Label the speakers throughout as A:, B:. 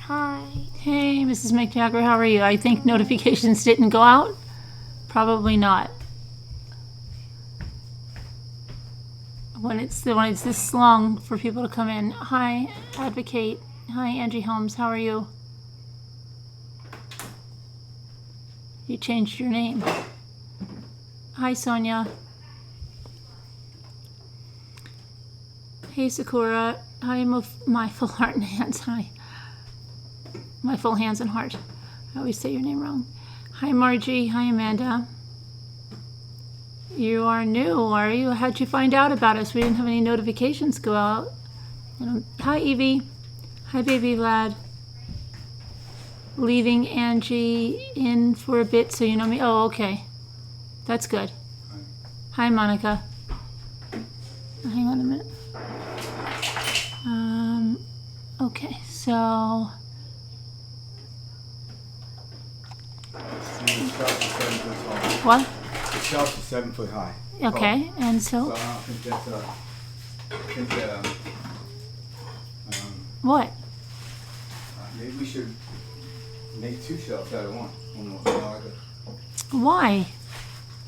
A: Hi.
B: Hey, Mrs. McJagger, how are you? I think notifications didn't go out. Probably not. When it's this long for people to come in. Hi, Advocate. Hi, Angie Holmes. How are you? You changed your name. Hi, Sonia. Hey, Sakura. Hi, my full heart and hands. Hi. My full hands and heart. I always say your name wrong. Hi, Margie. Hi, Amanda. You are new, are you? How'd you find out about us? We didn't have any notifications go out. Hi, Evie. Hi, baby Vlad. Leaving Angie in for a bit so you know me. Oh, okay. That's good. Hi, Monica. Hang on a minute. Okay, so... What?
A: The shelf is 7 foot high.
B: Okay, and so...
A: So I don't think that's
B: what?
A: maybe we should make 2 shelves out of one.
B: Why?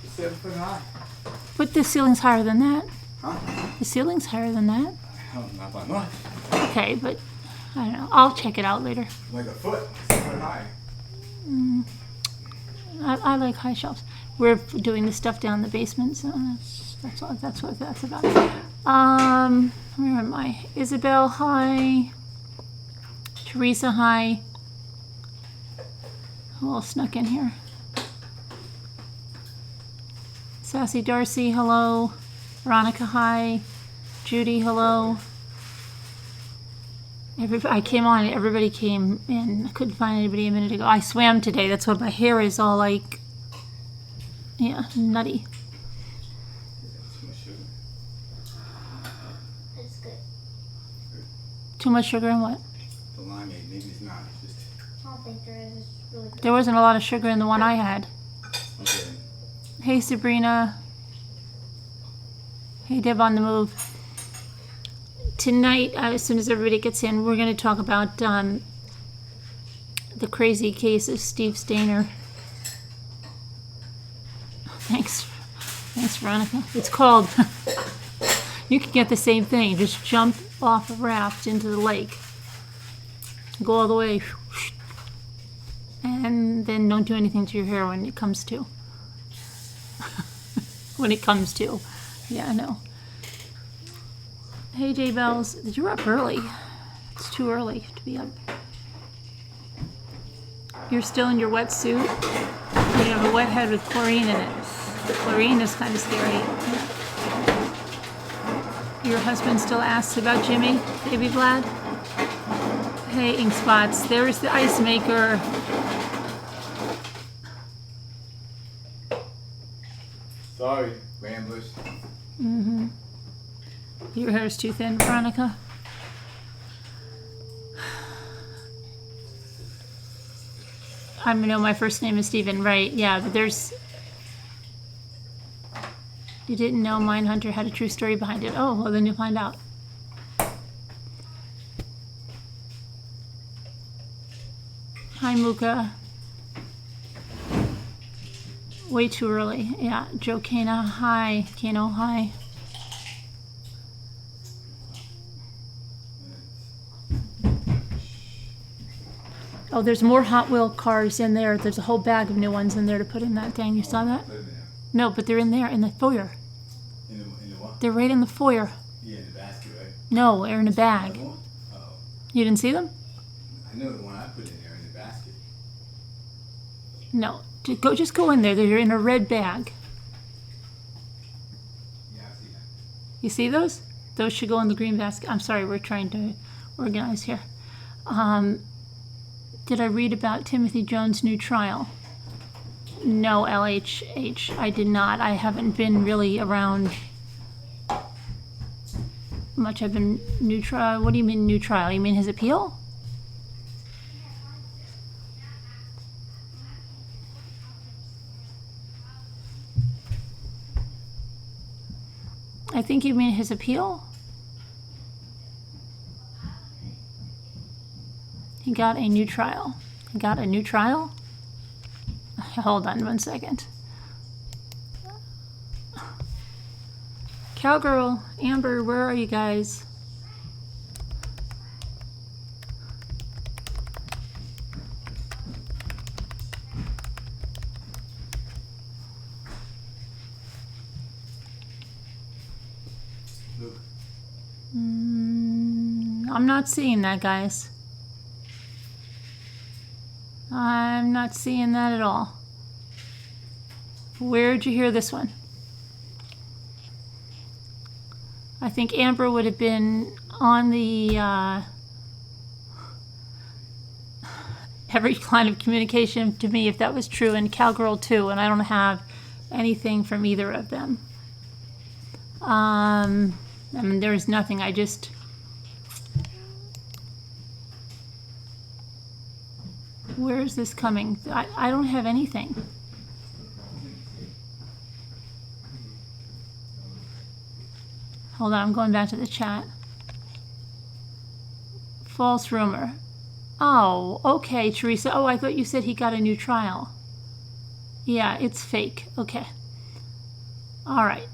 A: It's 7 foot high.
B: But the ceiling's higher than that.
A: Huh?
B: The ceiling's higher than that.
A: Not by much.
B: Okay, but I don't know. I'll check it out later.
A: Like a foot. 7 foot high.
B: I like high shelves. We're doing the stuff down in the basement, so that's what that's about. Where am I? Isabel, hi. Teresa, hi. Who all snuck in here? Sassy Darcy, hello. Veronica, hi. Judy, hello. I came on, everybody came in. I couldn't find anybody a minute ago. I swam today. That's why my hair is all like, yeah, nutty.
C: It's good.
B: Too much sugar in what?
A: The limeade, maybe it's not. It's just...
C: I don't think there is. It's really good.
B: There wasn't a lot of sugar in the one I had.
A: Okay.
B: Hey, Sabrina. Hey, Deb on the move. Tonight, as soon as everybody gets in, we're going to talk about the crazy case of Steve Stayner. Thanks, Veronica. It's called, you can get the same thing. Just jump off a raft into the lake. Go all the way. And then don't do anything to your hair when it comes to. When it comes to. Yeah, I know. Hey, J Bells. You're up early. It's too early to be up. You're still in your wetsuit. You have a wet head with chlorine in it. Chlorine is kind of scary. Your husband still asks about Jimmy, baby Vlad? Hey, ink spots. There's the ice maker.
A: Sorry, ramblers.
B: Mm-hmm. Your hair's too thin, Veronica. I know my first name is Stephen, right? Yeah, but there's... You didn't know Mindhunter had a true story behind it. Oh, well then you'll find out. Hi, Muka. Way too early. Yeah, Joe Kana, hi. Kano, hi. Oh, there's more Hot Wheel cars in there. There's a whole bag of new ones in there to put in that thing. You saw that? No, but they're in there, in the foyer.
A: In the what?
B: They're right in the foyer.
A: Yeah, in the basket, right?
B: No, they're in a bag.
A: Oh.
B: You didn't see them?
A: I know the one I put in there in the basket.
B: No. Just go in there. They're in a red bag.
A: Yeah, I see that.
B: You see those? Those should go in the green basket. I'm sorry, we're trying to organize here. Did I read about Timothy Jones' new trial? No, LHH, I did not. I haven't been really around much. I've been new trial. What do you mean new trial? You mean his appeal? I think you mean his appeal? He got a new trial. He got a new trial? Hold on 1 second. Cowgirl, Amber, where are you guys?
A: Look.
B: I'm not seeing that, guys. I'm not seeing that at all. Where'd you hear this one? I think Amber would have been on the every line of communication to me if that was true, and Cowgirl too, and I don't have anything from either of them. I mean, there's nothing. I just... Where is this coming? I don't have anything. Hold on, I'm going back to the chat. False rumor. Oh, okay, Teresa. Oh, I thought you said he got a new trial. Yeah, it's fake. Okay. All right.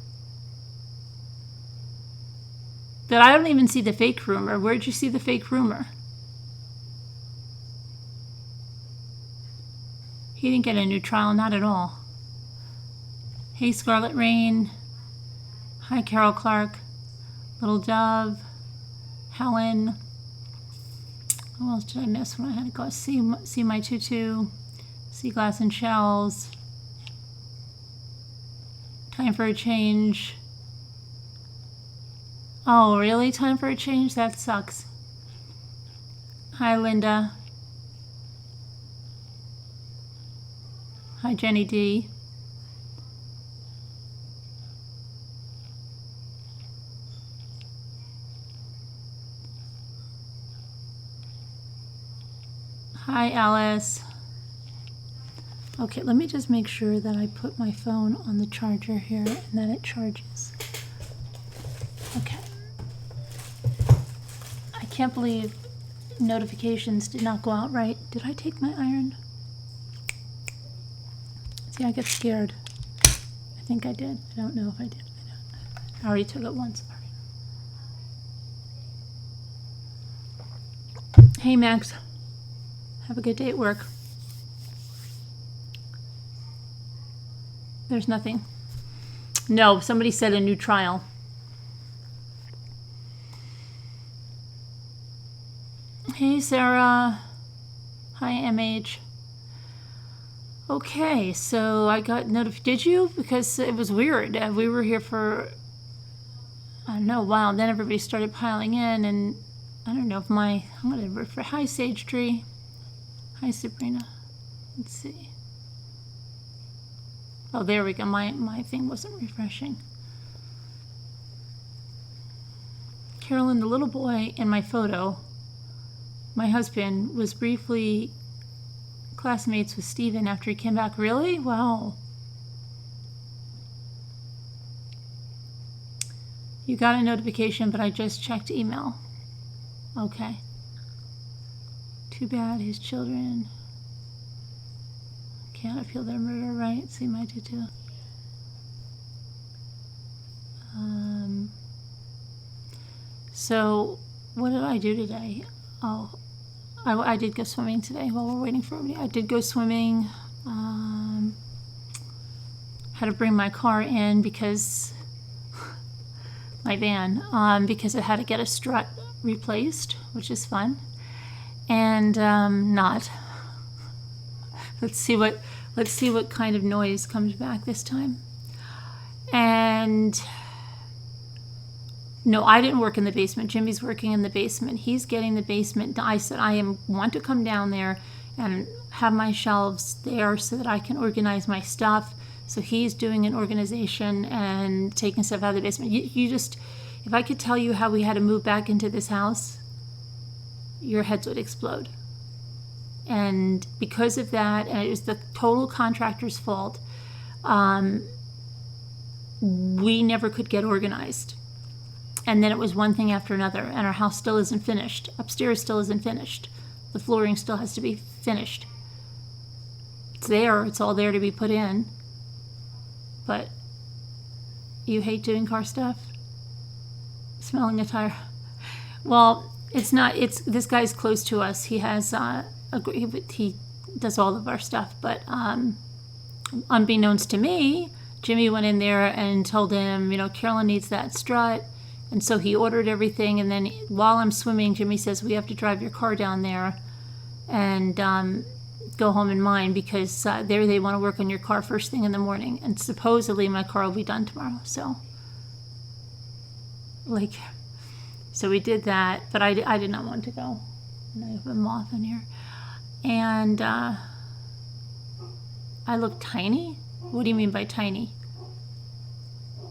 B: But I don't even see the fake rumor. Where'd you see the fake rumor? He didn't get a new trial, not at all. Hey, Scarlet Rain. Hi, Carol Clark. Little Dove. Helen. What else did I miss when I had to go? See my tutu. See Glass and Shells. Time for a change. Oh, really? Time for a change? That sucks. Hi, Linda. Hi, Jenny D. Hi, Alice. Okay, let me just make sure that I put my phone on the charger here and that it charges. Okay. I can't believe notifications did not go out right. Did I take my iron? See, I get scared. I think I did. I don't know if I did. I already took it once. Hey, Max. Have a good day at work. There's nothing. No, somebody said a new trial. Hey, Sarah. Hi, MH. Okay, so I got did you? Because it was weird. We were here for, I don't know, a while. And then everybody started piling in, and I don't know if I'm going to refresh. Hi, Sage Tree. Hi, Sabrina. Let's see. Oh, there we go. My thing wasn't refreshing. Carolyn, the little boy in my photo, my husband, was briefly classmates with Steven after he came back. Really? Wow. You got a notification, but I just checked email. Okay. Too bad his children can't appeal their murder, right? See my tutu. So what did I do today? Oh, I did go swimming today while we're waiting for everybody. I did go swimming. Had to bring my car in because my van, because it had to get a strut replaced, which is fun. And not. Let's see what kind of noise comes back this time. And no, I didn't work in the basement. Jimmy's working in the basement. He's getting the basement. I said want to come down there and have my shelves there so that I can organize my stuff. So he's doing an organization and taking stuff out of the basement. You just, if I could tell you how we had to move back into this house, your heads would explode. And because of that, and it was the total contractor's fault, we never could get organized. And then it was one thing after another, and our house still isn't finished. Upstairs still isn't finished. The flooring still has to be finished. It's there. It's all there to be put in. But you hate doing car stuff? Smelling a tire? Well, it's not. It's this guy's close to us. He has he does all of our stuff. But unbeknownst to me, Jimmy went in there and told him, Carolyn needs that strut. And so he ordered everything. And then while I'm swimming, Jimmy says, we have to drive your car down there and go home in mine because there they want to work on your car first thing in the morning. And supposedly my car will be done tomorrow. So, so we did that. But I did not want to go. And I have a moth in here. And I look tiny? What do you mean by tiny?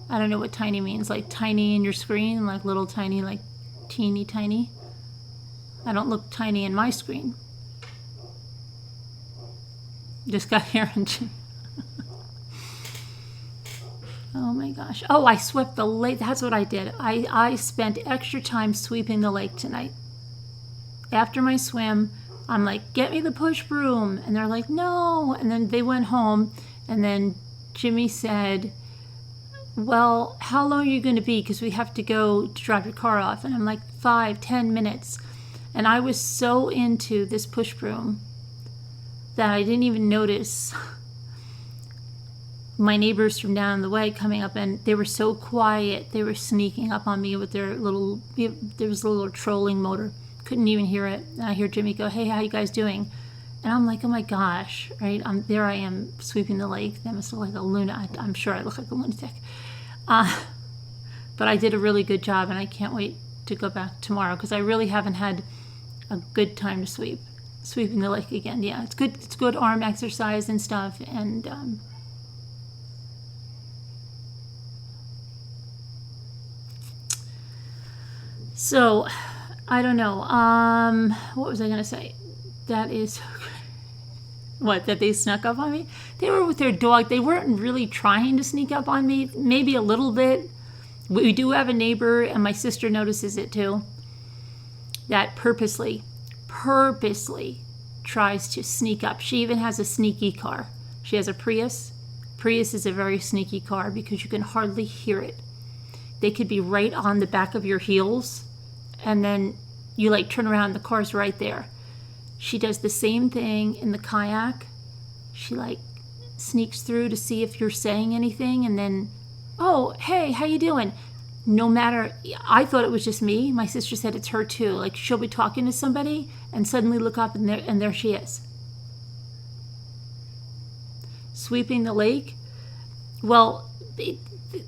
B: I don't know what tiny means. Like tiny in your screen, like little tiny, like teeny tiny. I don't look tiny in my screen. Just got here and oh my gosh. Oh, I swept the lake. That's what I did. I spent extra time sweeping the lake tonight. After my swim, I'm like, get me the push broom. And they're like, no. And then they went home. And then Jimmy said, well, how long are you going to be? Because we have to go to drop your car off. And I'm like, 5-10 minutes. And I was so into this push broom that I didn't even notice my neighbors from down the way coming up, and they were so quiet. They were sneaking up on me with their little, there was a little trolling motor. Couldn't even hear it. And I hear Jimmy go, hey, how you guys doing? And I'm like, oh my gosh, right? There I am sweeping the lake. That must look like a lunatic. I'm sure I look like a lunatic. But I did a really good job, and I can't wait to go back tomorrow because I really haven't had a good time to sweeping the lake again. Yeah, it's good. It's good arm exercise and stuff. And so I don't know. What was I gonna say? That is what, that they snuck up on me? They were with their dog. They weren't really trying to sneak up on me. Maybe a little bit. We do have a neighbor, and my sister notices it too, that purposely tries to sneak up. She even has a sneaky car. She has a Prius. Prius is a very sneaky car because you can hardly hear it. They could be right on the back of your heels, and then you like turn around, the car's right there. She does the same thing in the kayak. She like sneaks through to see if you're saying anything, and then, oh, hey, how you doing? No matter, I thought it was just me. My sister said it's her too. Like she'll be talking to somebody and suddenly look up and there she is. Sweeping the lake. Well,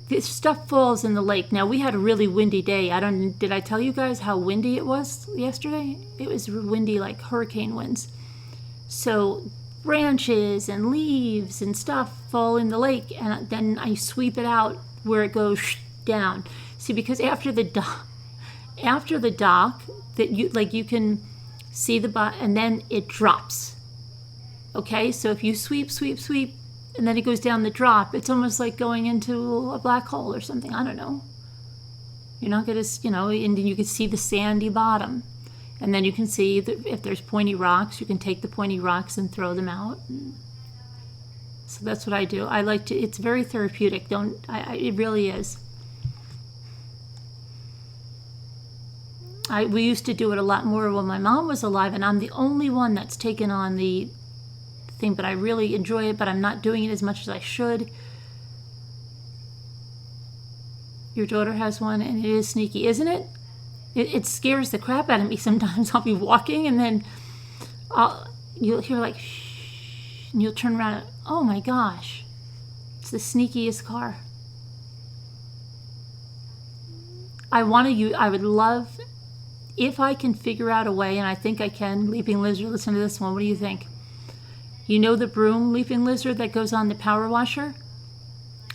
B: this stuff falls in the lake. Now we had a really windy day. Did I tell you guys how windy it was yesterday? It was windy, like hurricane winds. So branches and leaves and stuff fall in the lake, and then I sweep it out where it goes down. See, because after the dock, that you can see the bottom, and then it drops. Okay, so if you sweep, and then it goes down the drop, it's almost like going into a black hole or something. I don't know. You're not gonna, and then you can see the sandy bottom, and then you can see that if there's pointy rocks, you can take the pointy rocks and throw them out. So that's what I do. I like to. It's very therapeutic. It really is. We used to do it a lot more when my mom was alive, and I'm the only one that's taken on the thing, but I really enjoy it, but I'm not doing it as much as I should. Your daughter has one, and it is sneaky, isn't it? It scares the crap out of me sometimes. I'll be walking, and then you'll hear like, shh, and you'll turn around and, oh my gosh, it's the sneakiest car. I would love, if I can figure out a way, and I think I can, Leaping Lizard, listen to this one. What do you think? You know the broom, Leaping Lizard, that goes on the power washer?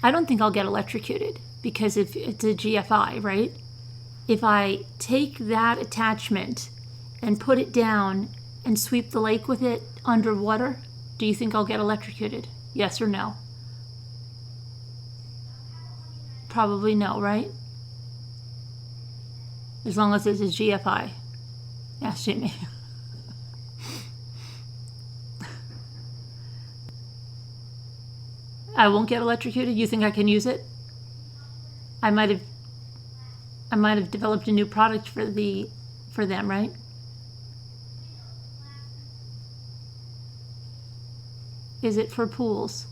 B: I don't think I'll get electrocuted because if it's a GFI, right? If I take that attachment and put it down and sweep the lake with it underwater, do you think I'll get electrocuted? Yes or no? Probably no, right? As long as it's a GFI. Ask Jimmy. I won't get electrocuted? You think I can use it? I might have developed a new product for them, right? Is it for pools?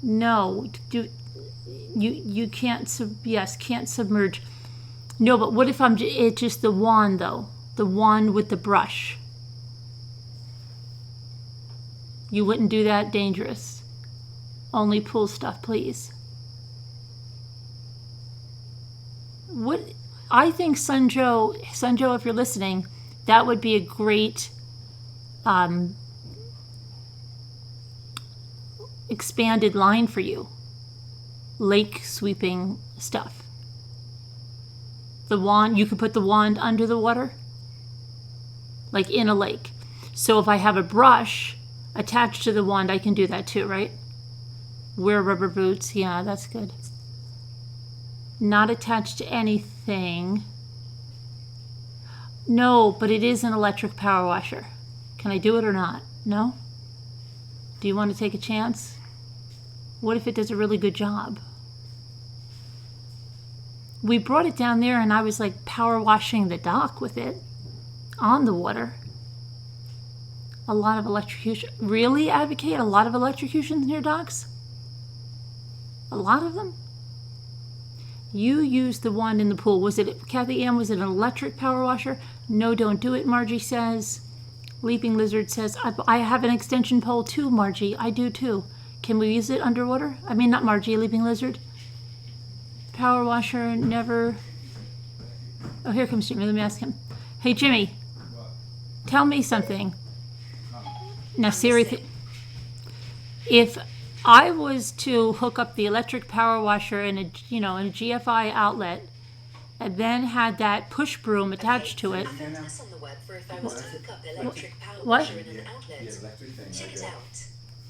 B: No. You can't can't submerge. No, but what if it's just the wand though? The wand with the brush. You wouldn't do that? Dangerous. Only pool stuff, please. What I think, Sunjo, if you're listening, that would be a great expanded line for you. Lake sweeping stuff. The wand, you could put the wand under the water, like in a lake. So if I have a brush attached to the wand, I can do that too, right? Wear rubber boots. Yeah, that's good. Not attached to anything. No, but it is an electric power washer. Can I do it or not? No? Do you want to take a chance? What if it does a really good job? We brought it down there and I was like power washing the dock with it on the water. A lot of electrocution. Really, Advocate? A lot of electrocutions near docks? A lot of them? You used the wand in the pool. Was it, Kathy Ann, was it an electric power washer? No, don't do it, Margie says. Leaping Lizard says, I have an extension pole too, Margie. I do too. Can we use it underwater? I mean, not Margie, Leaping Lizard. Power washer, never. Oh, here comes Jimmy. Let me ask him. Hey, Jimmy, tell me something. Now, seriously, if I was to hook up the electric power washer in a GFI outlet, and then had that push broom attached to it. What?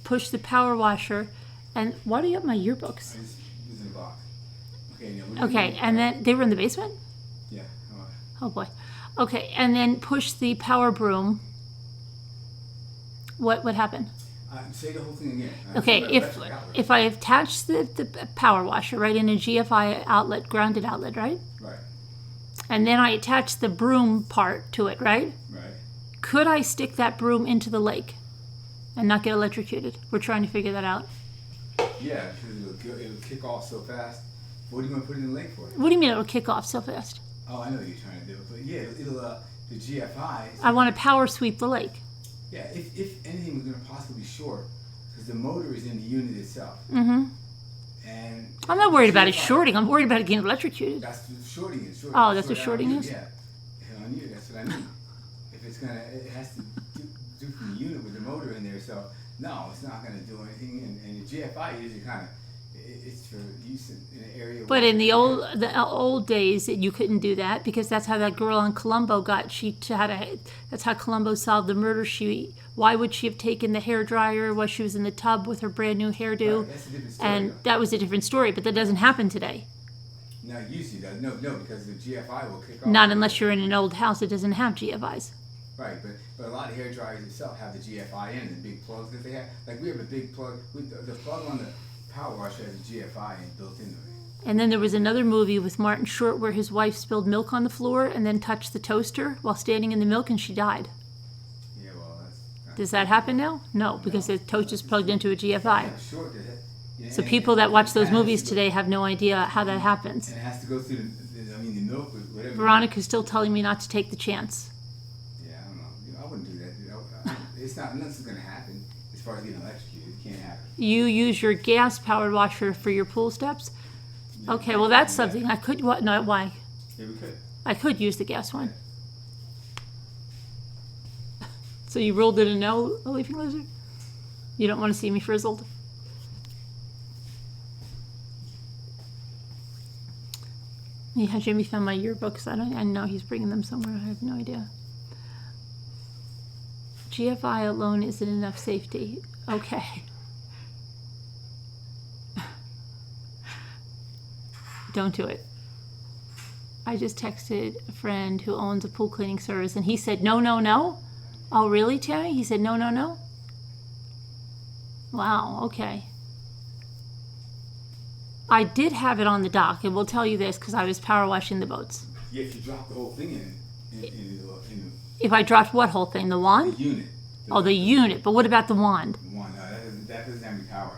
B: Push the power washer, and why do you have my yearbooks? Okay, and then they were in the basement?
A: Yeah.
B: Oh boy. Okay, and then push the power broom. What would happen?
A: Say the whole thing again.
B: Okay, if I attach the power washer right in a GFI outlet, grounded outlet, right?
A: Right.
B: And then I attach the broom part to it, right?
A: Right.
B: Could I stick that broom into the lake and not get electrocuted? We're trying to figure that out.
A: Yeah, because it'll kick off so fast. What are you going to put it in the lake for?
B: What do you mean it'll kick off so fast?
A: Oh, I know what you're trying to do. But yeah, it'll the GFI.
B: I want to power sweep the lake.
A: Yeah, if anything was going to possibly be short, because the motor is in the unit itself.
B: Mm-hmm.
A: And
B: I'm not worried about it shorting. I'm worried about it getting electrocuted.
A: That's what shorting is.
B: Oh, that's what shorting is?
A: Yeah. On you, that's what I mean. If it's going to, it has to do from the unit with the motor in there. So, no, it's not going to do anything. And the GFI usually kind of, it's for use in an area.
B: But in the old days, you couldn't do that because that's how that girl in Colombo got. That's how Colombo solved the murder. Why would she have taken the hairdryer while she was in the tub with her brand new hairdo?
A: Right, that's a different story,
B: and
A: though.
B: that was a different story. But that doesn't happen today.
A: No, usually does. No, because the GFI will kick off.
B: Not unless you're in an old house that doesn't have GFIs.
A: Right, but a lot of hair dryers itself have the GFI in the big plugs that they have. Like we have a big plug. The plug on the power washer has a GFI built into it.
B: And then there was another movie with Martin Short where his wife spilled milk on the floor and then touched the toaster while standing in the milk and she died.
A: Yeah, well, that's
B: Does that happen now? No, because the toaster's plugged into a GFI.
A: Short,
B: So people that watch those movies today have no idea how that happens.
A: And it has to go through the milk, whatever.
B: Veronica's still telling me not to take the chance.
A: Yeah, I don't know. I wouldn't do that. It's not, nothing's going to happen as far as getting electrocuted. It can't happen.
B: You use your gas-powered washer for your pool steps? Okay, well that's something I could. What? No, why?
A: Yeah, we could.
B: I could use the gas one. So you ruled it a no, a Leaping Lizard? You don't want to see me frizzled? Yeah, Jimmy found my yearbooks. I know he's bringing them somewhere. I have no idea. GFI alone isn't enough safety. Okay. Don't do it. I just texted a friend who owns a pool cleaning service and he said, no, no, no. Oh, really, Terry? He said, no, no, no. Wow, okay. I did have it on the dock, and we'll tell you this because I was power washing the boats.
A: Yeah, if you drop the whole thing in
B: If I dropped what whole thing? The wand?
A: the unit.
B: The unit. But what about the wand?
A: The one, that doesn't have any power.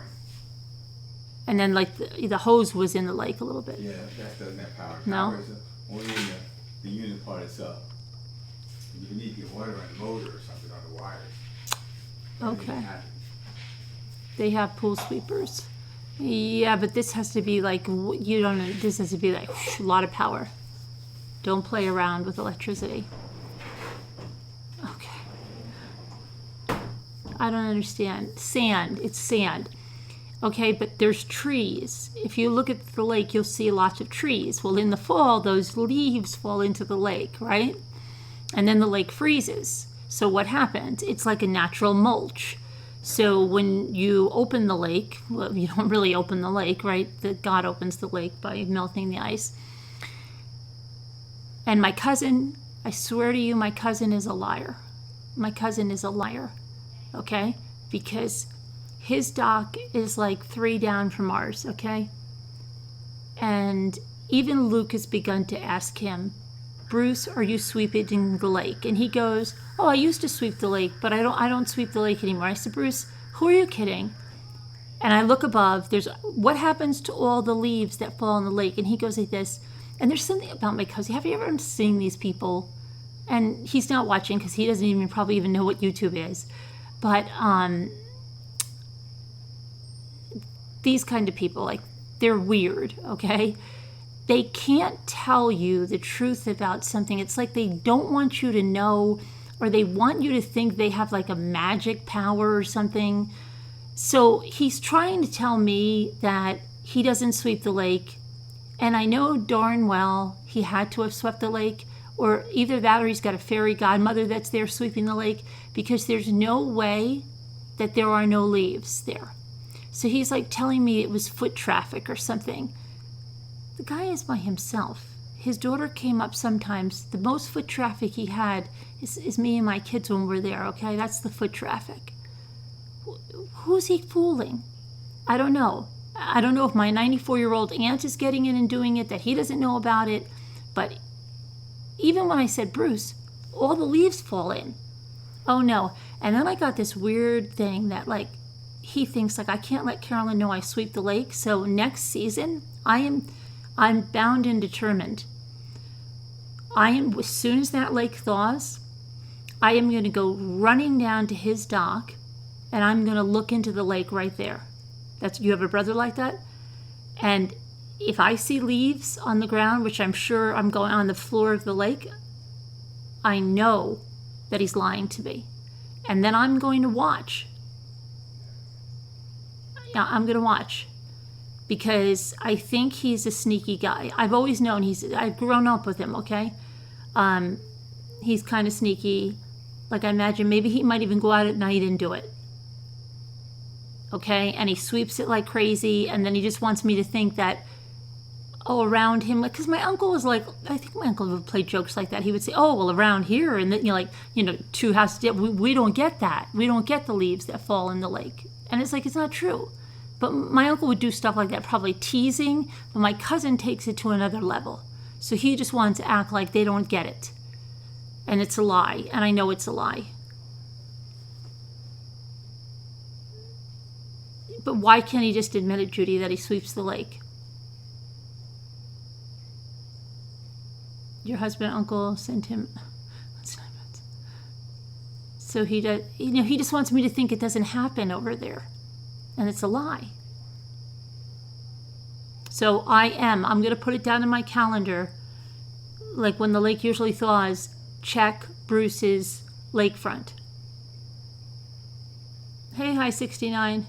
B: And then like the hose was in the lake a little bit.
A: Yeah, that doesn't have power.
B: No?
A: Power is only in the unit part itself. You need to get water on the motor or something on the wires.
B: Okay. They have pool sweepers. Yeah, but this has to be like, you don't know, this has to be like a lot of power. Don't play around with electricity. Okay. I don't understand. Sand, it's sand. Okay, but there's trees. If you look at the lake, you'll see lots of trees. Well, in the fall, those leaves fall into the lake, right? And then the lake freezes. So what happens? It's like a natural mulch. So when you open the lake, well, you don't really open the lake, right? God opens the lake by melting the ice. And my cousin, I swear to you, my cousin is a liar. My cousin is a liar, okay? Because his dock is like 3 down from ours, okay? And even Luke has begun to ask him, Bruce, are you sweeping the lake? And he goes, oh, I used to sweep the lake, but I don't sweep the lake anymore. I said, Bruce, who are you kidding? And I look above, what happens to all the leaves that fall in the lake? And he goes like this, and there's something about my cousin. Have you ever seen these people? And he's not watching because he doesn't probably even know what YouTube is. But these kind of people, like, they're weird, okay? They can't tell you the truth about something. It's like they don't want you to know, or they want you to think they have like a magic power or something. So he's trying to tell me that he doesn't sweep the lake. And I know darn well he had to have swept the lake, or either that or he's got a fairy godmother that's there sweeping the lake, because there's no way that there are no leaves there. So he's like telling me it was foot traffic or something. The guy is by himself. His daughter came up sometimes. The most foot traffic he had is me and my kids when we're there, okay? That's the foot traffic. Who's he fooling? I don't know. I don't know if my 94-year-old aunt is getting in and doing it, that he doesn't know about it. But even when I said, Bruce, all the leaves fall in. Oh, no. And then I got this weird thing that, like, he thinks, like, I can't let Carolyn know I sweep the lake. So next season, I'm bound and determined. As soon as that lake thaws, I am going to go running down to his dock, and I'm going to look into the lake right there. You have a brother like that? And if I see leaves on the ground, which I'm sure I'm going on the floor of the lake, I know that he's lying to me. And then I'm going to watch. Yeah, I'm going to watch. Because I think he's a sneaky guy. I've always known I've grown up with him, okay? He's kind of sneaky. Like, I imagine maybe he might even go out at night and do it. Okay? And he sweeps it like crazy, and then he just wants me to think that, around him, because my uncle was like, I think my uncle would play jokes like that. He would say, oh, well, around here, and then, 2 houses, we don't get that. We don't get the leaves that fall in the lake. And it's like, it's not true. But my uncle would do stuff like that, probably teasing, but my cousin takes it to another level. So he just wants to act like they don't get it. And it's a lie, and I know it's a lie. But why can't he just admit it, Judy, that he sweeps the lake? Your husband, uncle, sent him. So he does. He just wants me to think it doesn't happen over there, and it's a lie. So I'm going to put it down in my calendar, like when the lake usually thaws. Check Bruce's lakefront. Hey, hi 69.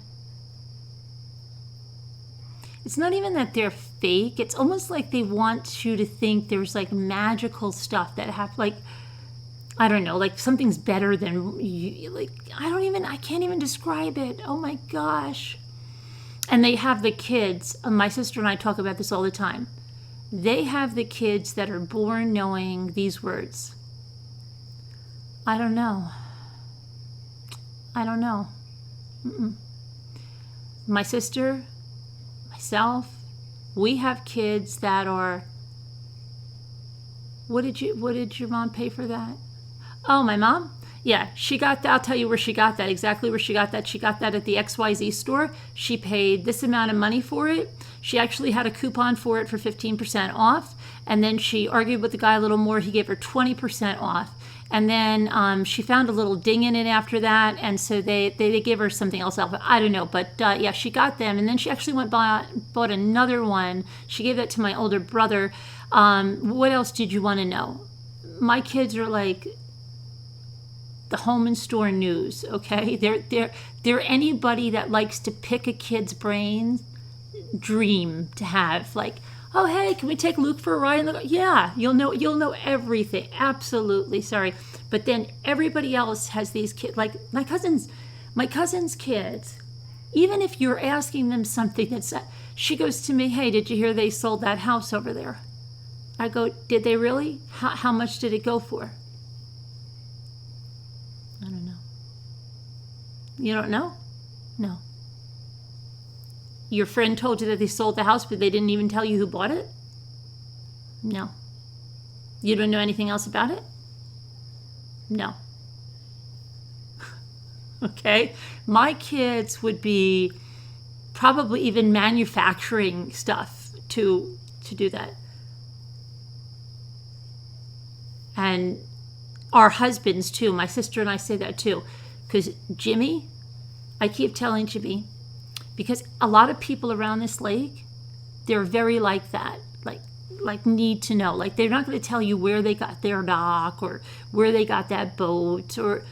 B: It's not even that they're fake. It's almost like they want you to think there's like magical stuff that like, I don't know, like something's better than you. Like, I can't even describe it. Oh my gosh. And they have the kids. My sister and I talk about this all the time. They have the kids that are born knowing these words. I don't know. Mm-mm. My sister, myself, We have kids that are, what did your mom pay for that? Oh, my mom? Yeah, she got that. I'll tell you where she got that, exactly where she got that. She got that at the XYZ store. She paid this amount of money for it. She actually had a coupon for it for 15% off. And then she argued with the guy a little more. He gave her 20% off. And then she found a little ding in it after that. And so they gave her something else off. I don't know. But yeah, she got them. And then she actually bought another one. She gave that to my older brother. What else did you want to know? My kids are like the home and store news, okay? They're anybody that likes to pick a kid's brain, dream to have. Like, oh, hey, can we take Luke for a ride? And yeah, you'll know everything. Absolutely, sorry. But then everybody else has these kids, like my cousin's kids. Even if you're asking them something that's, she goes to me, hey, did you hear they sold that house over there? I go, did they really? How much did it go for? I don't know. You don't know? No. Your friend told you that they sold the house, but they didn't even tell you who bought it? No. You don't know anything else about it? No. Okay? My kids would be probably even manufacturing stuff to do that. And our husbands too. My sister and I say that too. Because Jimmy, I keep telling Jimmy, because a lot of people around this lake, they're very like that. Like need to know. Like they're not going to tell you where they got their dock or where they got that boat. Or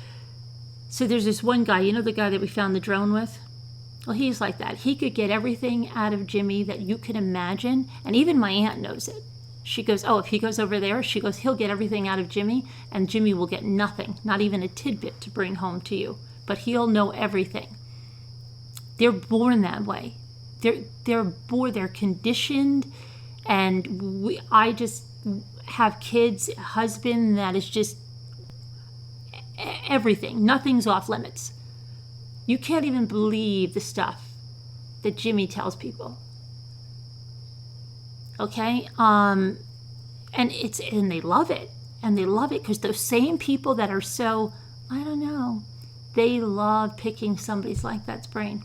B: so there's this one guy, you know the guy that we found the drone with? Well, he's like that. He could get everything out of Jimmy that you could imagine. And even my aunt knows it. She goes, oh, if he goes over there, she goes, he'll get everything out of Jimmy, and Jimmy will get nothing, not even a tidbit to bring home to you. But he'll know everything. They're born that way. They're born, they're conditioned, and I just have kids, a husband that is just everything. Nothing's off limits. You can't even believe the stuff that Jimmy tells people. Okay, and they love it, because those same people that are so, I don't know, they love picking somebody's like that's brain.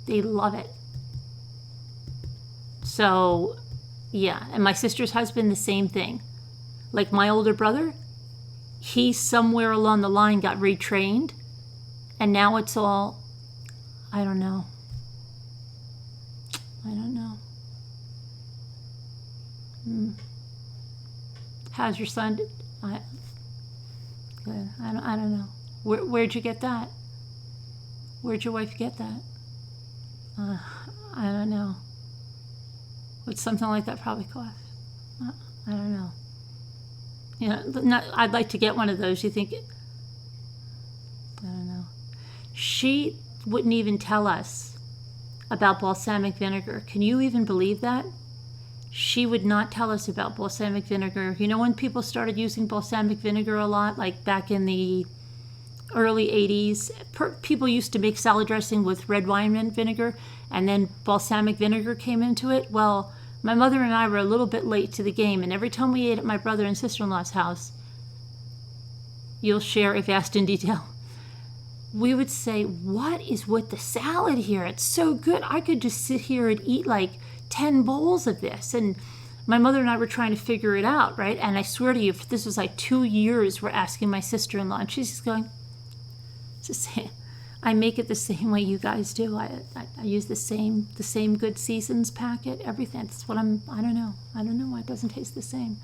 B: They love it. So, yeah, and my sister's husband, the same thing. Like my older brother, he somewhere along the line got retrained, and now it's all, I don't know. How's your son? I don't know. Where'd you get that? Where'd your wife get that? I don't know. What'd something like that probably cost? I don't know. You know, I'd like to get one of those. You think? I don't know. She wouldn't even tell us about balsamic vinegar. Can you even believe that? She would not tell us about balsamic vinegar. You know when people started using balsamic vinegar a lot, like back in the early 80s, people used to make salad dressing with red wine vinegar, and then balsamic vinegar came into it. Well, my mother and I were a little bit late to the game, and every time we ate at my brother and sister-in-law's house, you'll share if asked in detail, we would say, what is with the salad here? It's so good. I could just sit here and eat like 10 bowls of this. And my mother and I were trying to figure it out, right? And I swear to you, if this was like 2 years, we're asking my sister-in-law, and she's just going, I make it the same way you guys do. I use the same good seasons packet, everything. That's what I don't know why it doesn't taste the same.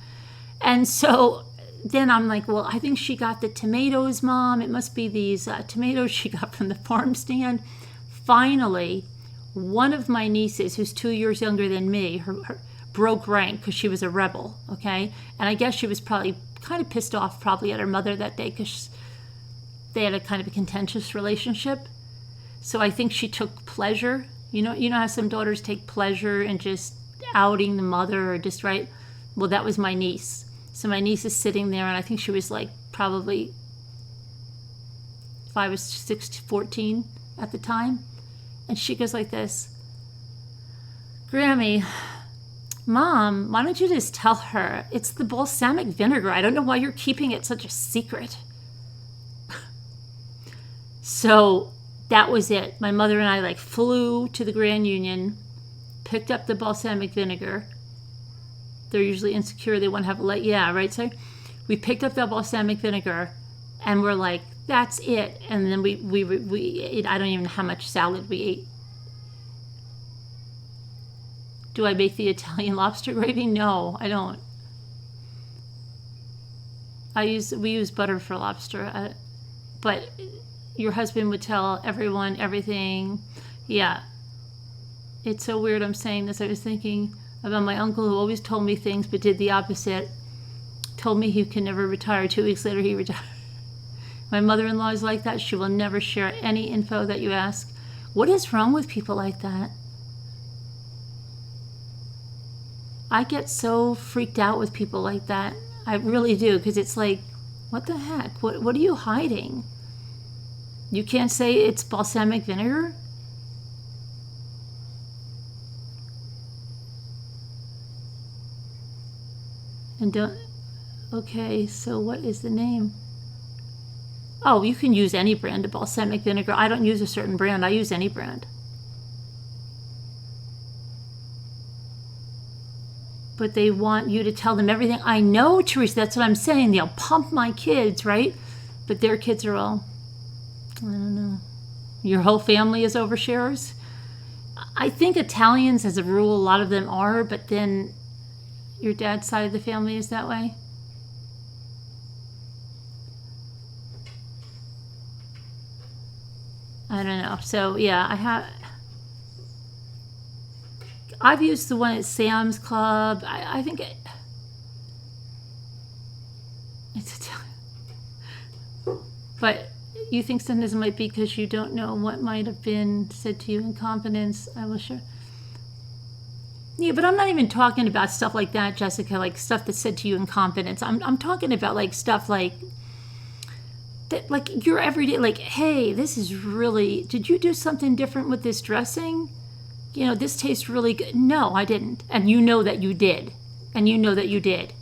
B: And so then I'm like, well, I think she got the tomatoes, Mom. It must be these tomatoes she got from the farm stand. Finally, one of my nieces, who's 2 years younger than me, her broke rank because she was a rebel, okay? And I guess she was probably kind of pissed off probably at her mother that day because they had a kind of a contentious relationship. So I think she took pleasure. You know how some daughters take pleasure in just outing the mother or just, right? Well, that was my niece. So my niece is sitting there, and I think she was like probably 5 or 6, 14 at the time. And she goes like this, Grammy, Mom, why don't you just tell her it's the balsamic vinegar? I don't know why you're keeping it such a secret. So that was it. My mother and I flew to the Grand Union, picked up the balsamic vinegar. They're usually insecure. They want to have yeah, right? So we picked up the balsamic vinegar and we're like, that's it. And then we ate, I don't even know how much salad we ate. Do I make the Italian lobster gravy? No, I don't. We use butter for lobster, but your husband would tell everyone everything. Yeah, it's so weird I'm saying this. I was thinking about my uncle who always told me things but did the opposite. Told me he can never retire. 2 weeks later he retired. My mother-in-law is like that. She will never share any info that you ask. What is wrong with people like that? I get so freaked out with people like that. I really do, because it's like, what the heck? What are you hiding? You can't say it's balsamic vinegar? And don't, okay, so what is the name? Oh, you can use any brand of balsamic vinegar. I don't use a certain brand. I use any brand. But they want you to tell them everything. I know, Teresa, that's what I'm saying. They'll pump my kids, right? But their kids are all, I don't know. Your whole family is oversharers? I think Italians, as a rule, a lot of them are, but then your dad's side of the family is that way? I don't know. So, yeah, I've used the one at Sam's Club. I think it's Italian. But you think sometimes it might be because you don't know what might have been said to you in confidence. I will share. Yeah, but I'm not even talking about stuff like that, Jessica, like stuff that's said to you in confidence. I'm talking about like stuff like that, like your everyday, like, hey, this is really, did you do something different with this dressing? You know, this tastes really good. No, I didn't. And you know that you did. And you know that you did.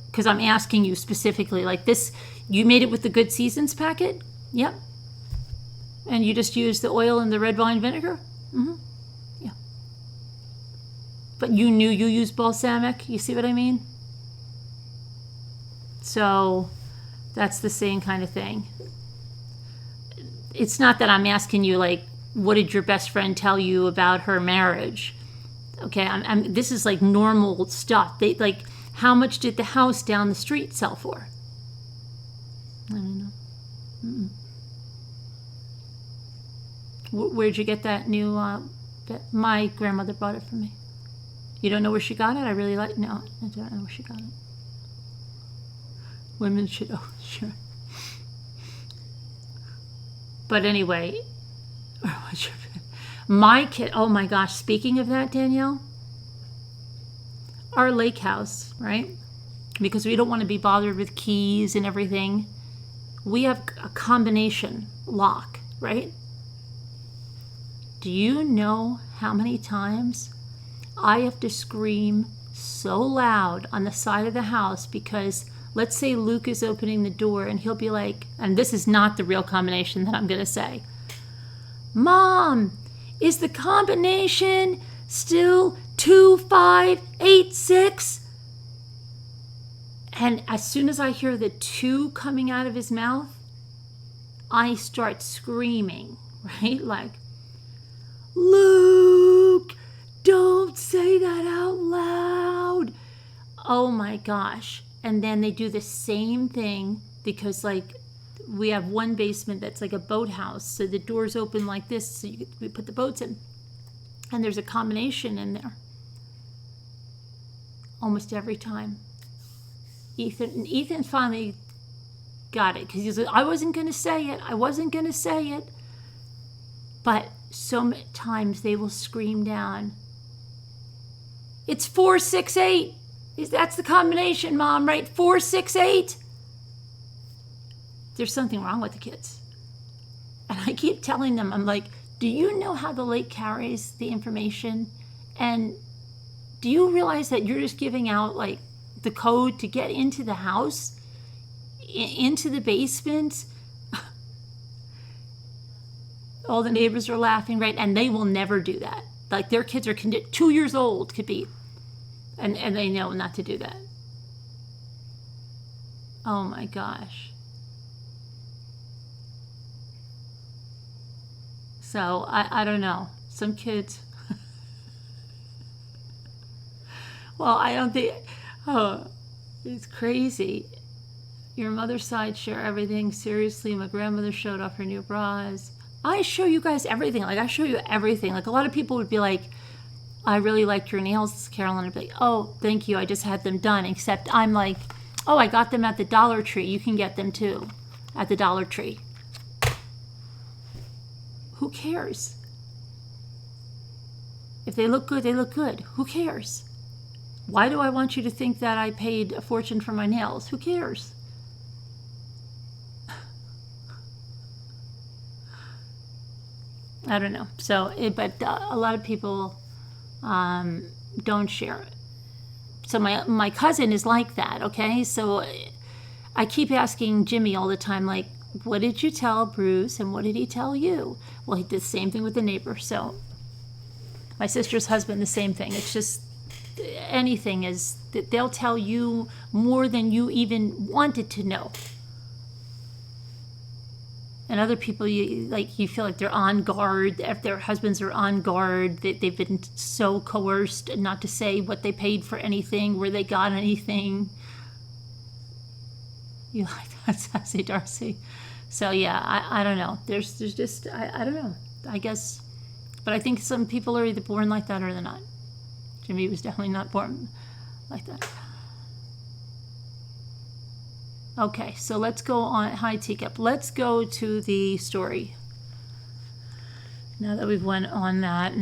B: Because I'm asking you specifically, like this, you made it with the Good Seasons packet? Yep. And you just used the oil and the red wine vinegar? Mm-hmm. Yeah. But you knew you used balsamic? You see what I mean? So that's the same kind of thing. It's not that I'm asking you, like, what did your best friend tell you about her marriage? Okay, this is like normal stuff. They like, how much did the house down the street sell for? I don't know. Mm-mm. Where'd you get that new? My grandmother bought it for me. You don't know where she got it? I really like. No, I don't know where she got it. Women should. Oh, sure. But anyway. My kid, oh my gosh, speaking of that, Danielle, our lake house, right? Because we don't want to be bothered with keys and everything. We have a combination lock, right? Do you know how many times I have to scream so loud on the side of the house because let's say Luke is opening the door and he'll be like, and this is not the real combination that I'm going to say, Mom, is the combination still 2586? And as soon as I hear the 2 coming out of his mouth, I start screaming, right? Like, Luke, don't say that out loud. Oh my gosh. And then they do the same thing because like we have one basement that's like a boathouse. So the doors open like this. So we put the boats in. And there's a combination in there. Almost every time. Ethan finally got it. Because he was like, I wasn't going to say it. But so many times they will scream down. It's 468. That's the combination, Mom, right? 468. There's something wrong with the kids. And I keep telling them, I'm like, do you know how the lake carries the information? And do you realize that you're just giving out like the code to get into the house, into the basement? All the neighbors are laughing, right? And they will never do that. Like their kids are 2 years old, could be, and they know not to do that. Oh my gosh. So I don't know. Some kids. Well, I don't think. Oh, it's crazy. Your mother's side share everything. Seriously, my grandmother showed off her new bras. I show you guys everything. Like I show you everything. Like a lot of people would be like, I really liked your nails, Carolyn. I'd be like, oh, thank you. I just had them done. Except I'm like, oh, I got them at the Dollar Tree. You can get them too at the Dollar Tree. Who cares? If they look good, they look good. Who cares? Why do I want you to think that I paid a fortune for my nails? Who cares? I don't know. So, but a lot of people don't share it. So my cousin is like that, okay? So I keep asking Jimmy all the time, like, what did you tell Bruce and what did he tell you? Well, he did the same thing with the neighbor. So my sister's husband, the same thing. It's just anything is that they'll tell you more than you even wanted to know. And other people, you feel like they're on guard. If their husbands are on guard, they've been so coerced not to say what they paid for anything, where they got anything. You like that, Sassy Darcy? So yeah, I don't know. There's just I don't know. I guess, but I think some people are either born like that or they're not. Jimmy was definitely not born like that. Okay, so let's go on. Hi, Teacup. Let's go to the story. Now that we've went on that,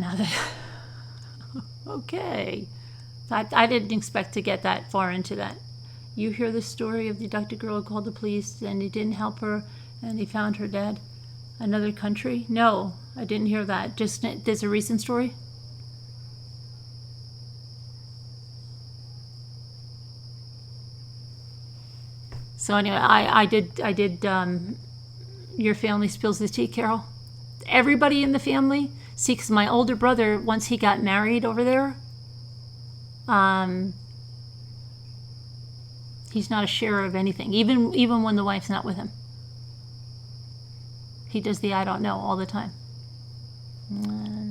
B: okay. I didn't expect to get that far into that. You hear the story of the abducted girl who called the police and he didn't help her and he found her dead? Another country? No, I didn't hear that. Just, there's a recent story? So anyway, I did your family spills the tea, Carol. Everybody in the family. See, because my older brother, once he got married over there, he's not a sharer of anything, even when the wife's not with him. He does the I don't know all the time. I don't know.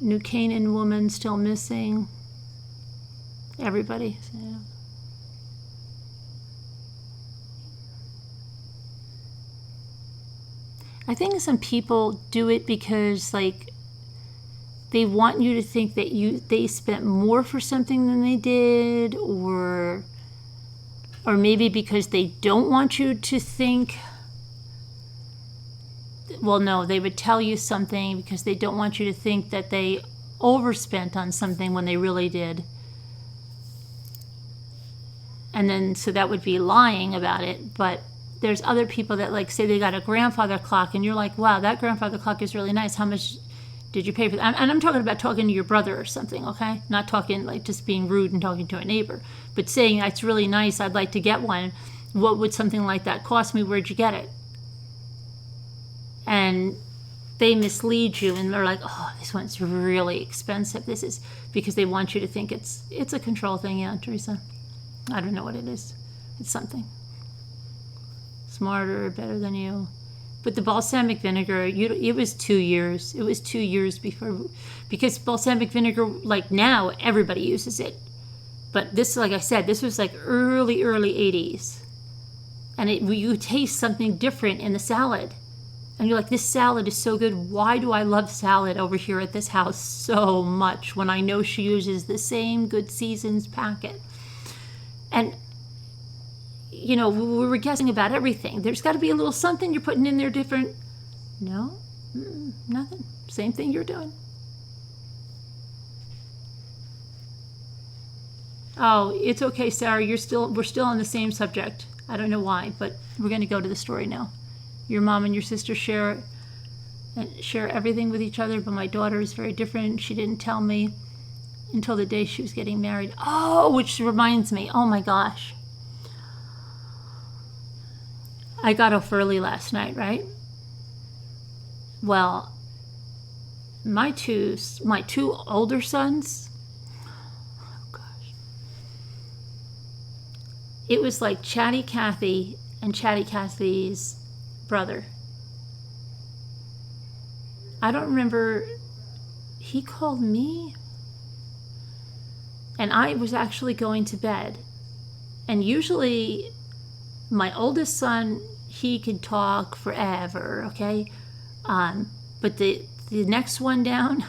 B: New Canaan woman still missing. Everybody. Yeah. I think some people do it because like they want you to think that they spent more for something than they did, or maybe because they don't want you to think. Well, no, they would tell you something because they don't want you to think that they overspent on something when they really did. And then, so that would be lying about it. But there's other people that like say they got a grandfather clock and you're like, wow, that grandfather clock is really nice. How much did you pay for that? And I'm talking about talking to your brother or something, okay? Not talking like just being rude and talking to a neighbor, but saying that's really nice. I'd like to get one. What would something like that cost me? Where'd you get it? And they mislead you and they're like, oh, this one's really expensive. This is because they want you to think it's a control thing. Yeah, Teresa. I don't know what it is. It's something. Smarter, better than you. But the balsamic vinegar, it was 2 years. It was 2 years before, because balsamic vinegar, like now, everybody uses it. But this, like I said, this was like early 80s. And you taste something different in the salad. And you're like, this salad is so good. Why do I love salad over here at this house so much when I know she uses the same Good Seasons packet? And, you know, we were guessing about everything. There's got to be a little something you're putting in there different. No, nothing. Same thing you're doing. Oh, it's okay, Sarah. We're still on the same subject. I don't know why, but we're going to go to the story now. Your mom and your sister share everything with each other, but my daughter is very different. She didn't tell me until the day she was getting married. Oh, which reminds me, oh my gosh. I got off early last night, right? Well, my two older sons, oh gosh. It was like Chatty Cathy and Chatty Cathy's brother. I don't remember, he called me, and I was actually going to bed. And usually my oldest son, he could talk forever, okay? But the next one down,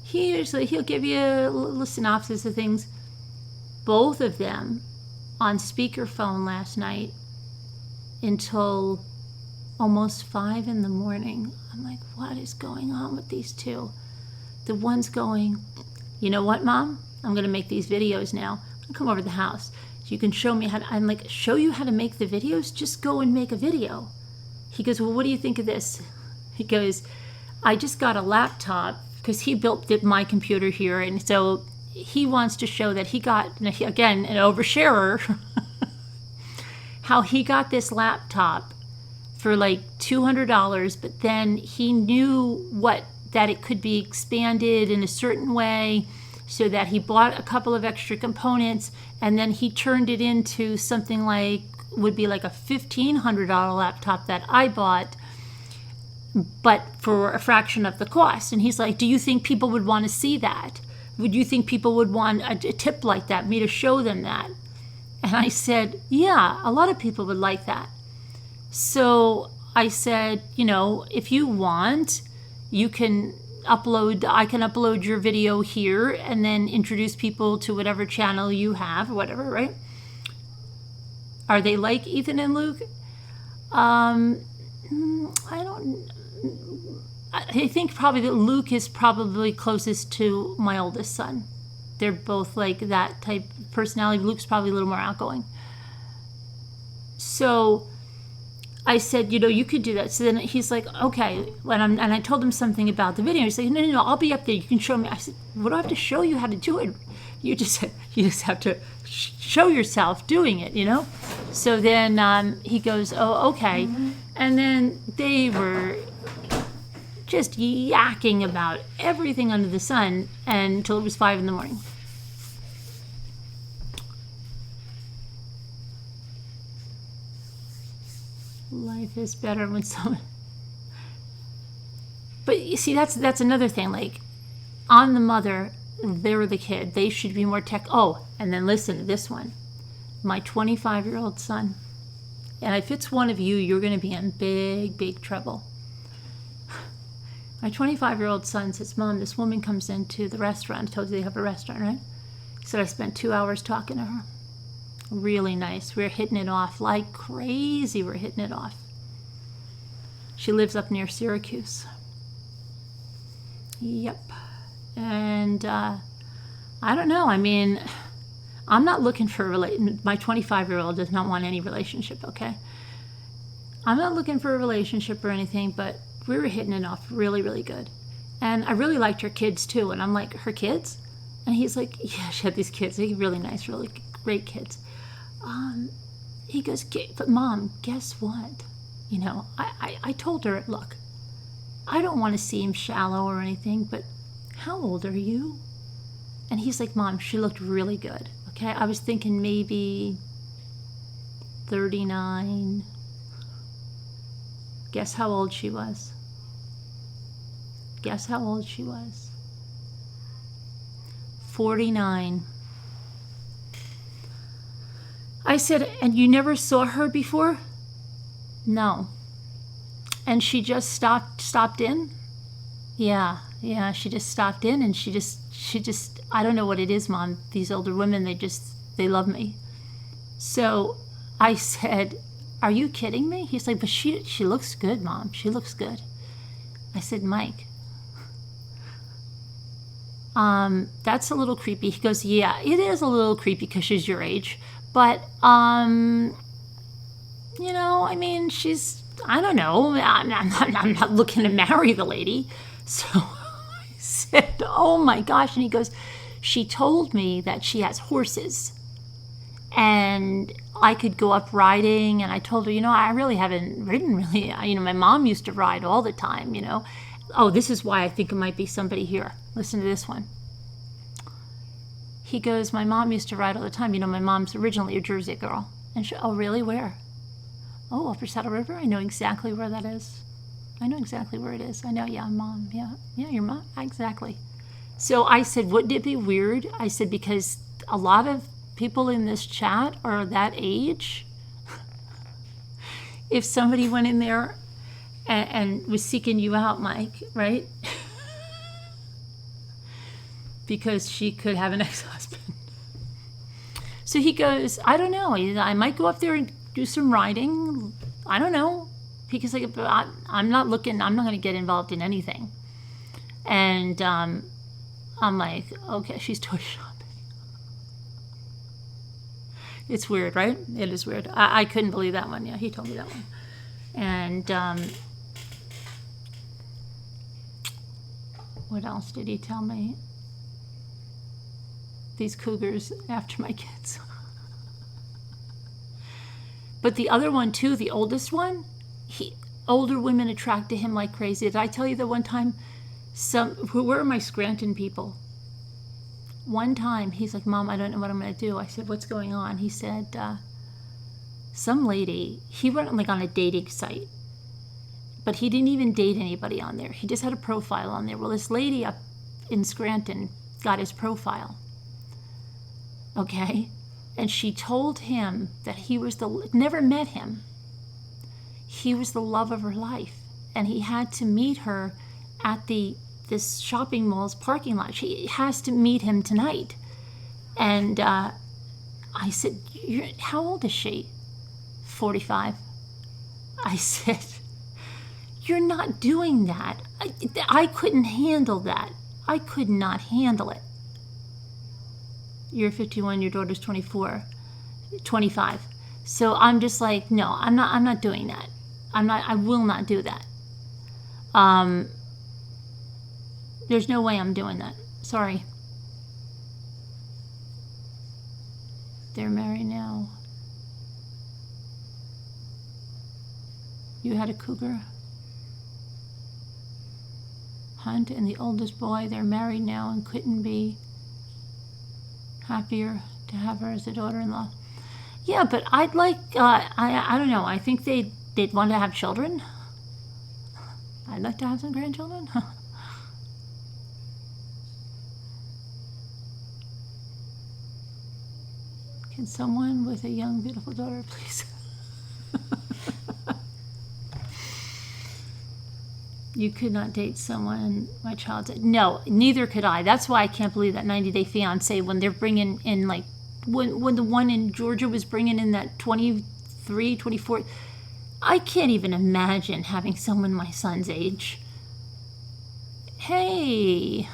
B: he'll give you a little synopsis of things. Both of them on speakerphone last night until almost 5 in the morning. I'm like, what is going on with these two? The one's going, you know what, Mom? I'm going to make these videos now. I'm going to come over to the house. You can show me how to, I'm like, show you how to make the videos? Just go and make a video. He goes, well, what do you think of this? He goes, I just got a laptop because he built my computer here. And so he wants to show that he got, again, an oversharer, how he got this laptop for like $200, but then he knew that it could be expanded in a certain way, so that he bought a couple of extra components, and then he turned it into something like, would be like a $1,500 laptop that I bought, but for a fraction of the cost. And he's like, do you think people would want to see that? Would you think people would want a tip like that, me to show them that? And I said, yeah, a lot of people would like that. So I said, if you want, I can upload your video here and then introduce people to whatever channel you have or whatever, right? Are they like Ethan and Luke? I think probably that Luke is probably closest to my oldest son. They're both like that type of personality. Luke's probably a little more outgoing. So I said, you could do that. So then he's like, okay. And I told him something about the video. He's like, no, I'll be up there. You can show me. I said, what do I have to show you how to do it? You just have to show yourself doing it, So then he goes, oh, okay. Mm-hmm. And then they were just yakking about everything under the sun until it was 5 in the morning. Life is better when someone... But you see, that's another thing. Like, on the mother, they're the kid. They should be more tech... Oh, and then listen to this one. My 25-year-old son. And if it's one of you, you're going to be in big, big trouble. My 25-year-old son says, Mom, this woman comes into the restaurant. I told you they have a restaurant, right? He said, I spent 2 hours talking to her. Really nice. We're hitting it off like crazy. We're hitting it off. She lives up near Syracuse. Yep. And I don't know. I mean, I'm not looking for a relationship. My 25-year-old does not want any relationship, okay? I'm not looking for a relationship or anything, but we were hitting it off really, really good. And I really liked her kids too. And I'm like, her kids? And he's like, yeah, she had these kids. They're really nice, really great kids. He goes, but Mom, guess what? I told her, look, I don't want to seem shallow or anything, but how old are you? And he's like, Mom, she looked really good. Okay, I was thinking maybe 39. Guess how old she was? Guess how old she was? 49. I said, and you never saw her before? No. And she just stopped in? Yeah, she just stopped in, and she just, I don't know what it is, Mom. These older women, they love me. So I said, are you kidding me? He's like, but she looks good, Mom. She looks good. I said, Mike, that's a little creepy. He goes, yeah, it is a little creepy because she's your age. But I mean, I don't know. I'm not looking to marry the lady. So I said, oh my gosh. And he goes, she told me that she has horses and I could go up riding. And I told her, I really haven't ridden really. My mom used to ride all the time, Oh, this is why I think it might be somebody here. Listen to this one. He goes, my mom used to ride all the time. My mom's originally a Jersey girl. And oh, really? Where? Oh, Upper Saddle River? I know exactly where that is. I know exactly where it is. I know, yeah, Mom. Yeah, your mom. Exactly. So I said, wouldn't it be weird? I said, because a lot of people in this chat are that age. If somebody went in there and was seeking you out, Mike, right? Because she could have an ex-husband. So he goes, I don't know. I might go up there and do some riding. I don't know. Because I'm not going to get involved in anything. And I'm like, okay, she's toy shopping. It's weird, right? It is weird. I couldn't believe that one. Yeah, he told me that one. And what else did he tell me? These cougars after my kids. But the other one too, the oldest one, older women attract to him like crazy. Did I tell you that one time, who were my Scranton people? One time he's like, Mom, I don't know what I'm going to do. I said, what's going on? He said, some lady, he went like on a dating site, but he didn't even date anybody on there. He just had a profile on there. Well, this lady up in Scranton got his profile. Okay? And she told him that he was never met him. He was the love of her life. And he had to meet her at this shopping mall's parking lot. She has to meet him tonight. And I said, how old is she? 45. I said, you're not doing that. I couldn't handle that. I could not handle it. You're 51, your daughter's 25. So I'm just like, no, I'm not doing that. I will not do that. There's no way I'm doing that. Sorry. They're married now. You had a cougar? Hunt and the oldest boy, they're married now and couldn't be happier to have her as a daughter-in-law. Yeah, but I'd like, I don't know, I think they'd want to have children. I'd like to have some grandchildren. Can someone with a young, beautiful daughter, please? You could not date someone my child said. No, neither could I. That's why I can't believe that 90 Day Fiancé, when they're bringing in, like, when the one in Georgia was bringing in that 23, 24, I can't even imagine having someone my son's age. Hey.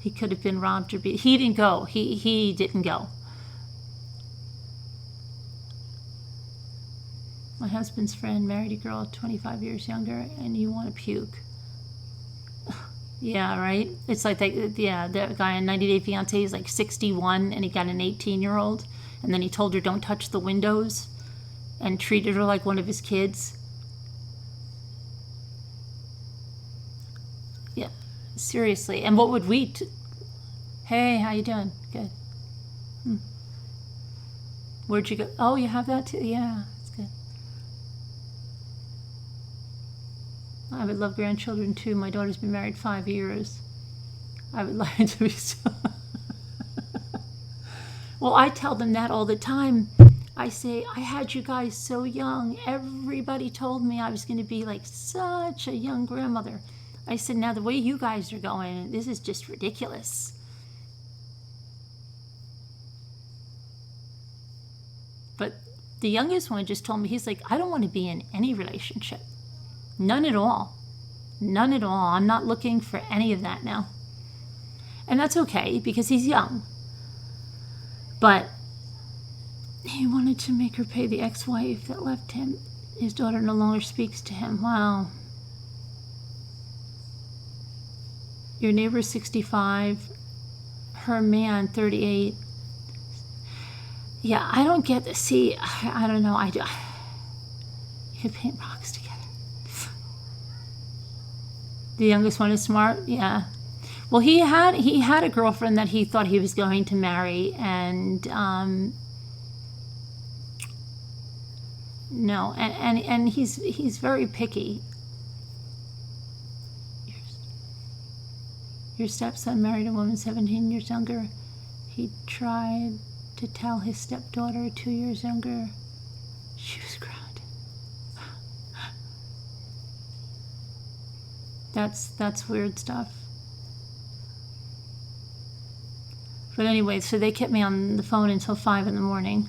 B: He could have been robbed or beat. He didn't go. He didn't go. My husband's friend married a girl 25 years younger, and you want to puke. Yeah, right? It's like that, yeah, that guy on 90 Day Fiancé is like 61, and he got an 18-year-old, and then he told her don't touch the windows, and treated her like one of his kids. Yeah, seriously. And what would we... Hey, how you doing? Good. Where'd you go? Oh, you have that too? Yeah. I would love grandchildren too. My daughter's been married 5 years. I would like to be so. Well, I tell them that all the time. I say, I had you guys so young. Everybody told me I was going to be like such a young grandmother. I said, now the way you guys are going, this is just ridiculous. But the youngest one just told me, he's like, I don't want to be in any relationship. None at all. None at all. I'm not looking for any of that now. And that's okay, because he's young. But He wanted to make her pay the ex-wife that left him. His daughter no longer speaks to him. Wow. Your neighbor's 65. Her man, 38. Yeah, I don't get this. See, I don't know. You could paint rocks together. The youngest one is smart. Yeah. Well, he had a girlfriend that he thought he was going to marry, and no, and he's very picky. Your stepson married a woman 17 years younger. He tried to tell his stepdaughter 2 years younger she was grounded. That's weird stuff. But anyway, so they kept me on the phone until 5 in the morning.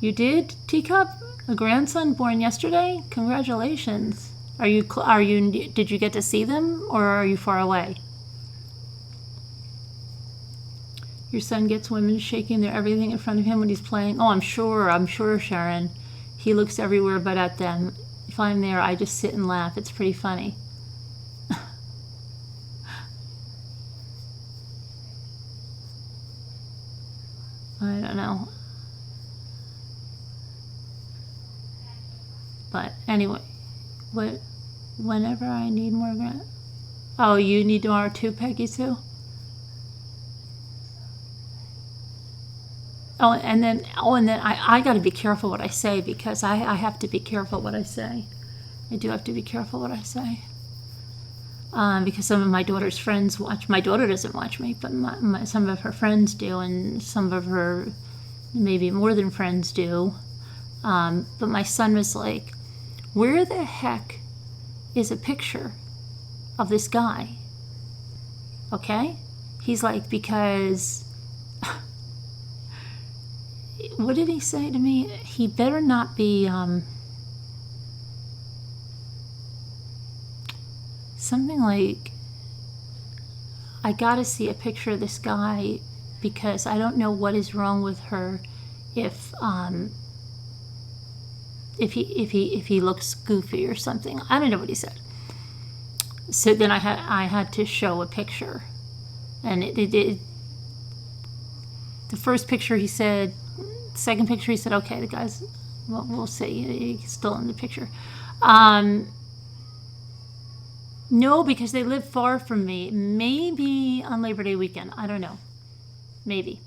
B: You did, Teacup? A grandson born yesterday? Congratulations. Did you get to see them, or are you far away? Your son gets women shaking their everything in front of him when he's playing. Oh, I'm sure, Sharon. He looks everywhere but at them. If I'm there, I just sit and laugh. It's pretty funny. I don't know. But anyway, whenever I need more grant. Oh, you need more too, Peggy Sue? And then I got to be careful what I say, because I have to be careful what I say. I do have to be careful what I say. Because some of my daughter's friends watch. My daughter doesn't watch me, but some of her friends do, and some of her, maybe more than friends do. But my son was like, where the heck is a picture of this guy? Okay? He's like, because... What did he say to me? He better not be... something like, I gotta see a picture of this guy because I don't know what is wrong with her if he looks goofy or something. I don't know what he said. So then I had to show a picture, and the first picture he said, second picture he said, okay, the guy's, well, we'll see, he's still in the picture. No, because they live far from me. Maybe on Labor Day weekend. I don't know. Maybe.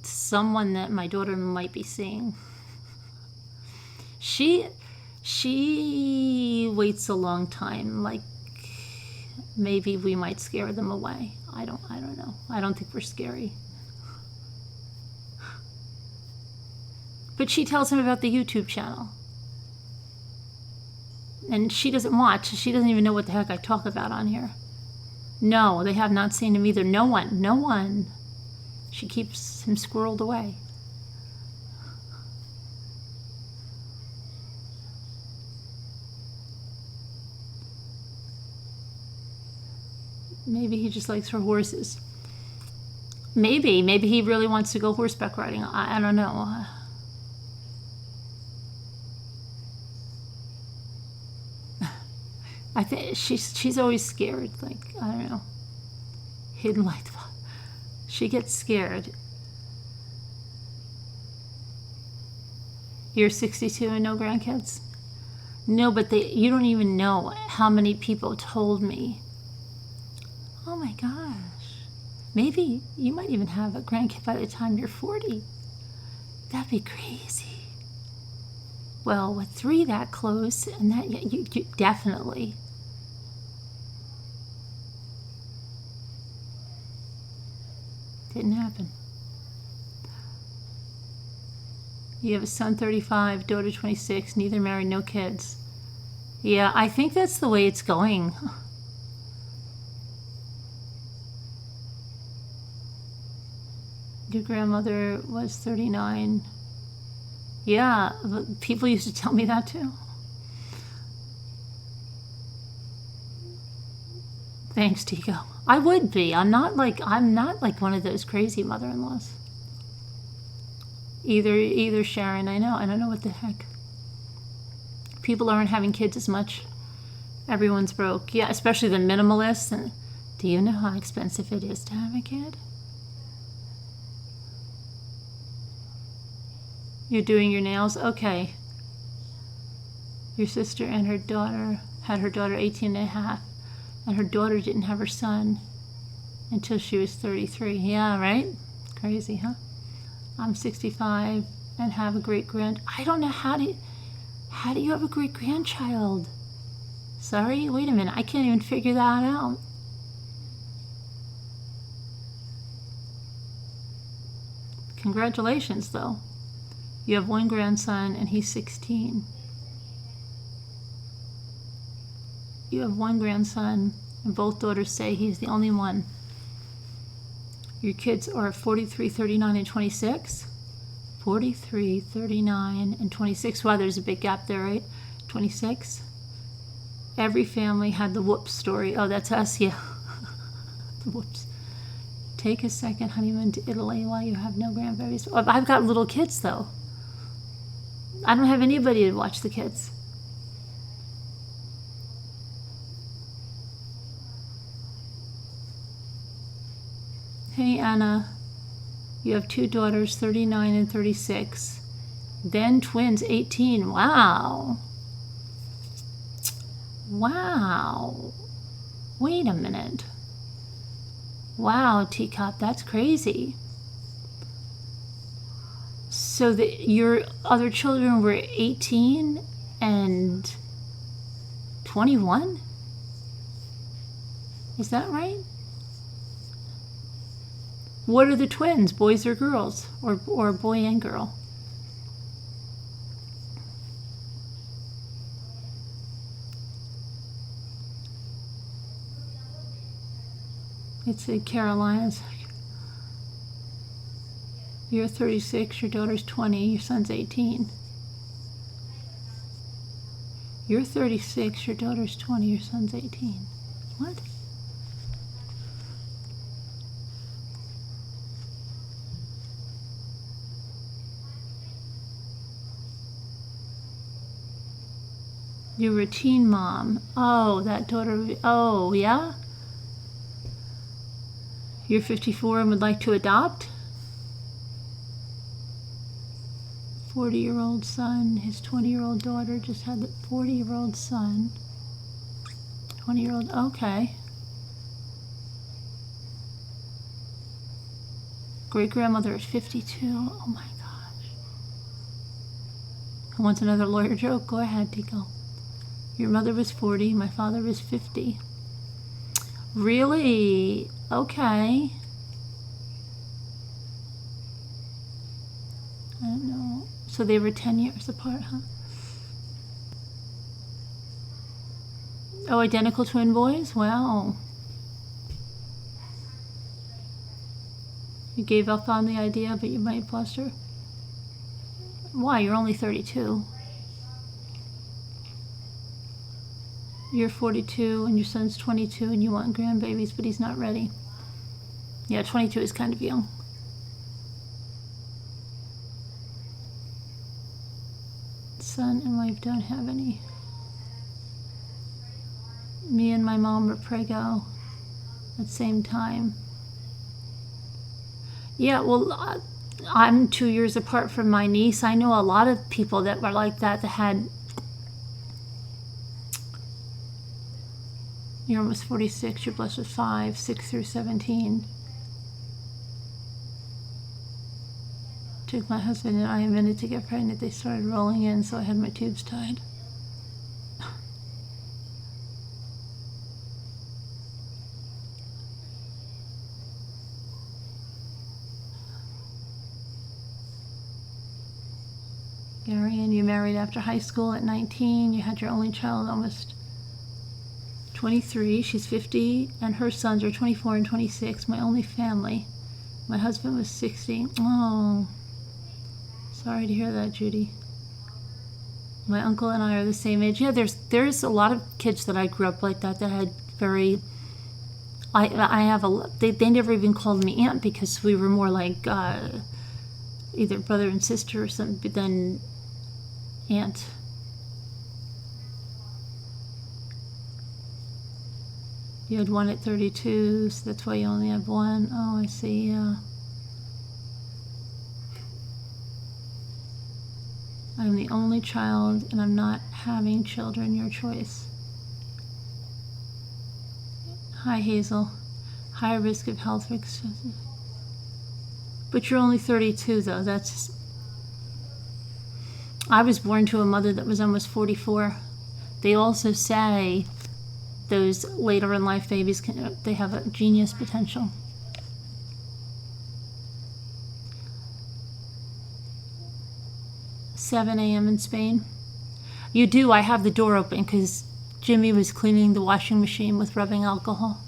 B: Someone that my daughter might be seeing. She waits a long time. Like, maybe we might scare them away. I don't know. I don't think we're scary. But she tells him about the YouTube channel. And she doesn't watch. She doesn't even know what the heck I talk about on here. No, they have not seen him either. No one. She keeps him squirreled away. Maybe he just likes her horses. Maybe he really wants to go horseback riding. I don't know. I think she's always scared. Like, I don't know. Hidden like the... She gets scared. You're 62 and no grandkids? No, but you don't even know how many people told me, oh my gosh, maybe you might even have a grandkid by the time you're 40. That'd be crazy. Well, with 3 that close, and that you definitely. Didn't happen. You have a son 35, daughter 26, neither married, no kids. Yeah, I think that's the way it's going. Your grandmother was 39. Yeah, people used to tell me that too. Thanks, Tico. I would be. I'm not like one of those crazy mother-in-laws. Either Sharon, I don't know what the heck. People aren't having kids as much. Everyone's broke. Yeah, especially the minimalists. And do you know how expensive it is to have a kid? You're doing your nails? Okay. Your sister and her daughter had her daughter 18 and a half, and her daughter didn't have her son until she was 33. Yeah, right? Crazy, huh? I'm 65 and have a great-grand... I don't know, how do you have a great-grandchild? Sorry? Wait a minute. I can't even figure that out. Congratulations, though. You have one grandson and he's 16. You have one grandson and both daughters say he's the only one. Your kids are 43, 39, and 26. 43, 39, and 26. Wow, there's a big gap there, right? 26. Every family had the whoops story. Oh, that's us, yeah. The whoops. Take a second honeymoon to Italy while you have no grandbabies. Oh, I've got little kids, though. I don't have anybody to watch the kids. Hey, Anna. You have two daughters, 39 and 36. Then twins, 18. Wow. Wow. Wait a minute. Wow, Teacup, that's crazy. So your other children were 18 and 21? Is that right? What are the twins, boys or girls? Or boy and girl? It's in Carolinas. You're 36, your daughter's 20, your son's 18. You're 36, your daughter's 20, your son's 18. What? You're a teen mom. Oh, that daughter. Oh, yeah? You're 54 and would like to adopt? 40-year-old son. His 20-year-old daughter just had the 40-year-old son. 20-year-old. Okay. Great-grandmother is 52. Oh, my gosh. Who wants another lawyer joke? Go ahead, Tico. Your mother was 40. My father was 50. Really? Okay. I don't know. So they were 10 years apart, huh? Oh, identical twin boys? Wow. You gave up on the idea, but you might bluster? Why? You're only 32. You're 42 and your son's 22 and you want grandbabies, but he's not ready. Yeah, 22 is kind of young. Son and wife don't have any. Me and my mom were preggo at the same time. Yeah, well, I'm 2 years apart from my niece. I know a lot of people that were like that had... You're almost 46, you're blessed with 5, 6 through 17. Took my husband and I a minute to get pregnant. They started rolling in, so I had my tubes tied. Gary, and you married after high school at 19. You had your only child almost 23. She's 50, and her sons are 24 and 26. My only family. My husband was 60. Oh, sorry to hear that, Judy. My uncle and I are the same age. Yeah, there's a lot of kids that I grew up like that had very I have they never even called me aunt because we were more like either brother and sister or something, but then aunt. You had one at 32, so that's why you only have one. Oh, I see, yeah. I'm the only child and I'm not having children, your choice. Hi, Hazel. High risk of health risks. But you're only 32, though. That's just... I was born to a mother that was almost 44. They also say those later in life babies, they have a genius potential. "7 a.m. in Spain." You do. I have the door open because Jimmy was cleaning the washing machine with rubbing alcohol.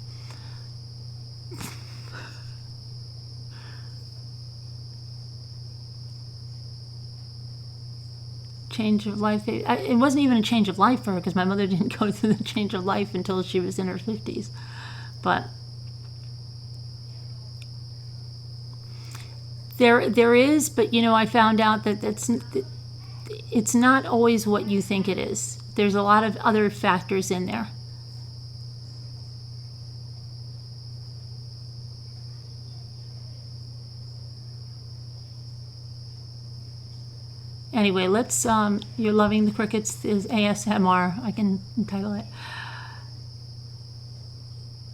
B: Change of life. It wasn't even a change of life for her because my mother didn't go through the change of life until she was in her 50s. But there is, but you know, I found out that it's not always what you think it is. There's a lot of other factors in there. Anyway, let's, You're Loving the Crickets is ASMR. I can entitle it.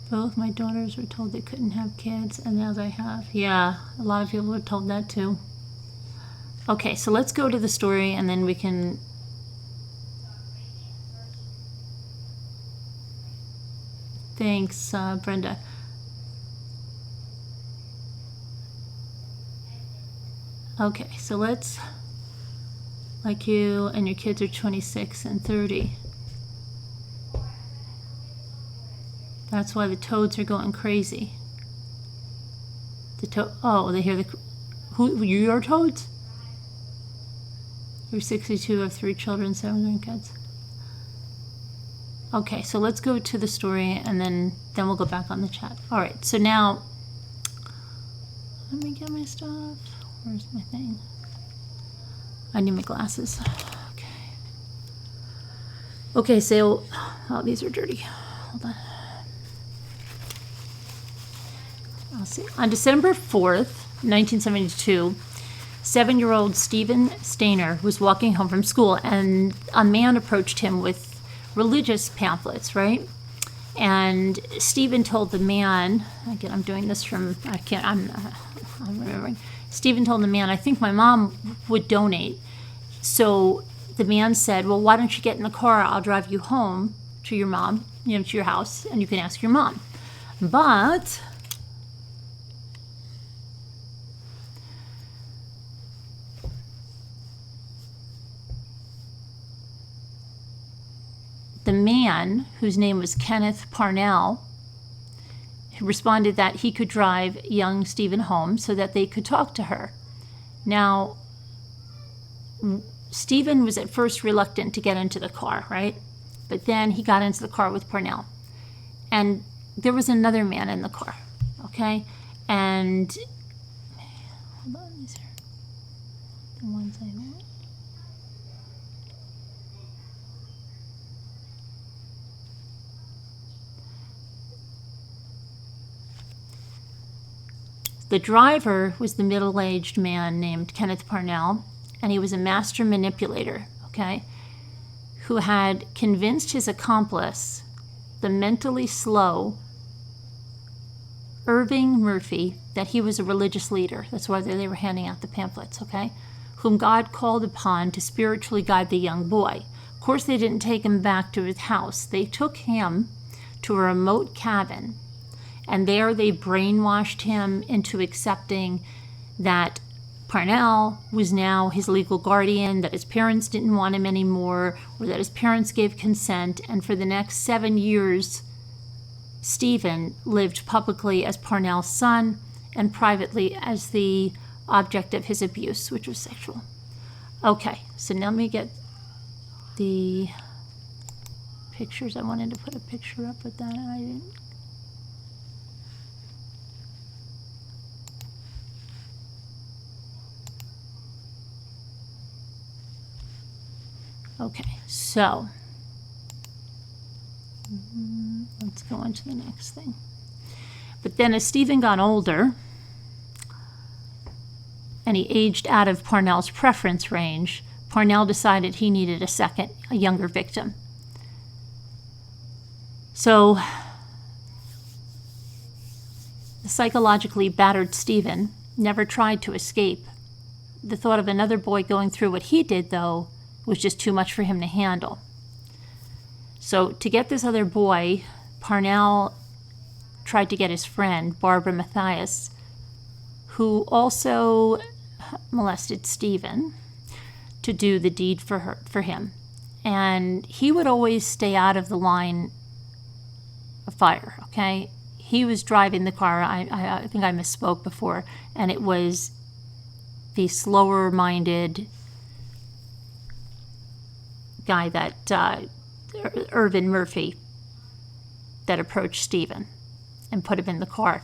B: Both my daughters were told they couldn't have kids, and now they have. Yeah, a lot of people were told that too. Okay, so let's go to the story, and then we can... Thanks, Brenda. Okay, so let's... Like you and your kids are 26 and 30. That's why the toads are going crazy. Oh, they hear the... Who, your toads? You're 62, have 3 children, 7 grandkids. Okay, so let's go to the story and then we'll go back on the chat. All right, so now, let me get my stuff. Where's my thing? I need my glasses. Okay. Okay, so, oh, these are dirty. Hold on. I'll see. On December 4th, 1972, 7-year-old Stephen Stayner was walking home from school, and a man approached him with religious pamphlets, right? And Stephen told the man, again, I'm doing this from, I'm remembering. Stephen told the man, I think my mom would donate. So the man said, well, why don't you get in the car? I'll drive you home to your mom, to your house, and you can ask your mom. But the man, whose name was Kenneth Parnell, responded that he could drive young Stephen home so that they could talk to her. Now, Stephen was at first reluctant to get into the car, right? But then he got into the car with Parnell. And there was another man in the car, okay? And, hold on, these are the ones I want. The driver was the middle-aged man named Kenneth Parnell, and he was a master manipulator, okay, who had convinced his accomplice, the mentally slow Irving Murphy, that he was a religious leader. That's why they were handing out the pamphlets, okay, whom God called upon to spiritually guide the young boy. Of course, they didn't take him back to his house. They took him to a remote cabin, and there they brainwashed him into accepting that Parnell was now his legal guardian, that his parents didn't want him anymore, or that his parents gave consent, and for the next 7 years, Stephen lived publicly as Parnell's son and privately as the object of his abuse, which was sexual. Okay, so now let me get the pictures. I wanted to put a picture up with that, and I didn't. Okay, so let's go on to the next thing. But then as Stephen got older and he aged out of Parnell's preference range, Parnell decided he needed a younger victim. So the psychologically battered Stephen never tried to escape. The thought of another boy going through what he did, though, was just too much for him to handle. So to get this other boy, Parnell tried to get his friend, Barbara Mathias, who also molested Stephen, to do the deed for him. And he would always stay out of the line of fire, okay? He was driving the car, I think I misspoke before, and it was the slower-minded guy that, Irvin Murphy, that approached Stephen and put him in the car.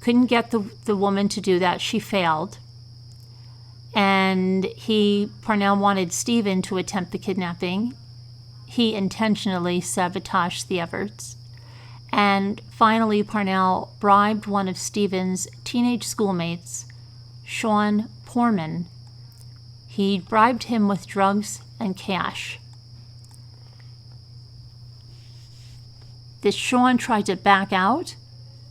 B: Couldn't get the woman to do that. She failed. And Parnell wanted Stephen to attempt the kidnapping. He intentionally sabotaged the efforts. And finally, Parnell bribed one of Stephen's teenage schoolmates, Sean Porman. He bribed him with drugs and cash. This Sean tried to back out,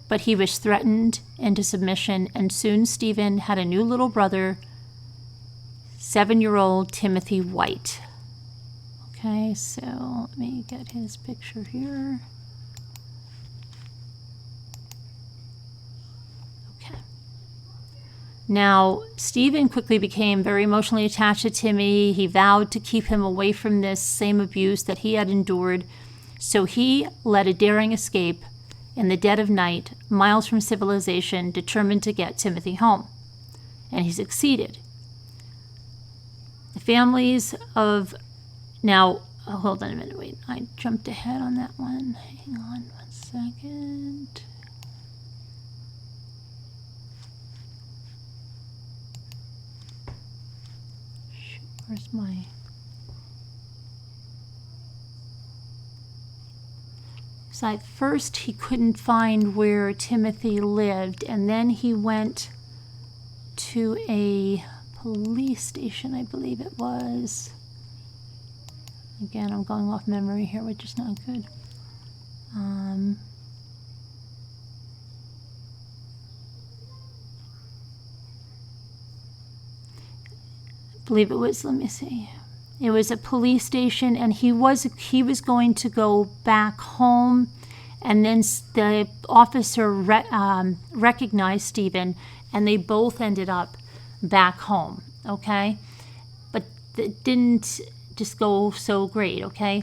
B: but he was threatened into submission, and soon Stephen had a new little brother, 7-year-old Timothy White. Okay, so let me get his picture here. Okay. Now, Stephen quickly became very emotionally attached to Timmy. He vowed to keep him away from this same abuse that he had endured. So he led a daring escape in the dead of night, miles from civilization, determined to get Timothy home. And he succeeded. The families of... Now, hold on a minute, wait. I jumped ahead on that one. Hang on 1 second. Shoot, where's my... So at first he couldn't find where Timothy lived, and then he went to a police station, I believe it was. Again, I'm going off memory here, which is not good. I believe it was, let me see. It was a police station, and he was going to go back home, and then the officer recognized Stephen, and they both ended up back home, okay? But it didn't just go so great, okay?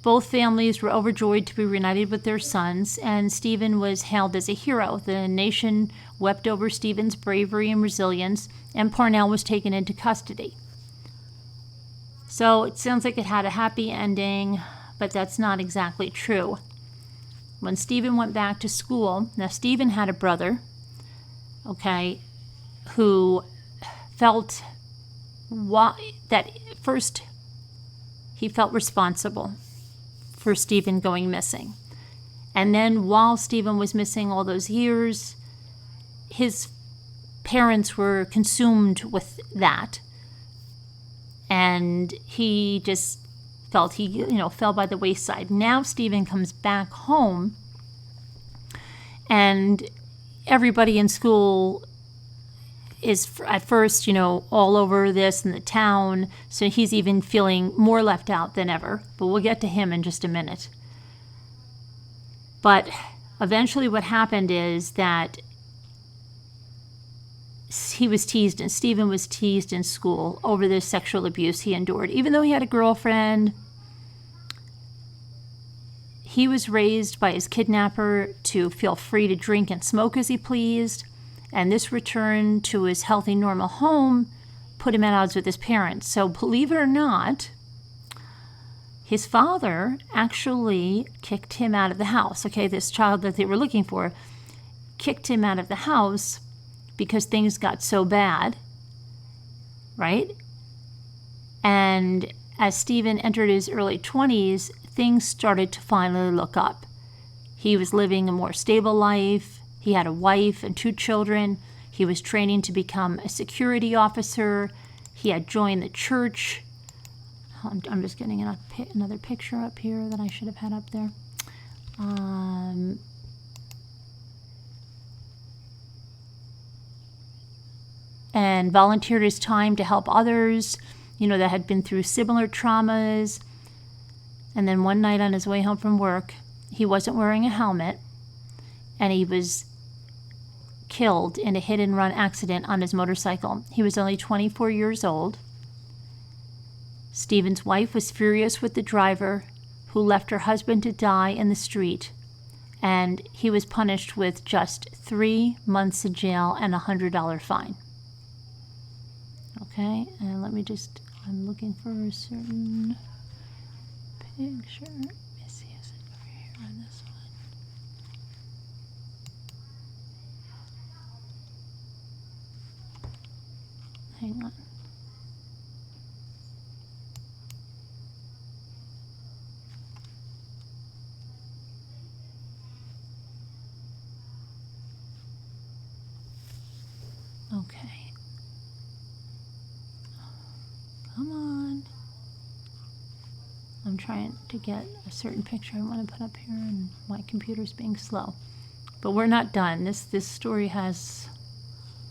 B: Both families were overjoyed to be reunited with their sons, and Stephen was hailed as a hero. The nation wept over Stephen's bravery and resilience, and Parnell was taken into custody. So it sounds like it had a happy ending, but that's not exactly true. When Stephen went back to school, now Stephen had a brother, okay, who felt that first he felt responsible for Stephen going missing. And then while Stephen was missing all those years, his parents were consumed with that. And he just felt he, fell by the wayside. Now Stephen comes back home, and everybody in school is at first, all over this in the town. So he's even feeling more left out than ever. But we'll get to him in just a minute. But eventually what happened is that he was teased, and Stephen was teased in school over the sexual abuse he endured. Even though he had a girlfriend, he was raised by his kidnapper to feel free to drink and smoke as he pleased, and this return to his healthy, normal home put him at odds with his parents. So believe it or not, his father actually kicked him out of the house. Okay, this child that they were looking for kicked him out of the house because things got so bad right? And as Stephen entered his early 20s, things started to finally look up. He was living a more stable life. He had a wife and 2 children. He was training to become a security officer. He had joined the church. I'm just getting another picture up here that I should have had up there. And volunteered his time to help others, that had been through similar traumas. And then one night on his way home from work, he wasn't wearing a helmet, and he was killed in a hit-and-run accident on his motorcycle. He was only 24 years old. Stephen's wife was furious with the driver, who left her husband to die in the street, and he was punished with just 3 months in jail and a $100 fine. Okay, and I'm looking for a certain picture. Let me see, is it over here on this one? Hang on. Okay. Come on. I'm trying to get a certain picture I want to put up here, and my computer's being slow. But we're not done. This story has...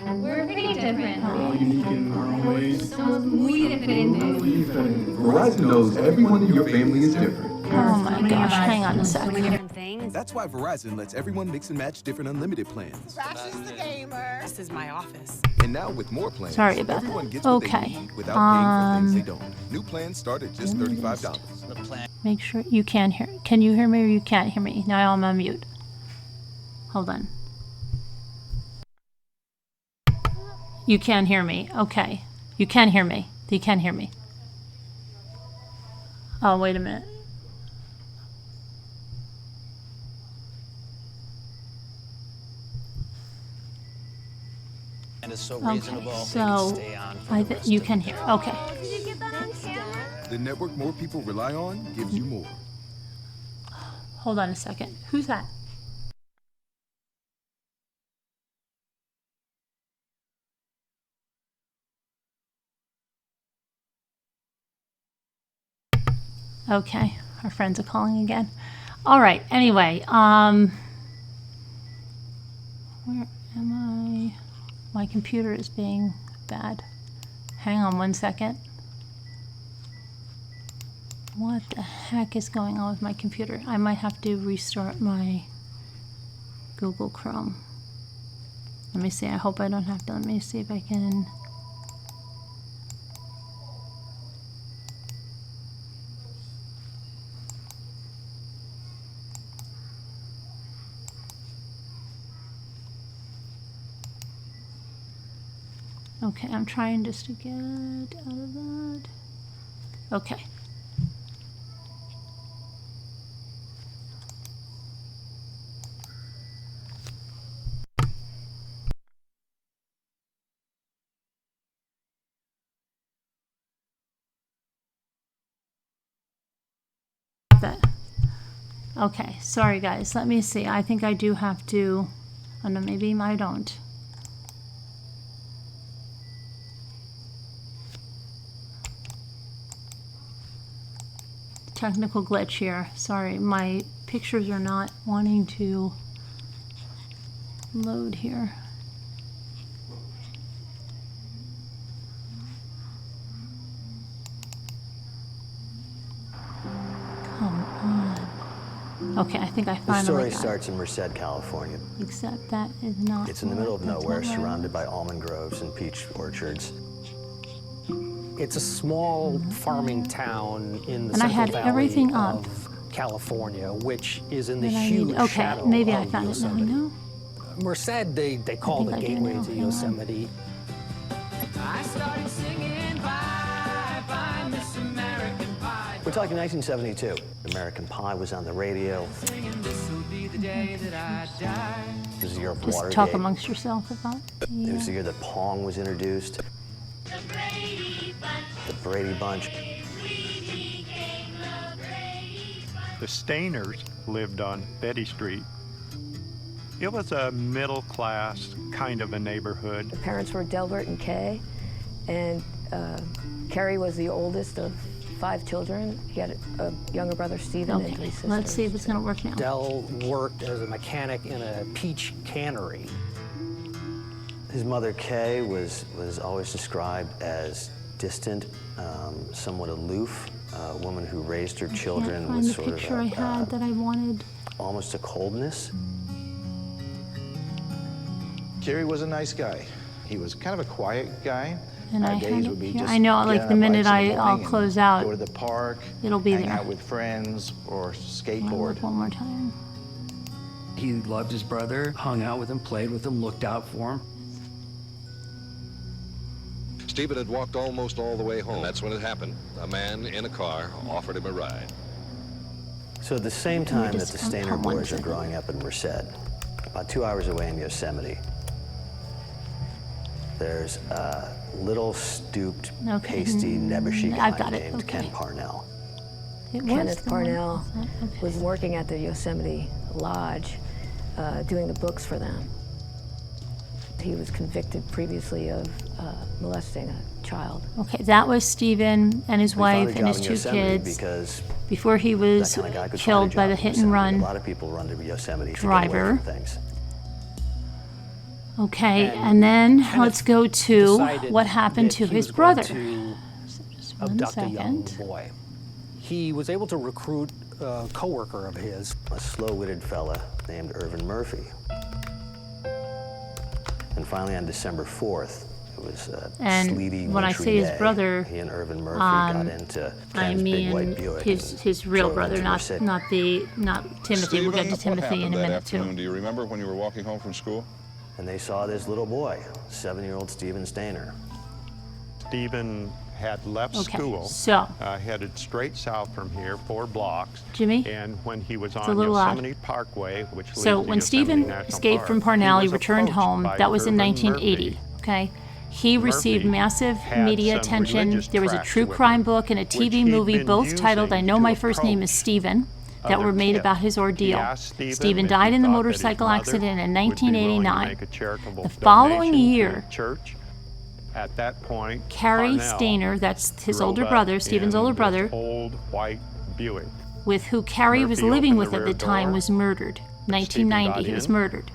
D: We're pretty different.
E: All unique in our own ways.
D: Somos muy diferentes.
E: Verizon knows everyone in your family is different.
B: Oh my gosh, hang on a sec.
F: That's why Verizon lets everyone mix and match different unlimited plans.
G: Rash is the gamer.
H: This is my office.
F: And now with more plans,
B: Sorry about
F: everyone
B: that.
F: gets what
B: Okay.
F: they need without paying for things they don't. New plans start at just $35.
B: Make sure you can hear. Can you hear me or you can't hear me? Now I'm on mute. Hold on. You can hear me. Okay. You can hear me. You can hear me. Oh, wait a minute.
I: And it's so
B: Okay,
I: reasonable.
B: so you can hear. Okay.
C: Did you get that on camera?
F: The network more people rely on gives you more.
B: Hold on a second. Who's that? Okay, our friends are calling again. All right, anyway, where am I? My computer is being bad. Hang on one second. What the heck is going on with my computer? I might have to restart my Google Chrome. Let me see, I hope I don't have to. Let me see if I can... Okay, I'm trying just to get out of that. Okay. That. Okay, sorry guys. Let me see. I think I do have to. Oh no, maybe I don't. Technical glitch here. Sorry, my pictures are not wanting to load here. Come on. Okay, I think I
I: The
B: finally
I: story
B: got
I: starts in Merced, California.
B: it. Except that is not.
I: It's in the middle of
B: that's
I: nowhere,
B: not where I
I: surrounded
B: was.
I: by almond groves and peach orchards.
J: It's a small farming town in the
B: And I
J: Central
B: had
J: Valley
B: everything up.
J: of California, which is in the
B: That I
J: huge
B: need. Okay,
J: shadow
B: maybe I
J: of
B: found it now.
J: Yosemite.
B: No?
J: Merced, they call
B: think
J: the
B: I do
J: gateway
B: now.
J: to
B: Hang on.
J: Yosemite.
H: I started singing bye bye Miss American Pie.
I: We're talking 1972. American Pie was on the radio.
H: Singing this'll be the day that I die.
I: It was the year of
B: Just
I: Watergate.
B: talk amongst yourself about.
I: It was the year that Pong was introduced. The Brady Bunch.
G: The Stayners lived on Betty Street. It was a middle-class kind of a neighborhood.
K: The parents were Delbert and Kay, and Carrie was the oldest of 5 children. He had a younger brother, Stephen, and 3 sisters.
B: Let's see if it's going to work now.
J: Del worked as a mechanic in a peach cannery.
I: His mother, Kay, was always described as distant, somewhat aloof, a woman who raised her children with sort of
B: the picture I had that I wanted.
I: Almost a coldness.
L: Kerry was a nice guy. He was kind of a quiet guy.
B: And I
L: days
B: had
L: would be
B: it here.
L: just
B: I know, like
L: get
B: the
L: on
B: minute
L: bikes in the
B: I'll
L: morning
B: close
L: and
B: out,
L: go to the park,
B: it'll be
L: hang
B: there.
L: out with friends or
B: I'll
L: skateboard.
B: look one more time.
H: He loved his brother, hung out with him, played with him, looked out for him.
M: Stephen had walked almost all the way home. That's when it happened. A man in a car offered him a ride.
I: So at the same time that the Stayner boys are growing up in Merced, about 2 hours away in Yosemite, there's a little stooped, pasty, nebbishy guy named Ken Parnell.
K: Kenneth Parnell was working at the Yosemite Lodge, doing the books for them. He was convicted previously of molesting a child.
B: Okay, that was Stephen and his wife and his 2 kids before he was killed by the hit and run
I: A lot of people run to Yosemite
B: driver.
I: to get away from things.
B: Okay, and then let's go to what happened to his brother.
J: Just abduct a young boy. He was able to recruit a coworker of his,
I: a slow-witted fella named Irvin Murphy. And finally, on December 4th, it was a sleety,
B: when I
I: wintry
B: say his
I: day,
B: brother,
I: he and Irvin Murphy got into Ken's big white Buick.
B: his real brother, not Timothy.
N: Stephen,
B: We'll get to Timothy in a minute too.
N: Do you remember when you were walking home from school?
I: And they saw this little boy, 7-year-old Stephen Stayner.
G: Stephen had left school, headed straight south from here, 4 blocks.
B: Jimmy?
G: And when he was
B: It's a
G: on
B: little
G: Yosemite
B: loud.
G: Parkway, which leads
B: So
G: to
B: when
G: Yosemite
B: Stephen
G: National
B: escaped
G: Park,
B: from Parnell, he
G: was
B: returned
G: approached
B: home.
G: by
B: That was in
G: Irvin
B: 1980.
G: Murphy.
B: Okay, he received
G: Murphy
B: massive
G: had
B: media
G: some
B: attention.
G: religious
B: There was a
G: tracts
B: true
G: with
B: crime
G: him,
B: book and a
G: which
B: TV
G: he'd
B: movie,
G: been
B: both titled "I
G: using
B: Know
G: to
B: My First Name is
G: approach
B: Stephen," that
G: other
B: were made
G: kids.
B: about his
G: He
B: ordeal.
G: asked
B: Stephen
G: if
B: died
G: he
B: in the
G: thought that his
B: motorcycle
G: mother
B: accident in
G: would be willing to
B: 1989.
G: make a charitable
B: The following
G: donation to
B: year,
G: the church. At that point,
B: Carrie
G: Parnell
B: Stayner, that's his
G: drove
B: older
G: up
B: brother, Stephen's
G: in
B: older
G: this
B: brother,
G: old white Buick.
B: with who Carrie was
G: Murphy
B: living
G: opened
B: with
G: the
B: at the
G: rear
B: time,
G: door.
B: was murdered. 1990, he was
G: in.
B: murdered.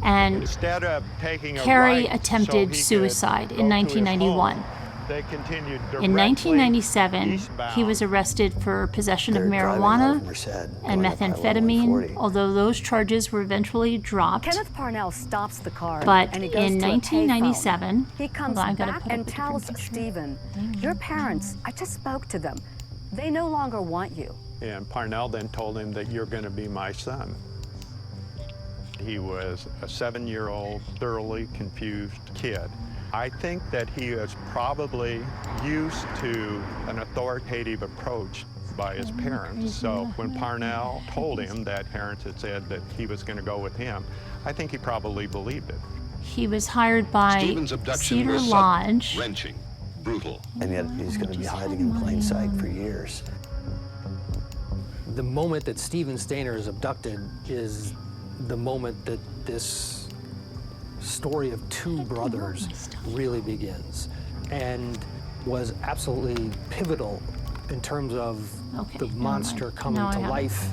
B: And
G: Instead of taking a
B: Carrie
G: right
B: attempted
G: so he
B: suicide
G: could
B: in
G: go to his
B: 1991.
G: home, they continued directly
B: In 1997,
G: eastbound.
B: he was arrested for possession of
I: They're driving out
B: marijuana
I: of Merced,
B: and
I: going up Highway
B: methamphetamine,
I: 140.
B: although those charges were eventually dropped.
O: Kenneth Parnell stops the car
B: But
O: and he goes
B: in
O: to a
B: 1997,
O: payphone. He comes
B: hold on, I gotta
O: back
B: put up
O: and
B: a different
O: tells
B: picture.
O: Stephen, your parents, I just spoke to them. They no longer want you.
G: And Parnell then told him that you're going to be my son. He was a 7-year-old, thoroughly confused kid. I think that he is probably used to an authoritative approach by his parents. So when Parnell told him that parents had said that he was going to go with him, I think he probably believed it.
B: He was hired by
M: Stephen's abduction
B: Cedar
M: was
B: Lodge.
M: sudden, wrenching, brutal.
I: And yet he's going to be hiding in plain sight for years.
J: the moment that Stephen Stayner is abducted is the moment that this story of 2 brothers really begins, and was absolutely pivotal in terms of the monster coming to life.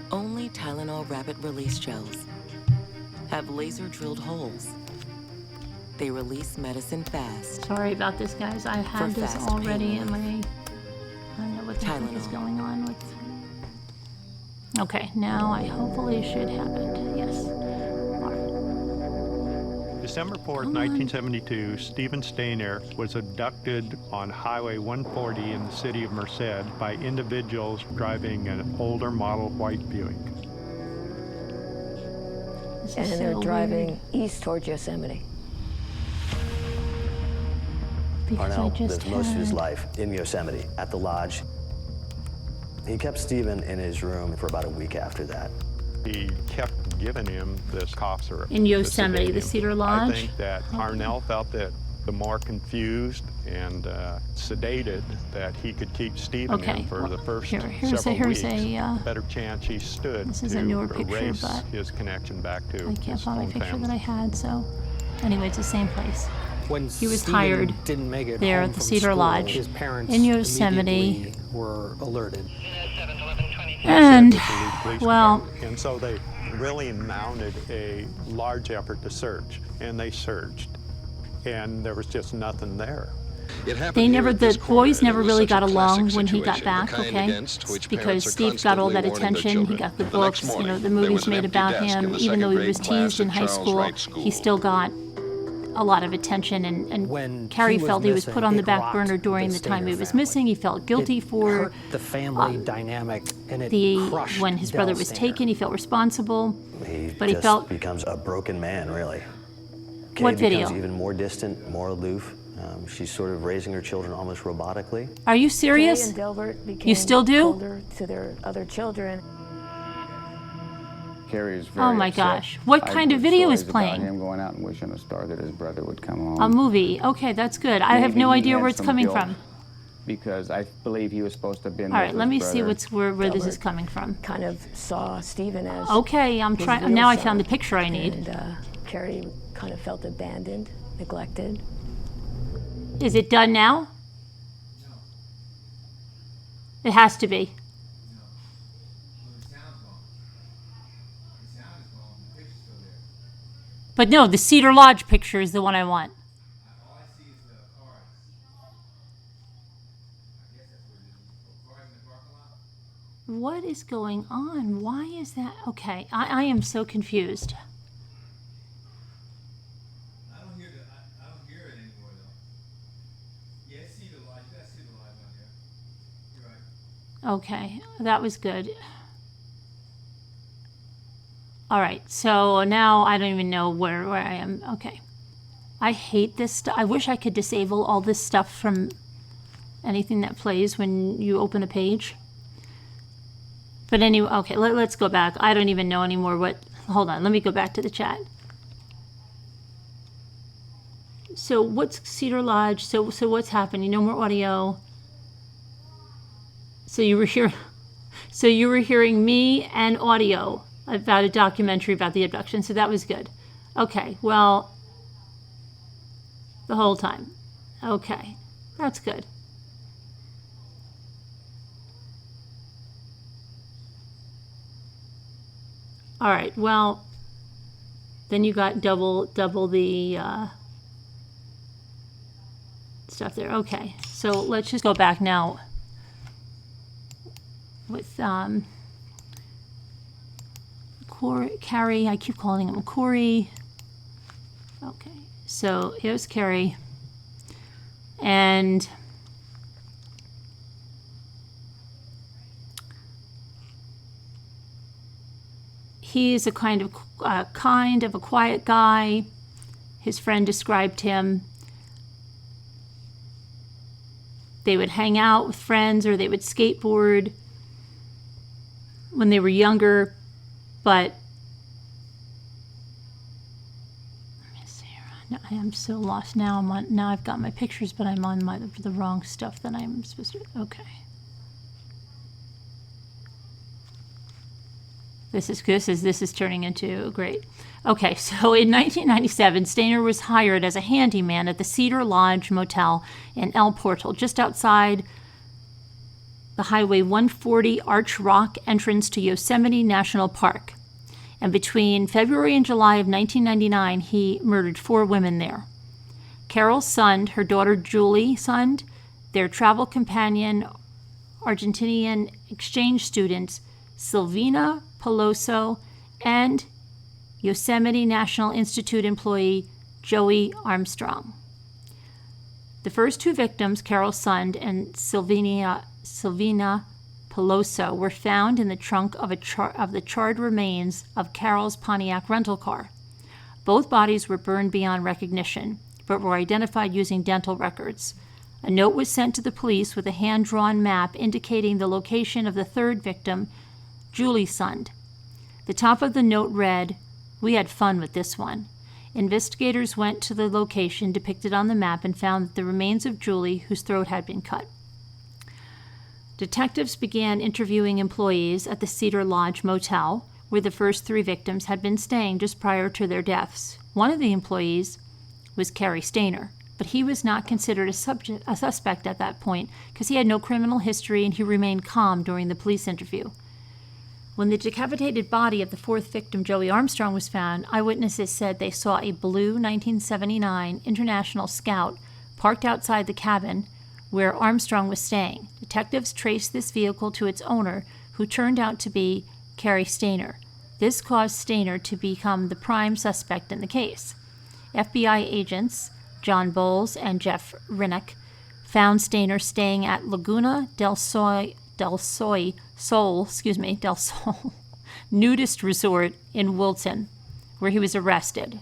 P: Only Tylenol Rapid Release Gels have laser-drilled holes. They release medicine fast.
B: Sorry about this, guys. I had this
P: fast
B: already
P: pain
B: in my... I don't know what the heck is going on with... Okay, now I hopefully should have it. Yes.
G: December 4th, 1972, Stephen Stayner was abducted on Highway 140 in the city of Merced by individuals driving an older model white Buick.
K: And they're driving east towards Yosemite.
I: Parnell lived most of his life in Yosemite at the lodge. He kept Stephen in his room for about a week after that.
G: He kept given him this cough syrup.
B: In
G: to
B: Yosemite,
G: sedate
B: the
G: him.
B: Cedar Lodge?
G: I think that Parnell felt that the more confused and sedated that he could keep Stephen
B: Okay,
G: in for the first
B: here's
G: several
B: a
G: weeks, better chance he stood
B: this is
G: to
B: a newer picture,
G: erase
B: but
G: his connection back to
B: I can't
G: his
B: find my
G: own
B: picture
G: family.
B: that I had, so anyway, it's the same place.
J: When
B: He was
J: Stephen
B: hired
J: didn't make it
B: there
J: home
B: at the
J: from
B: Cedar
J: school,
B: Lodge
J: his parents
B: in Yosemite.
J: immediately were alerted.
B: And, well,
G: And so they really mounted a large effort to search, and they searched, and there was just nothing there.
B: they never, the boys never really got along when he got back, okay? Because Steve got all that attention, he got the books, you know, the movies made about him. Even though he was teased in high school, he still got a lot of attention, and Carrie felt he was put on the back burner during the time he was missing. He felt guilty for
J: Hurt the family dynamic, and it crushed
B: when his brother was
J: Stayner.
B: taken, he felt responsible, but he
I: just
B: felt
I: becomes a broken man, really. Kay
B: What video?
I: becomes even more distant, more aloof. She's sort of raising her children almost robotically.
B: Are you
K: Kay
B: serious?
K: and Delbert became
B: You still do?
K: colder to their other children.
Q: Carrie's very
B: Oh my
Q: upset.
B: gosh. What
Q: I've
B: kind of
Q: heard
B: video is
Q: stories
B: playing?
Q: About him going out and wishing a star that his brother would come home.
B: A movie. Okay, that's good. I have no
Q: Maybe he
B: idea
Q: had
B: where it's
Q: some
B: coming
Q: guilt
B: from.
Q: Because I believe he was supposed to have been
B: All
Q: with
B: right, let
Q: his
B: me see
Q: brother.
B: where this is coming from.
K: Kind of saw Stephen as
B: Okay, I'm
K: his
B: trying.
K: real
B: Now I
K: son.
B: found the picture I need.
K: And Carrie kind of felt abandoned, neglected.
B: Is it done now? It has to be. But no, the Cedar Lodge picture is the one I want. What is going on? Why is that? Okay, I am so confused.
A: I don't hear it anymore though. Yeah, see the light. You guys see the light on there. You're right.
B: Okay, that was good. All right, so now I don't even know where I am. Okay. I hate this stuff. I wish I could disable all this stuff from anything that plays when you open a page. But anyway, okay, let's go back. I don't even know anymore what... Hold on, let me go back to the chat. So what's Cedar Lodge? So what's happening? No more audio. So you were here... So you were hearing me and audio about a documentary about the abduction. So that was good. Okay, well... The whole time. Okay, that's good. All right, well, then you got double the stuff there. Okay, so let's just go back now with Carrie. I keep calling him Corey. Okay, so here's Carrie. And he's a kind of a quiet guy. His friend described him. They would hang out with friends or they would skateboard when they were younger, but let me see here. No, I am so lost now. Now I've got my pictures, but I'm on the wrong stuff that I'm supposed to. Okay. This is turning into great. Okay, so in 1997, Stayner was hired as a handyman at the Cedar Lodge Motel in El Portal, just outside the Highway 140 Arch Rock entrance to Yosemite National Park. And between February and July of 1999, he murdered 4 women there. Carol Sund, her daughter Julie Sund, their travel companion, Argentinian exchange student Silvina Peloso, and Yosemite National Institute employee Joey Armstrong. The first 2 victims, Carol Sund and Silvina Peloso, were found in the trunk of the charred remains of Carol's Pontiac rental car. Both bodies were burned beyond recognition, but were identified using dental records. A note was sent to the police with a hand-drawn map indicating the location of the 3rd victim, Julie Sund. The top of the note read, "We had fun with this one." Investigators went to the location depicted on the map and found the remains of Julie, whose throat had been cut. Detectives began interviewing employees at the Cedar Lodge Motel, where the first 3 victims had been staying just prior to their deaths. One of the employees was Cary Stayner, but he was not considered a suspect at that point because he had no criminal history and he remained calm during the police interview. When the decapitated body of the 4th victim, Joey Armstrong, was found, eyewitnesses said they saw a blue 1979 International Scout parked outside the cabin where Armstrong was staying. Detectives traced this vehicle to its owner, who turned out to be Cary Stayner. This caused Stayner to become the prime suspect in the case. FBI agents John Bowles and Jeff Rinnick found Stayner staying at Laguna del Sol nudist resort in Wilton, where he was arrested.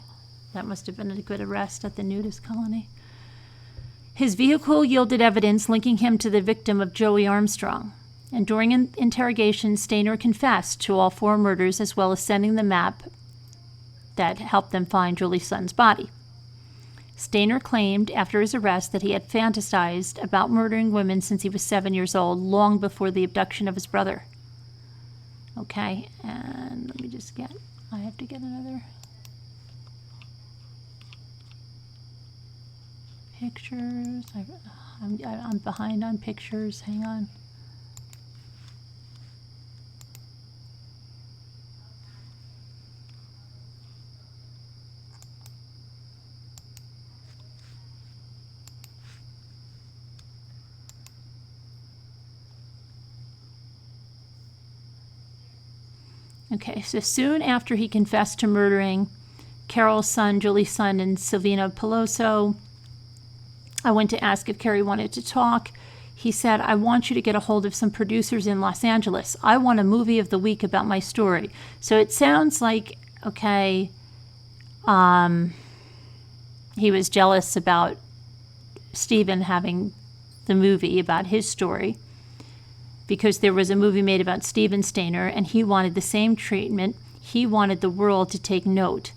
B: That must have been a good arrest at the nudist colony. His vehicle yielded evidence linking him to the victim of Joey Armstrong. And during an interrogation, Stayner confessed to all 4 murders, as well as sending the map that helped them find Julie's son's body. Stayner claimed after his arrest that he had fantasized about murdering women since he was 7 years old, long before the abduction of his brother. Okay, and let me just I have to get another pictures. I'm behind on pictures. Hang on. Okay, so soon after he confessed to murdering Carol's son, Julie's son, and Silvina Peloso, I went to ask if Cary wanted to talk. He said, "I want you to get a hold of some producers in Los Angeles. I want a movie of the week about my story." So it sounds like, okay, he was jealous about Stephen having the movie about his story, because there was a movie made about Stephen Stayner, and he wanted the same treatment. He wanted the world to take note.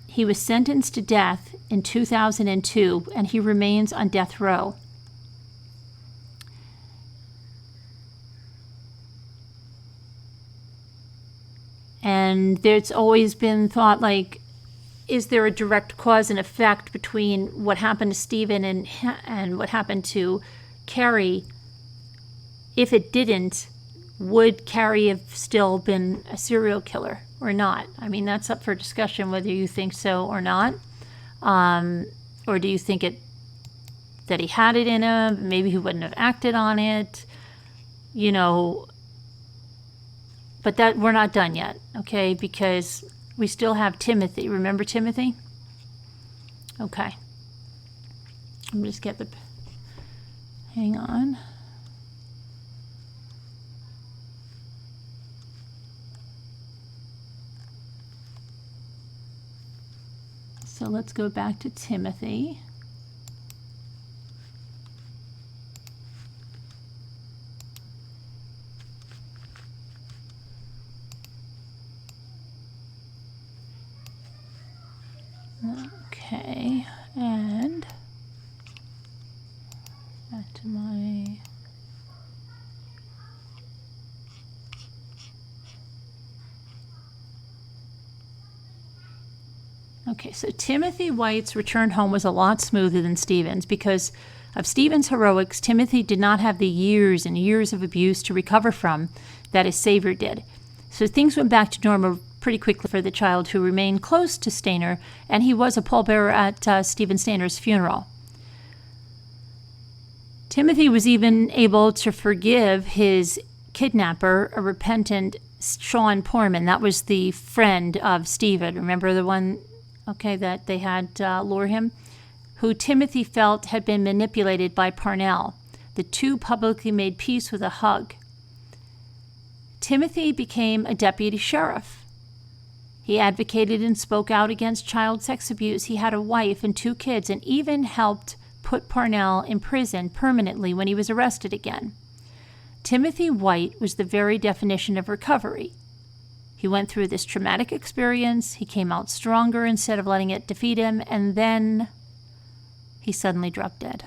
B: He was sentenced to death in 2002, and he remains on death row. And there's always been thought, like, is there a direct cause and effect between what happened to Stephen and what happened to Cary? If it didn't, would Cary have still been a serial killer or not? I mean, that's up for discussion whether you think so or not. Or do you think that he had it in him? Maybe he wouldn't have acted on it, you know. But that we're not done yet, okay? Because we still have Timothy. Remember Timothy? Okay. Let me just get the... Hang on. So let's go back to Timothy. Okay, and back to my... Okay, so Timothy White's return home was a lot smoother than Stephen's. Because of Stephen's heroics, Timothy did not have the years and years of abuse to recover from that his savior did. So things went back to normal pretty quickly for the child, who remained close to Stayner, and he was a pallbearer at Stephen Stayner's funeral. Timothy was even able to forgive his kidnapper, a repentant Sean Porman. That was the friend of Stephen. Remember the one, okay, that they had lure him? Who Timothy felt had been manipulated by Parnell. The two publicly made peace with a hug. Timothy became a deputy sheriff. He advocated and spoke out against child sex abuse. He had a wife and 2 kids, and even helped put Parnell in prison permanently when he was arrested again. Timothy White was the very definition of recovery. He went through this traumatic experience, he came out stronger instead of letting it defeat him, and then he suddenly dropped dead.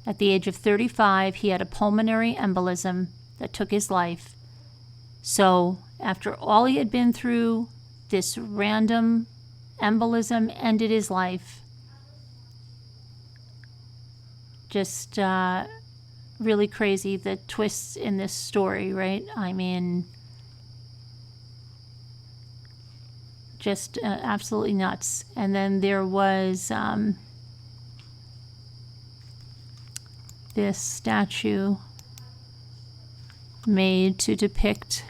B: At the age of 35, he had a pulmonary embolism that took his life. So, after all he had been through, this random embolism ended his life. Just really crazy, the twists in this story, right? I mean, just absolutely nuts. And then there was this statue made to depict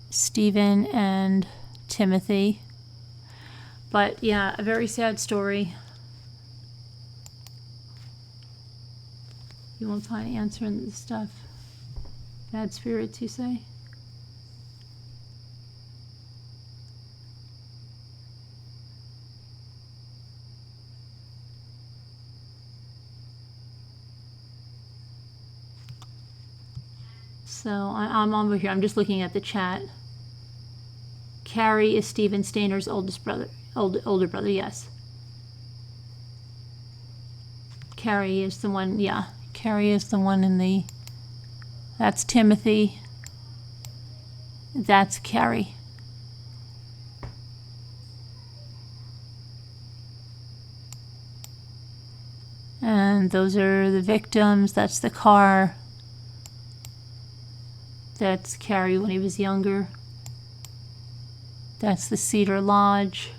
B: Stephen and Timothy. But yeah, a very sad story. You won't find answer in this stuff. Bad spirits, you say? So I'm over here. I'm just looking at the chat. Carrie is Stephen Stayner's oldest brother. Older brother, yes. Carrie is the one, yeah. Carrie is the one in the... That's Timothy. That's Carrie. And those are the victims. That's the car. That's Carrie when he was younger. That's the Cedar Lodge.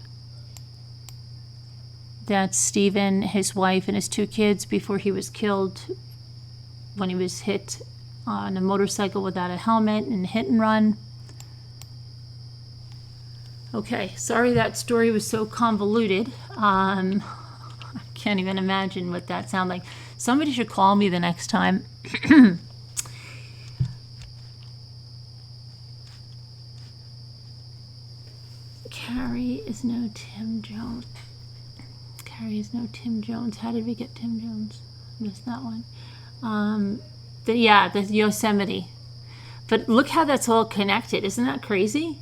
B: That's Stephen, his wife, and his 2 kids before he was killed when he was hit on a motorcycle without a helmet and hit and run. Okay, sorry that story was so convoluted. I can't even imagine what that sounded like. Somebody should call me the next time. Carrie is no Tim Jones. Carrie is no Tim Jones. How did we get Tim Jones? Missed that one. The Yosemite. But look how that's all connected. Isn't that crazy?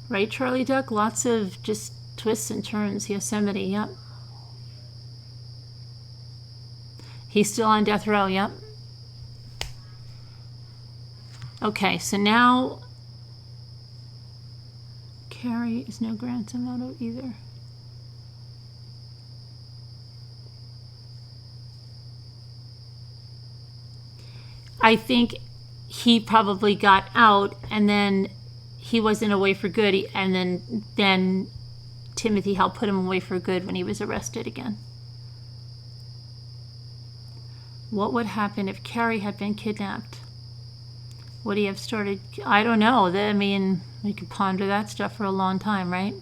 B: Right, Charlie Duck? Lots of just twists and turns. Yosemite, yep. He's still on death row, yep. Okay, so now Carrie is no Grand Tomato either. I think he probably got out and then he wasn't away for good, and then Timothy helped put him away for good when he was arrested again. What would happen if Carrie had been kidnapped? Would he have started? I don't know. I mean, we could ponder that stuff for a long time, right?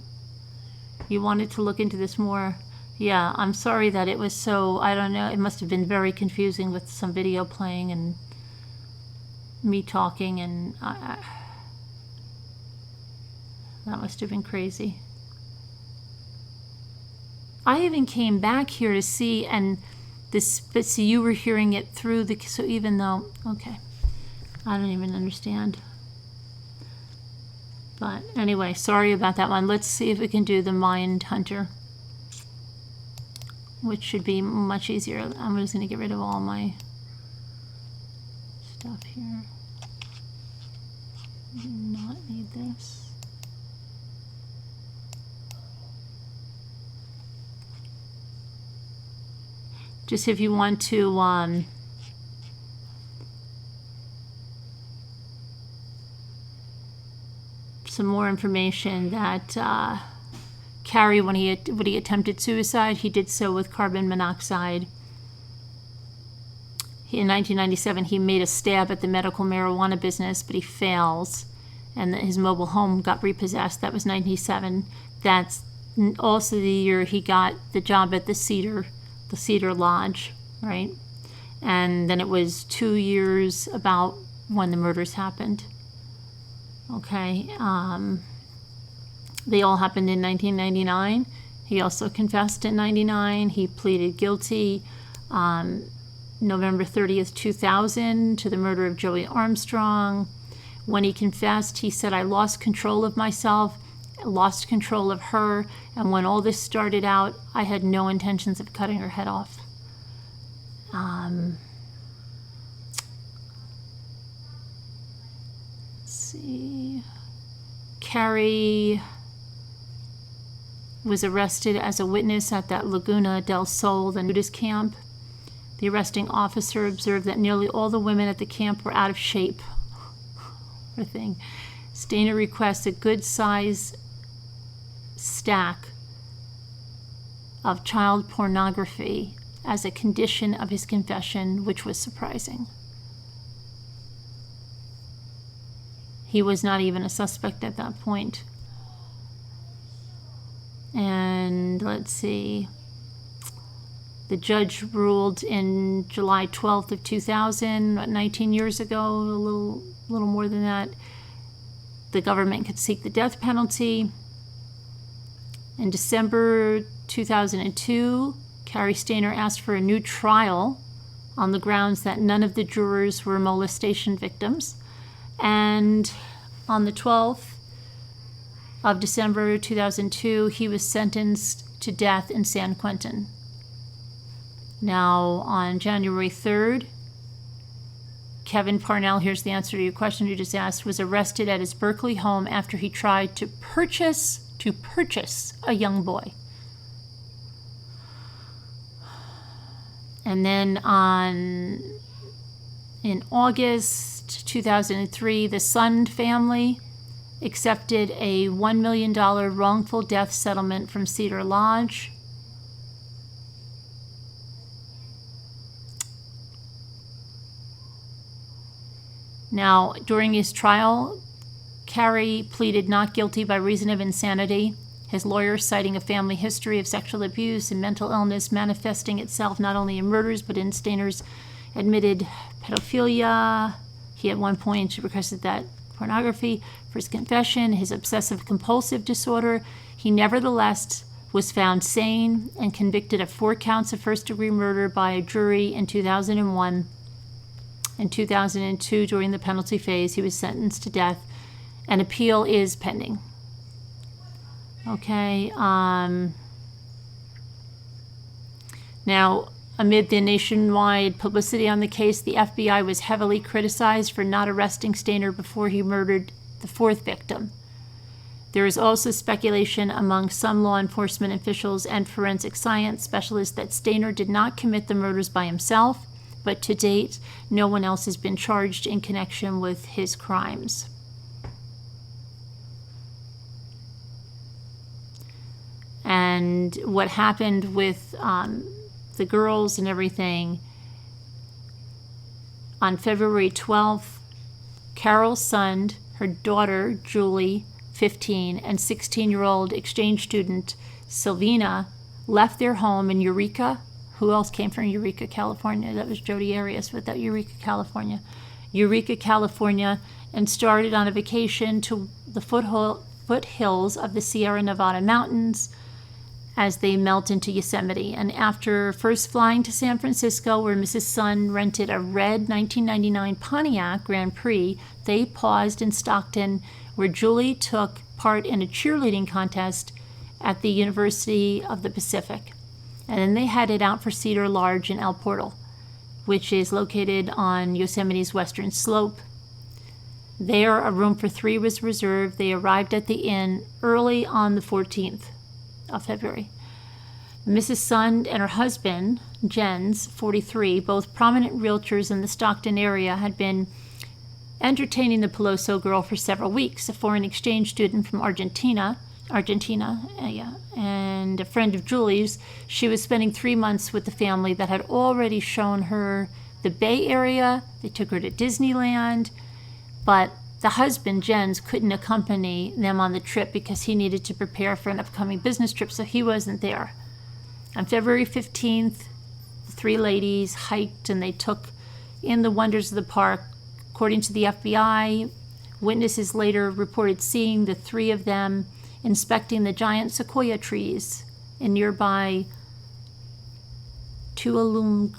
B: You wanted to look into this more. Yeah, I'm sorry that it was so, I don't know, it must have been very confusing with some video playing and me talking, and that must have been crazy. I even came back here to see, and this, but see, you were hearing it through the, so even though, okay. I don't even understand. But anyway, sorry about that one. Let's see if we can do the Mindhunter, which should be much easier. I'm just going to get rid of all my stuff here. I do not need this. Just if you want to some more information that Carrie, when he attempted suicide, he did so with carbon monoxide. In 1997, he made a stab at the medical marijuana business, but he fails, and his mobile home got repossessed. That was 1997. That's also the year he got the job at the Cedar Lodge, right? And then it was 2 years about when the murders happened. Okay, they all happened in 1999. He also confessed in 99. He pleaded guilty November 30th, 2000 to the murder of Joey Armstrong. When he confessed, he said, "I lost control of myself, lost control of her, and when all this started out, I had no intentions of cutting her head off." Let's see. Carrie was arrested as a witness at that Laguna del Sol, the nudist camp. The arresting officer observed that nearly all the women at the camp were out of shape. What a thing. Stayner requests a good size stack of child pornography as a condition of his confession, which was surprising. He was not even a suspect at that point. And let's see. The judge ruled in July 12th of 2000, 19 years ago, a little more than that, the government could seek the death penalty. In December 2002, Carrie Stayner asked for a new trial on the grounds that none of the jurors were molestation victims. And on the 12th of December 2002, he was sentenced to death in San Quentin. Now, on January 3rd, Kevin Parnell, here's the answer to your question you just asked, was arrested at his Berkeley home after he tried to purchase a young boy. And then in August 2003, the Sund family accepted a $1 million wrongful death settlement from Cedar Lodge. Now, during his trial, Carrie pleaded not guilty by reason of insanity, his lawyer citing a family history of sexual abuse and mental illness manifesting itself not only in murders but in Stayner's admitted pedophilia. He at one point requested that pornography for his confession, his obsessive compulsive disorder. He nevertheless was found sane and convicted of 4 counts of first-degree murder by a jury in 2001. In 2002, during the penalty phase, he was sentenced to death. An appeal is pending. Okay. Now, amid the nationwide publicity on the case, the FBI was heavily criticized for not arresting Stayner before he murdered the 4th victim. There is also speculation among some law enforcement officials and forensic science specialists that Stayner did not commit the murders by himself, but to date, no one else has been charged in connection with his crimes. And what happened with the girls and everything, on February 12th, Carol Sund, her daughter, Julie, 15, and 16-year-old exchange student, Sylvina, left their home in Eureka. Who else came from Eureka, California? That was Jodi Arias, but that Eureka, California, and started on a vacation to the foothills of the Sierra Nevada mountains as they melt into Yosemite. And after first flying to San Francisco, where Mrs. Sund rented a red 1999 Pontiac Grand Prix, they paused in Stockton, where Julie took part in a cheerleading contest at the University of the Pacific. And then they headed out for Cedar Lodge in El Portal, which is located on Yosemite's western slope. There, a room for 3 was reserved. They arrived at the inn early on the 14th of February. Mrs. Sund and her husband, Jens, 43, both prominent realtors in the Stockton area, had been entertaining the Peloso girl for several weeks, a foreign exchange student from Argentina, and a friend of Julie's. She was spending 3 months with the family that had already shown her the Bay Area. They took her to Disneyland, but the husband, Jens, couldn't accompany them on the trip because he needed to prepare for an upcoming business trip, so he wasn't there. On February 15th, the 3 ladies hiked and they took in the wonders of the park. According to the FBI, Witnesses later reported seeing the three of them inspecting the giant sequoia trees in nearby Tuolumne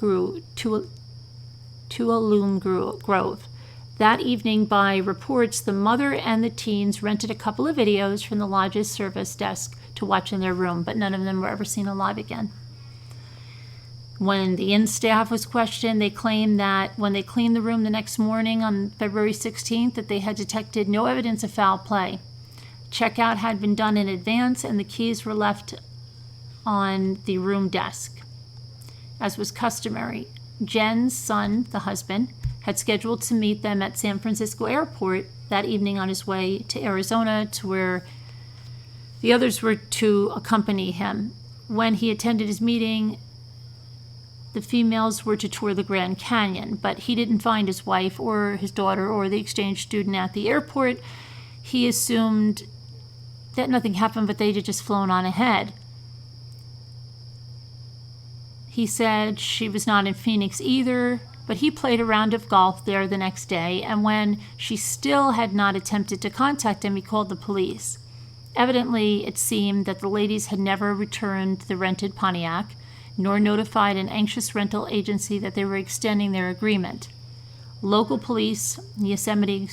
B: Grove. That evening, by reports, the mother and the teens rented a couple of videos from the lodge's service desk to watch in their room, but none of them were ever seen alive again. When the inn staff was questioned, they claimed that when they cleaned the room the next morning on February 16th, that they had detected no evidence of foul play. Checkout had been done in advance, and the keys were left on the room desk. As was customary, Jen's son, the husband, had scheduled to meet them at San Francisco Airport that evening on his way to Arizona, to where the others were to accompany him. When he attended his meeting, the females were to tour the Grand Canyon, but he didn't find his wife or his daughter or the exchange student at the airport. He assumed that nothing happened, but they had just flown on ahead. He said she was not in Phoenix either, but he played a round of golf there the next day, and when she still had not attempted to contact him, he called the police. Evidently, it seemed that the ladies had never returned the rented Pontiac, nor notified an anxious rental agency that they were extending their agreement. Local police, Yosemite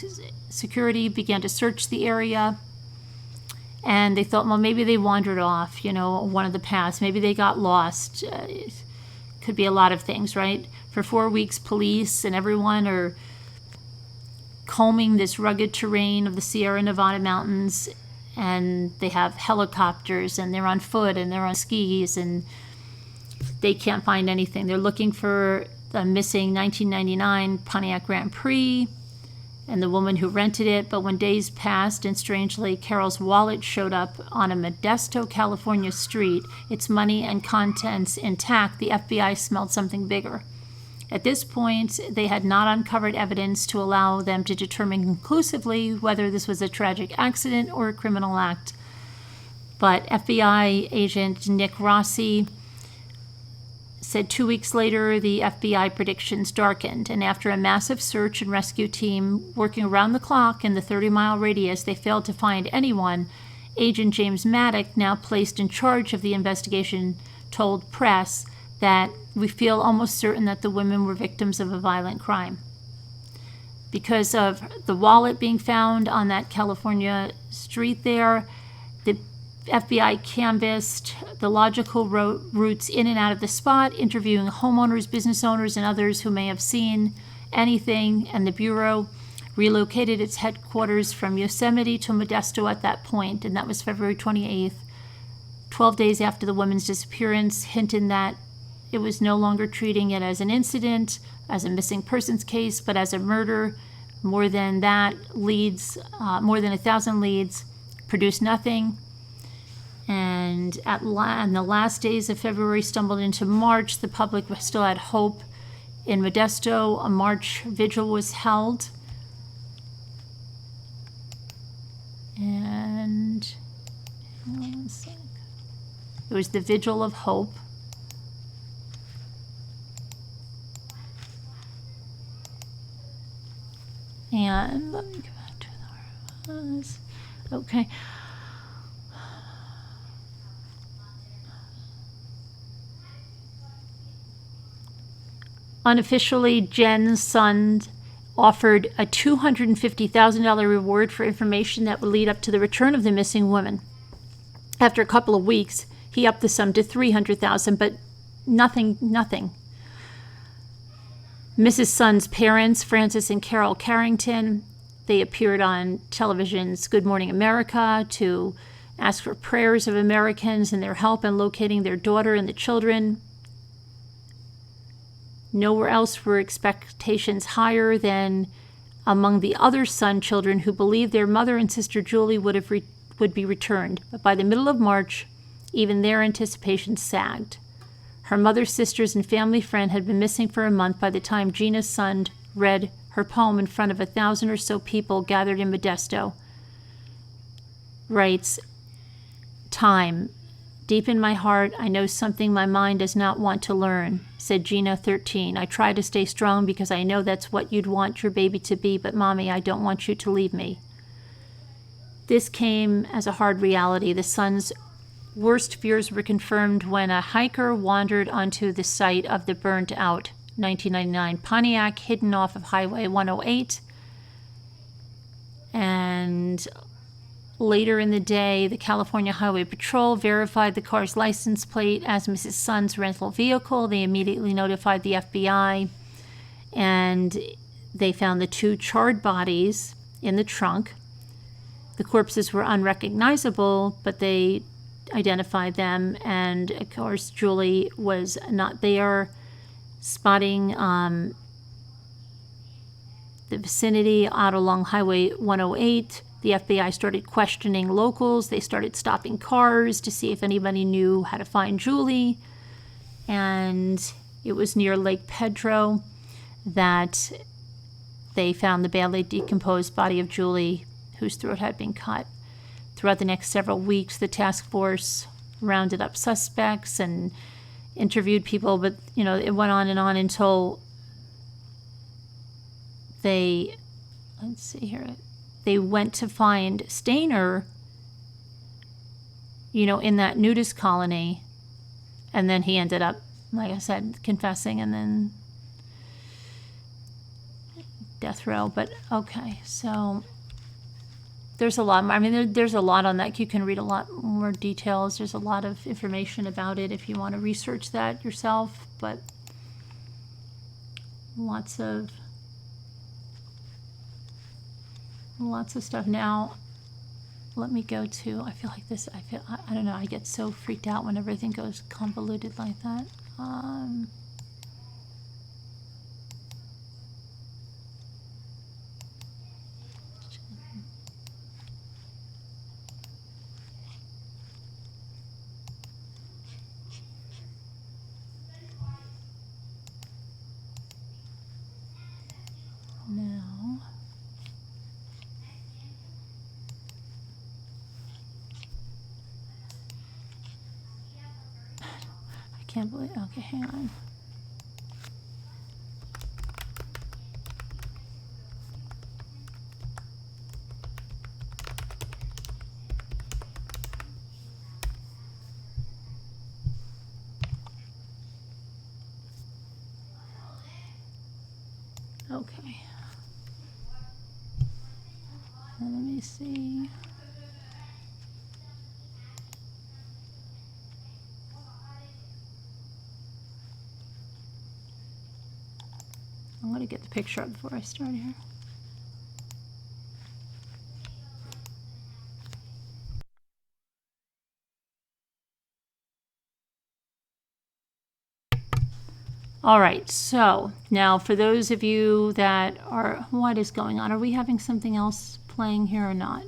B: security, began to search the area, and they thought, well, maybe they wandered off, one of the paths. Maybe they got lost. Could be a lot of things, right? For 4 weeks, police and everyone are combing this rugged terrain of the Sierra Nevada mountains, and they have helicopters, and they're on foot, and they're on skis, and they can't find anything. They're looking for the missing 1999 Pontiac Grand Prix and the woman who rented it, but when days passed and strangely Carol's wallet showed up on a Modesto, California street, its money and contents intact, the FBI smelled something bigger. At this point, they had not uncovered evidence to allow them to determine conclusively whether this was a tragic accident or a criminal act. But FBI agent Nick Rossi said 2 weeks later the FBI predictions darkened, and after a massive search and rescue team working around the clock in the 30-mile radius, they failed to find anyone. Agent James Maddock, now placed in charge of the investigation, told press that we feel almost certain that the women were victims of a violent crime. Because of the wallet being found on that California street there, the FBI canvassed the logical routes in and out of the spot, interviewing homeowners, business owners, and others who may have seen anything, and the Bureau relocated its headquarters from Yosemite to Modesto at that point, and that was February 28th, 12 days after the woman's disappearance, hinting that it was no longer treating it as an incident, as a missing persons case, but as a murder. More than 1,000 leads produced nothing. And in the last days of February stumbled into March. The public still had hope. In Modesto, a March vigil was held. And it was the Vigil of Hope. And let me go back to the okay. Unofficially, Jen's son offered a $250,000 reward for information that would lead up to the return of the missing woman. After a couple of weeks, he upped the sum to $300,000, but nothing. Mrs. Sun's parents, Francis and Carol Carrington, they appeared on television's Good Morning America to ask for prayers of Americans and their help in locating their daughter and the children. Nowhere else were expectations higher than among the other Sun children who believed their mother and sister Julie would be returned. But by the middle of March, even their anticipation sagged. Her mother, sisters, and family friend had been missing for a month by the time Gina's son read her poem in front of 1,000 or so people gathered in Modesto. Writes, time, Deep in my heart, I know something my mind does not want to learn, said Gina, 13. I try to stay strong because I know that's what you'd want your baby to be, but Mommy, I don't want you to leave me. This came as a hard reality. The son's worst fears were confirmed when a hiker wandered onto the site of the burnt-out 1999 Pontiac hidden off of Highway 108. And later in the day, the California Highway Patrol verified the car's license plate as Mrs. Sun's rental vehicle. They immediately notified the FBI, and they found the 2 charred bodies in the trunk. The corpses were unrecognizable, but they identified them, and of course Julie was not there. Spotting the vicinity out along Highway 108, the FBI started questioning locals. They started stopping cars to see if anybody knew how to find Julie, and it was near Lake Pedro that they found the badly decomposed body of Julie, whose throat had been cut. Throughout the next several weeks, the task force rounded up suspects and interviewed people, but it went on and on until they went to find Stayner, in that nudist colony, and then he ended up, like I said, confessing and then death row. But okay, so there's a lot. There's a lot on that. You can read a lot more details. There's a lot of information about it if you want to research that yourself, but lots of stuff. Now, let me go to, I don't know, I get so freaked out when everything goes convoluted like that. Now, I can't believe, okay, hang on. Okay. Let me see. I'm going to get the picture up before I start here. All right, so now for those of you that are, what is going on? Are we having something else playing here or not?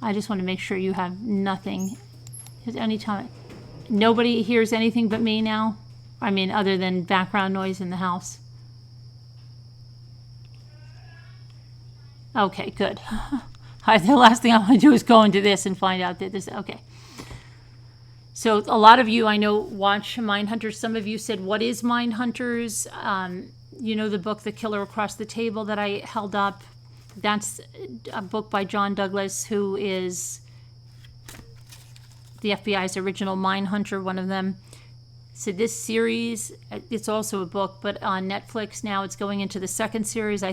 B: I just want to make sure you have nothing. Because anytime, nobody hears anything but me now? I mean, other than background noise in the house. Okay, good. The last thing I want to do is go into this and find out that this, okay. So a lot of you I know watch Mindhunter. Some of you said, what is Mindhunters? The book, The Killer Across the Table, that I held up. That's a book by John Douglas, who is the FBI's original Mindhunter, one of them. So this series, it's also a book, but on Netflix now it's going into the second series,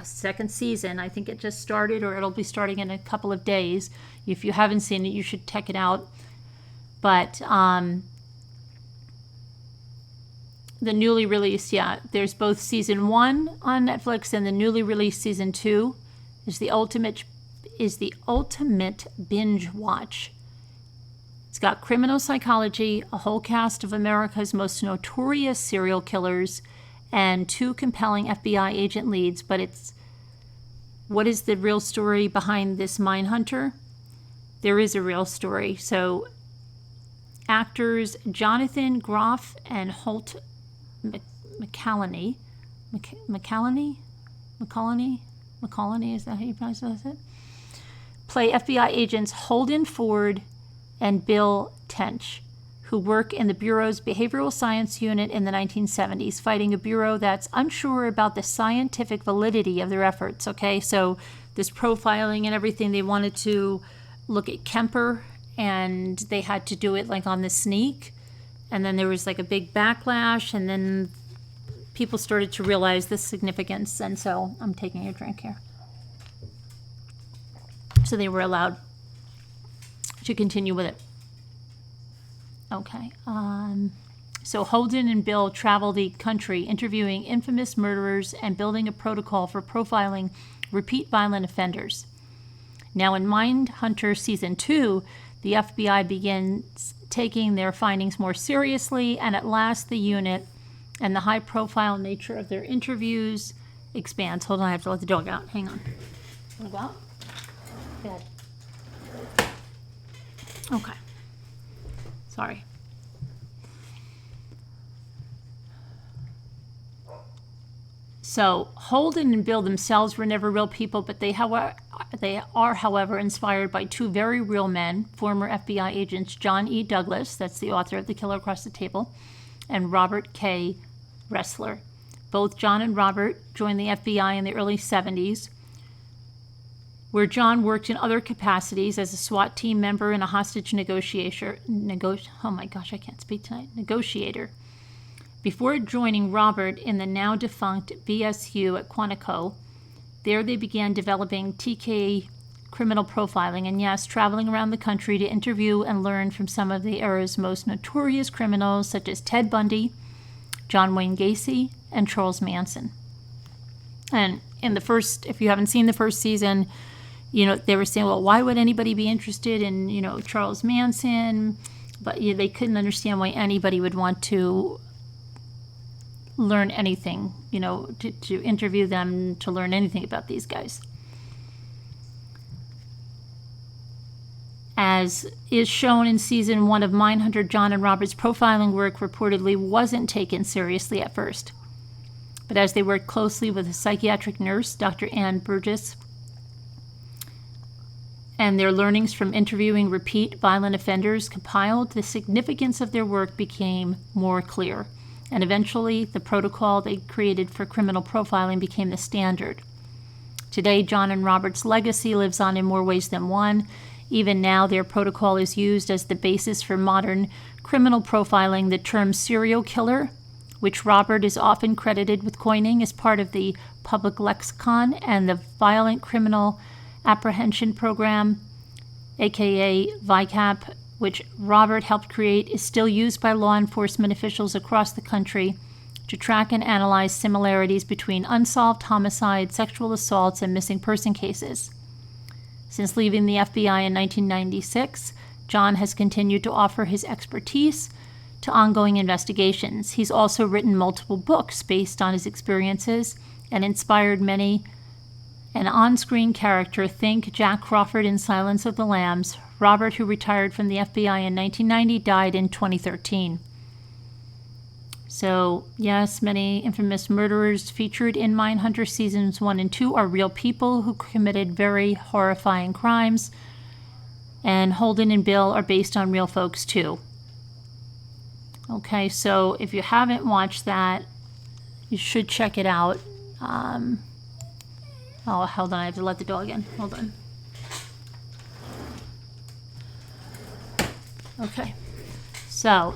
B: second season. I think it just started, or it'll be starting in a couple of days. If you haven't seen it, you should check it out. But the newly released, there's both season 1 on Netflix and the newly released season 2 is the ultimate binge watch. It's got criminal psychology, a whole cast of America's most notorious serial killers, and 2 compelling FBI agent leads. But what is the real story behind this Mindhunter? There is a real story. So actors Jonathan Groff and Holt McCallany, is that how you pronounce it? Play FBI agents Holden Ford, and Bill Tench, who work in the Bureau's Behavioral Science Unit in the 1970s, fighting a Bureau that's unsure about the scientific validity of their efforts, okay? So this profiling and everything, they wanted to look at Kemper, and they had to do it like on the sneak, and then there was like a big backlash, and then people started to realize the significance, and so I'm taking a drink here. So they were allowed to continue with it. Okay. So Holden and Bill travel the country interviewing infamous murderers and building a protocol for profiling repeat violent offenders. Now in Mindhunter Season 2, the FBI begins taking their findings more seriously, and at last the unit and the high-profile nature of their interviews expands. Hold on, I have to let the dog out. Hang on. Want to go out? Good. Okay. Sorry. So Holden and Bill themselves were never real people, but they are, however, inspired by two very real men, former FBI agents John E. Douglas, that's the author of The Killer Across the Table, and Robert K. Ressler. Both John and Robert joined the FBI in the early 70s, where John worked in other capacities as a SWAT team member and a hostage negotiator. Before joining Robert in the now defunct BSU at Quantico, there they began developing TK criminal profiling and, yes, traveling around the country to interview and learn from some of the era's most notorious criminals such as Ted Bundy, John Wayne Gacy, and Charles Manson. And in the first, if you haven't seen the first season, you know, they were saying, well, why would anybody be interested in, you know, Charles Manson? But you know, they couldn't understand why anybody would want to learn anything, you know, to interview them, to learn anything about these guys. As is shown in season 1 of Mindhunter, John and Robert's profiling work reportedly wasn't taken seriously at first. But as they worked closely with a psychiatric nurse, Dr. Ann Burgess, and their learnings from interviewing repeat violent offenders compiled, the significance of their work became more clear. And eventually, the protocol they created for criminal profiling became the standard. Today, John and Robert's legacy lives on in more ways than one. Even now, their protocol is used as the basis for modern criminal profiling. The term serial killer, which Robert is often credited with coining, is part of the public lexicon, and the Violent Criminal Apprehension Program, aka VICAP, which Robert helped create, is still used by law enforcement officials across the country to track and analyze similarities between unsolved homicides, sexual assaults, and missing person cases. Since leaving the FBI in 1996, John has continued to offer his expertise to ongoing investigations. He's also written multiple books based on his experiences and inspired many. An on-screen character, think Jack Crawford in Silence of the Lambs. Robert, who retired from the FBI in 1990, died in 2013. So, yes, many infamous murderers featured in Mindhunter Seasons 1 and 2 are real people who committed very horrifying crimes. And Holden and Bill are based on real folks, too. Okay, so if you haven't watched that, you should check it out. Oh, hold on, I have to let the dog in. Hold on. Okay, so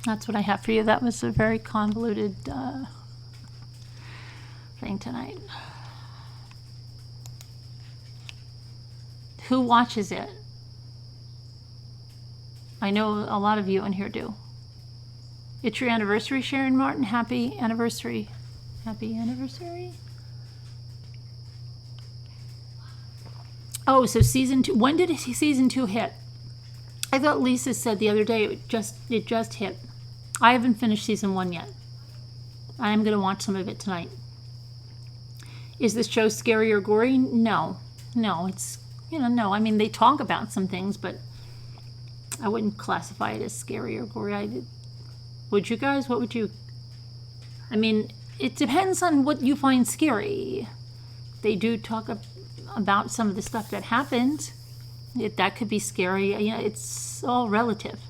B: that's what I have for you. That was a very convoluted thing tonight. Who watches it? I know a lot of you in here do. It's your anniversary, Sharon Martin. Happy anniversary. Happy anniversary. Oh, so season 2. When did season 2 hit? I thought Lisa said the other day it just hit. I haven't finished season 1 yet. I am going to watch some of it tonight. Is this show scary or gory? No. No, it's, no. I mean, they talk about some things, but I wouldn't classify it as scary or gory. Would you guys? What would you? I mean, it depends on what you find scary. They do talk about some of the stuff that happened, That could be scary. You know, it's all relative.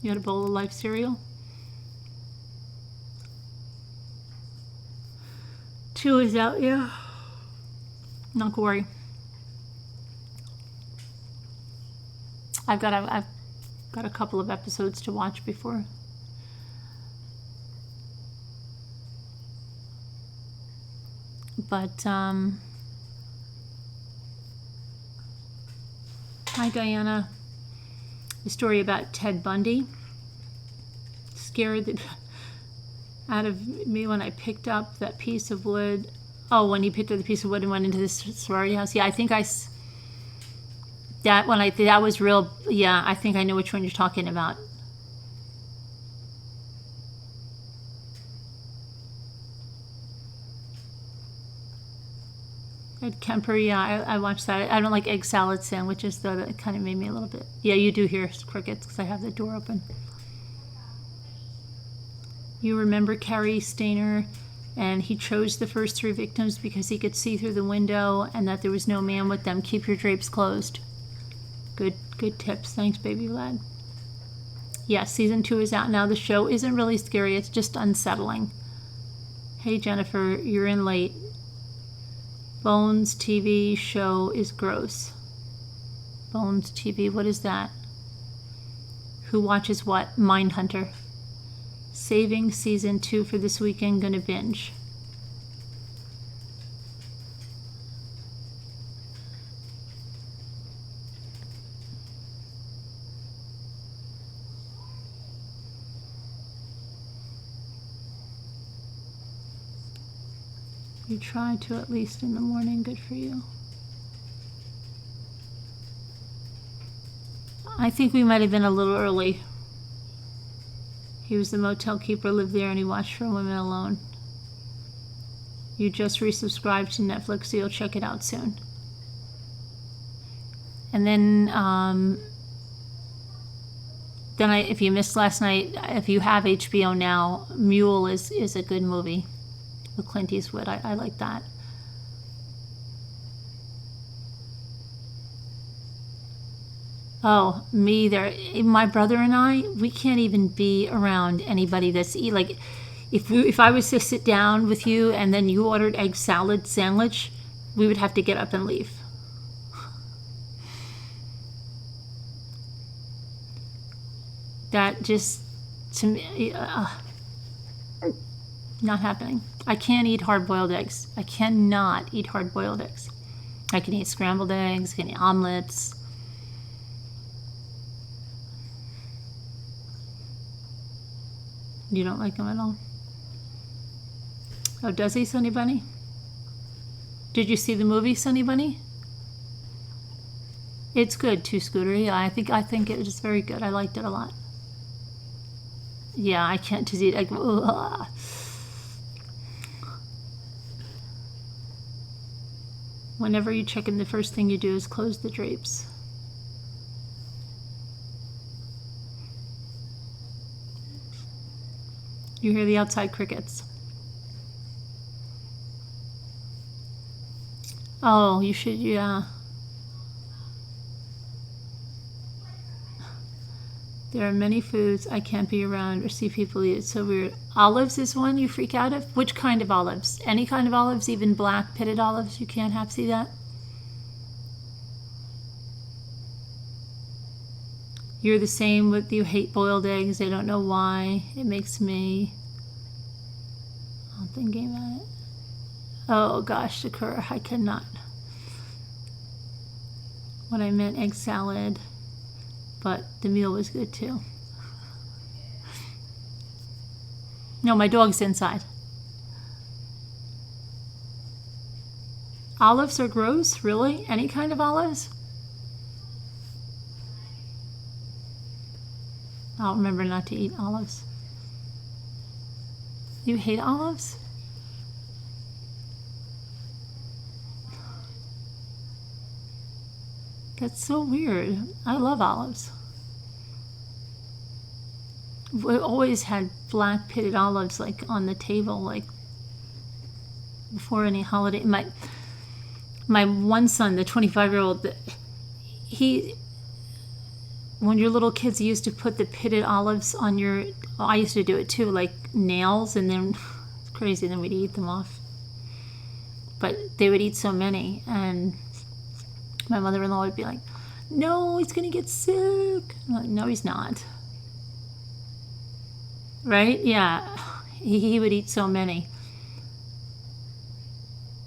B: You had a bowl of Life cereal? 2 is out, yeah. Not worry. I've got a couple of episodes to watch before. But hi Diana. The story about Ted Bundy scared the out of me when I picked up that piece of wood. Oh, when he picked up the piece of wood and went into this sorority house. Yeah, I think that was real. Yeah, I think I know which one you're talking about. Ed Kemper, yeah, I watched that. I don't like egg salad sandwiches, though. That kind of made me a little bit. Yeah, you do hear crickets because I have the door open. You remember Carrie Stayner, and he chose the first 3 victims because he could see through the window and that there was no man with them. Keep your drapes closed. Good tips. Thanks, baby lad. Yeah, season 2 is out now. The show isn't really scary. It's just unsettling. Hey, Jennifer, you're in late. Bones TV show is gross. Bones TV, what is that? Who watches what? Mindhunter. Saving season 2 for this weekend, gonna binge. You try to at least in the morning, good for you. I think we might have been a little early. He was the motel keeper, lived there, and he watched For Women Alone. You just resubscribed to Netflix, so you'll check it out soon. And then if you missed last night, if you have HBO now, Mule is a good movie. With Clint Eastwood. I like that. Oh, me either. My brother and I, we can't even be around anybody that's like, if I was to sit down with you and then you ordered egg salad sandwich, we would have to get up and leave. That just, to me, not happening. I can't eat hard-boiled eggs. I cannot eat hard-boiled eggs. I can eat scrambled eggs, I can eat omelets. You don't like them at all? Oh, does he, Sunny Bunny? Did you see the movie Sunny Bunny? It's good too, Scooter. Yeah, I think it was very good. I liked it a lot. Yeah, I can't just eat egg. Ugh. Whenever you check in, the first thing you do is close the drapes. You hear the outside crickets. Oh, you should, yeah. There are many foods I can't be around or see people eat. It's so weird. Olives is one you freak out of? Which kind of olives? Any kind of olives, even black pitted olives, you can't have. See that? You're the same with you hate boiled eggs. I don't know why. It makes me... I'm thinking about it. Oh gosh, Sakura, I cannot. What I meant, egg salad. But the meal was good too. No, my dog's inside. Olives are gross? Really? Any kind of olives? I'll remember not to eat olives. You hate olives? That's so weird. I love olives. We always had black pitted olives like on the table, like before any holiday. my one son, the 25-year-old, when you're little kids, you used to put the pitted olives on your, well, I used to do it too, like nails, and then it's crazy, then we'd eat them off. But they would eat so many, and my mother-in-law would be like, no, he's gonna get sick. I'm like, no, he's not. Right? Yeah. He would eat so many.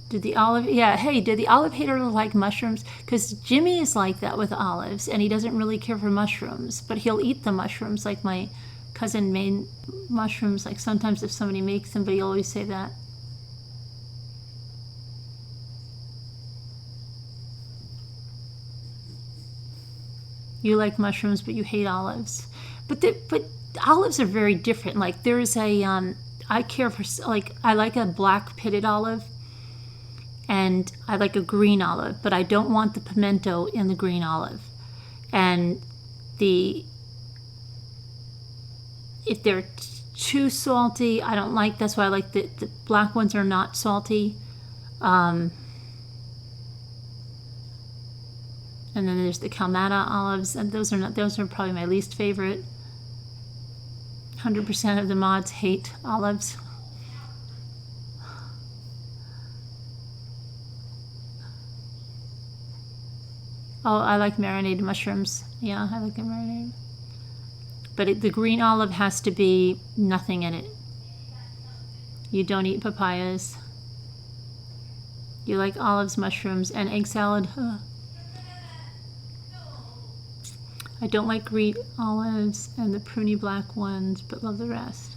B: Did the olive hater like mushrooms? Because Jimmy is like that with olives, and he doesn't really care for mushrooms, but he'll eat the mushrooms. Like my cousin made mushrooms, like sometimes if somebody makes them, but he'll always say that. You like mushrooms, but you hate olives. But olives are very different. Like there's a, I care for, like, I like a black pitted olive, and I like a green olive, but I don't want the pimento in the green olive. And if they're too salty, I don't like, that's why I like the black ones are not salty. And then there's the Kalmata olives, and those are probably my least favorite. 100% of the mods hate olives. Oh, I like marinated mushrooms. Yeah, I like them marinated. But the green olive has to be nothing in it. You don't eat papayas. You like olives, mushrooms, and egg salad. I don't like green olives and the pruny black ones, but love the rest.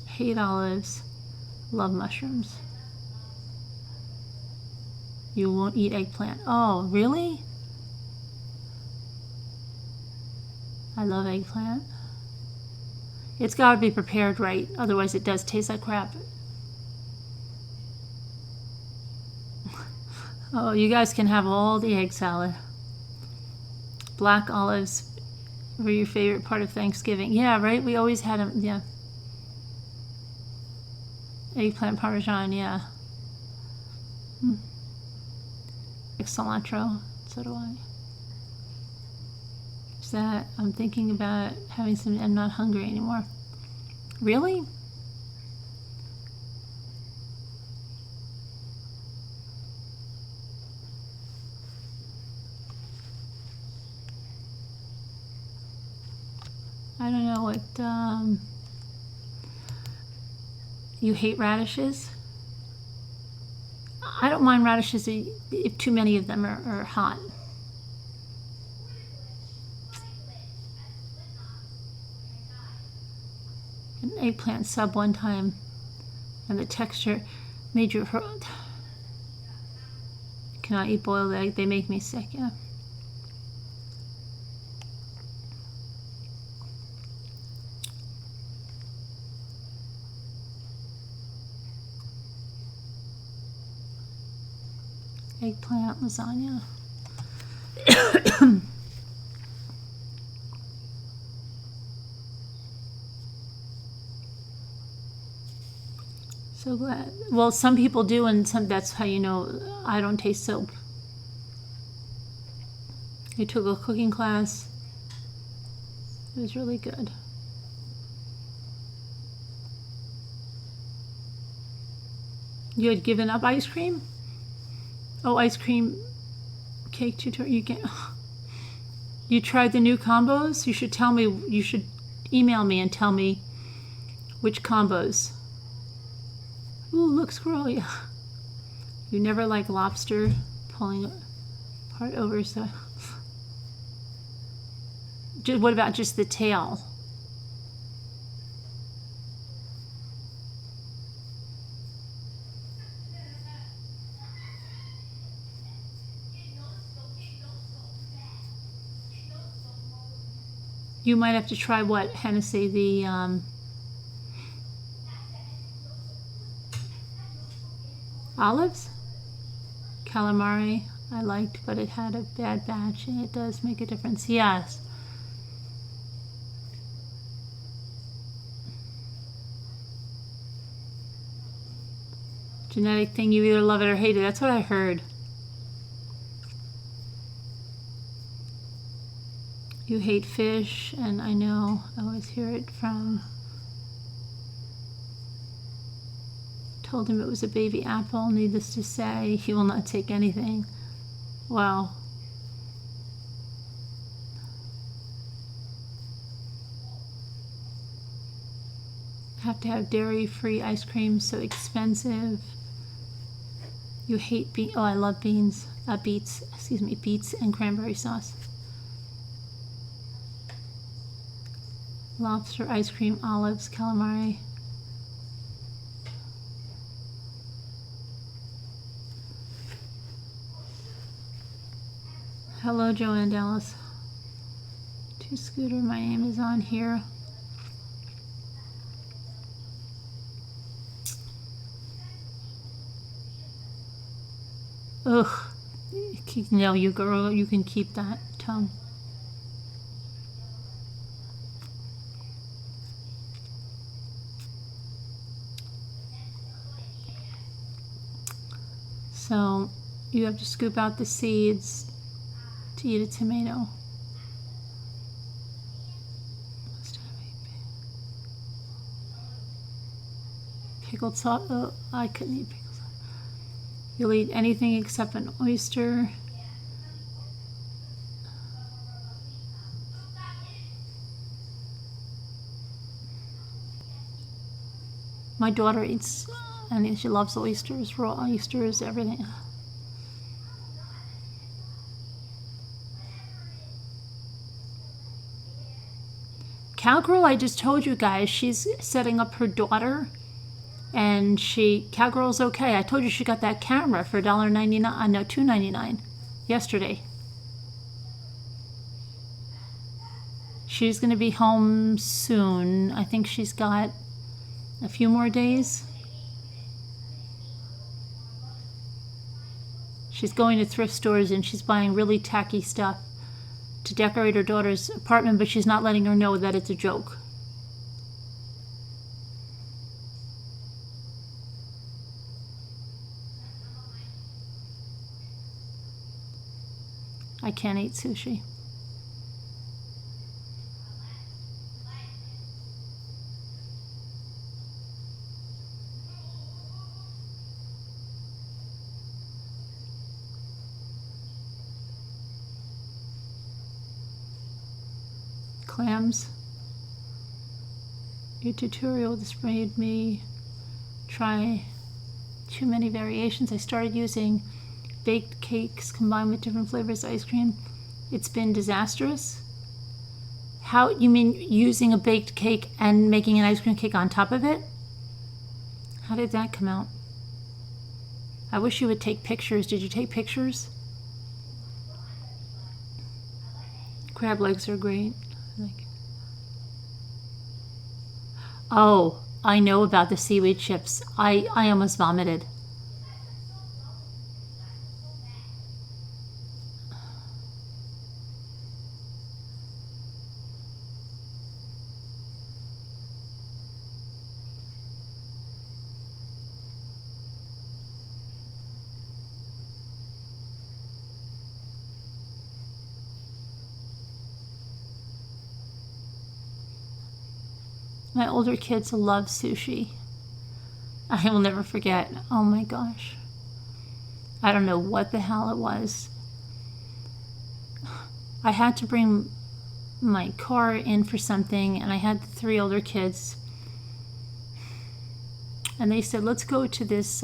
B: Hate olives, love mushrooms. You won't eat eggplant. Oh, really? I love eggplant. It's got to be prepared right, otherwise it does taste like crap. Oh, you guys can have all the egg salad. Black olives were your favorite part of Thanksgiving. Yeah, right? We always had them, yeah. Eggplant Parmesan, yeah. Like cilantro, so do I. Is that, I'm thinking about having some, I'm not hungry anymore. Really? I don't know what, you hate radishes? I don't mind radishes if too many of them are hot. An eggplant sub one time, and the texture made you hurt. Cannot eat boiled egg, they make me sick, yeah. Eggplant lasagna. So glad. Well, some people do, and that's how you know I don't taste soap. I took a cooking class. It was really good. You had given up ice cream? Oh, ice cream cake tutorial. You can. You tried the new combos? You should tell me. You should email me and tell me which combos. Ooh, look, squirrel. Yeah. You never like lobster pulling part over, so. What about just the tail? You might have to try what, Hennessy, the olives? Calamari, I liked, but it had a bad batch, and it does make a difference. Yes. Genetic thing, you either love it or hate it. That's what I heard. You hate fish, and I know, I always hear it from... Told him it was a baby apple. Needless to say, he will not take anything. Wow. Have to have dairy-free ice cream, so expensive. You hate beans. Oh, I love beans. Beets. Excuse me, beets and cranberry sauce. Lobster, ice cream, olives, calamari. Hello, Joanne Dallas. To Scooter, my name is on here. Ugh. No, you girl, you can keep that tongue. So, you have to scoop out the seeds to eat a tomato. Pickled salt. Oh, I couldn't eat pickled salt. You'll eat anything except an oyster. My daughter eats, and she loves oysters, raw oysters, everything. Cowgirl, I just told you guys, she's setting up her daughter, and Cowgirl's okay. I told you she got that camera for $1.99, no, $2.99 yesterday. She's going to be home soon. I think she's got a few more days. She's going to thrift stores and she's buying really tacky stuff to decorate her daughter's apartment, but she's not letting her know that it's a joke. I can't eat sushi. Clams. Your tutorial just made me try too many variations. I started using baked cakes combined with different flavors of ice cream. It's been disastrous. How, you mean using a baked cake and making an ice cream cake on top of it? How did that come out? I wish you would take pictures. Did you take pictures? Crab legs are great. Oh, I know about the seaweed chips. I almost vomited. My older kids love sushi. I will never forget. Oh my gosh. I don't know what the hell it was. I had to bring my car in for something, and I had the 3 older kids. And they said, let's go to this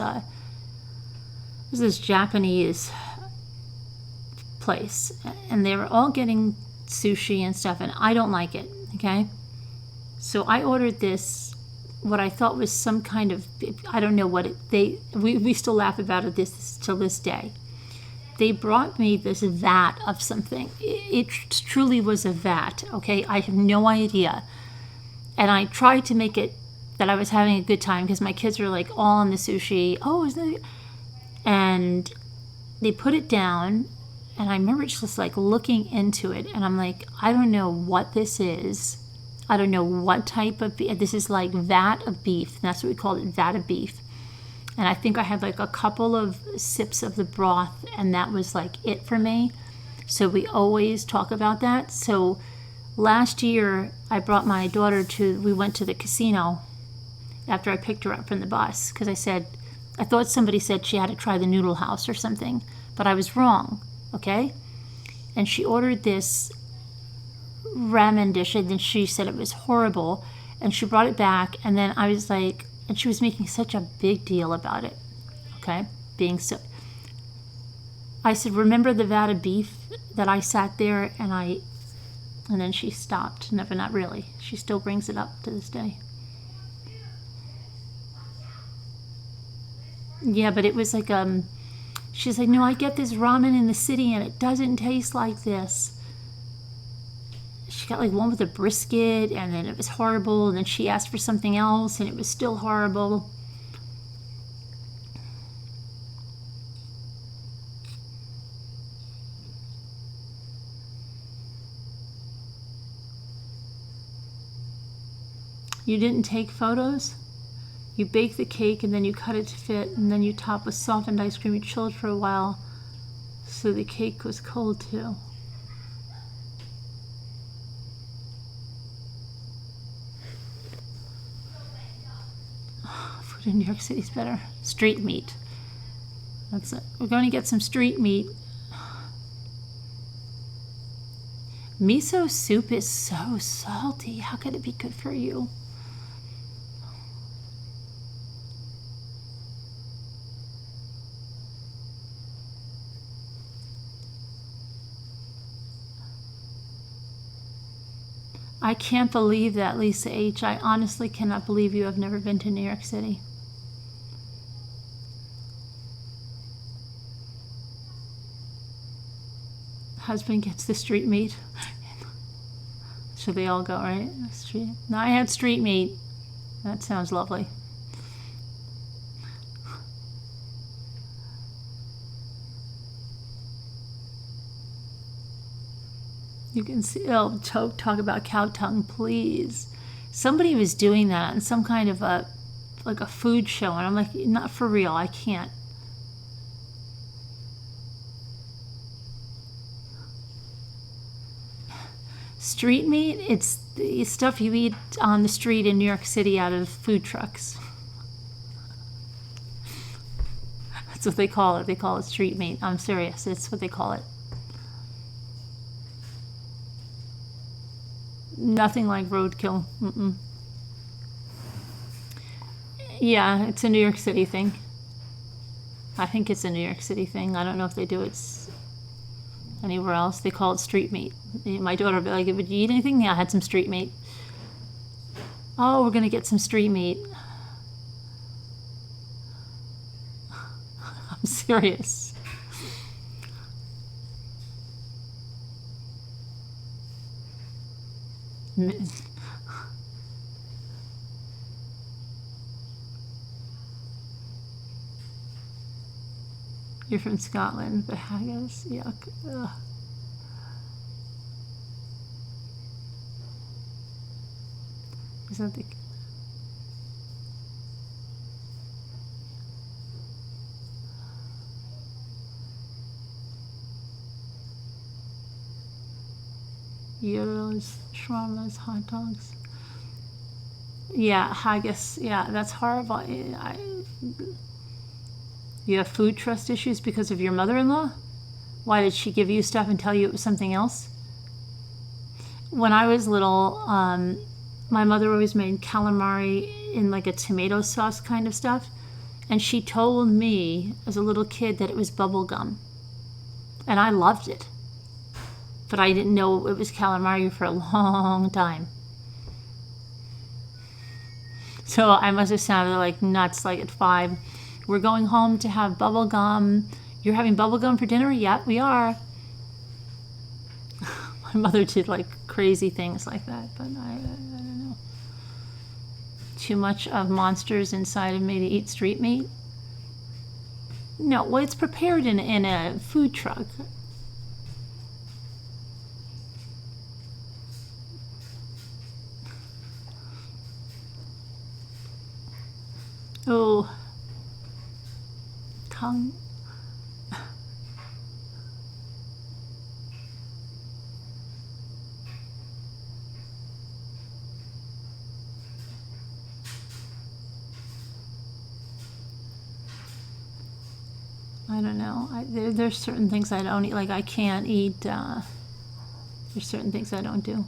B: Japanese place. And they were all getting sushi and stuff, and I don't like it, okay? So I ordered this, what I thought was some kind of, I don't know what we still laugh about it till this day. They brought me this vat of something. It truly was a vat, okay? I have no idea. And I tried to make it that I was having a good time because my kids were like all on the sushi. Oh, isn't it? And they put it down, and I remember just like looking into it, and I'm like, I don't know what this is. I don't know what type of beef. This is like vat of beef. That's what we call it, vat of beef. And I think I had like a couple of sips of the broth, and that was like it for me. So we always talk about that. So last year, I brought my daughter we went to the casino after I picked her up from the bus, because I thought somebody said she had to try the noodle house or something, but I was wrong, okay? And she ordered this ramen dish, and then she said it was horrible, and she brought it back, and then I was like, and she was making such a big deal about it, okay? I said, remember the vat of beef that I sat there and then she stopped. Never, not really. She still brings it up to this day. Yeah, but it was like, she's like, no, I get this ramen in the city and it doesn't taste like this. She got like one with a brisket and then it was horrible, and then she asked for something else and it was still horrible. You didn't take photos? You bake the cake and then you cut it to fit, and then you top with softened ice cream. You chill it for a while so the cake was cold too. Food in New York City is better. Street meat. That's it. We're going to get some street meat. Miso soup is so salty. How could it be good for you? I can't believe that, Lisa H. I honestly cannot believe you have never been to New York City. Husband gets the street meat. So they all go, right? Street. No, I had street meat. That sounds lovely. You can see, oh, talk about cow tongue, please. Somebody was doing that on some kind of like a food show, and I'm like, not for real, I can't. Street meat, it's the stuff you eat on the street in New York City out of food trucks. That's what they call it. They call it street meat. I'm serious. It's what they call it. Nothing like roadkill. Mm-mm. Yeah, it's a New York City thing. I think it's a New York City thing. I don't know if they do it anywhere else. They call it street meat. My daughter will be like, would you eat anything? Yeah, I had some street meat. Oh, we're going to get some street meat. I'm serious. You're from Scotland, but haggis, yuck. Ugh. Is that the... Gyros, shawarmas, hot dogs. Yeah, haggis. Yeah, that's horrible. You have food trust issues because of your mother-in-law? Why did she give you stuff and tell you it was something else? When I was little, my mother always made calamari in like a tomato sauce kind of stuff. And she told me as a little kid that it was bubble gum. And I loved it. But I didn't know it was calamari for a long time. So I must have sounded like nuts, like at 5. We're going home to have bubble gum. You're having bubble gum for dinner? Yeah, we are. My mother did like crazy things like that, but I don't know. Too much of monsters inside of me to eat street meat? No, well, it's prepared in a food truck. Oh. Kong. I don't know. There's certain things I don't eat. Like I can't eat. There's certain things I don't do.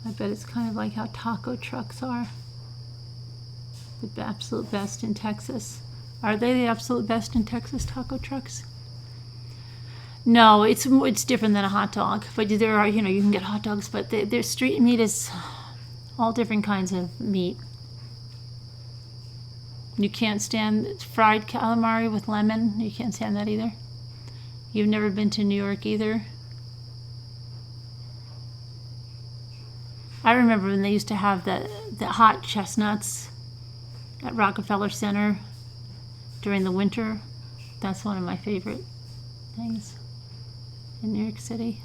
B: I bet it's kind of like how taco trucks are. The absolute best in Texas. Are they the absolute best in Texas, taco trucks? No, it's different than a hot dog. But there are, you know, you can get hot dogs, but their street meat is all different kinds of meat. You can't stand fried calamari with lemon. You can't stand that either. You've never been to New York either. I remember when they used to have the hot chestnuts at Rockefeller Center during the winter. That's one of my favorite things in New York City.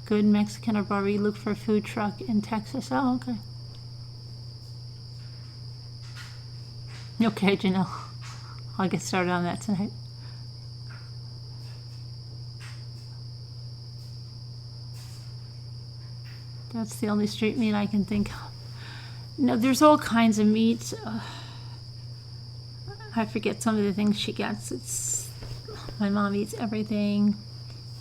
B: Good Mexican or barbecue, look for a food truck in Texas. Oh, okay. Okay, Janelle. I'll get started on that tonight. That's the only street meat I can think of. No, there's all kinds of meats. I forget some of the things she gets. My mom eats everything.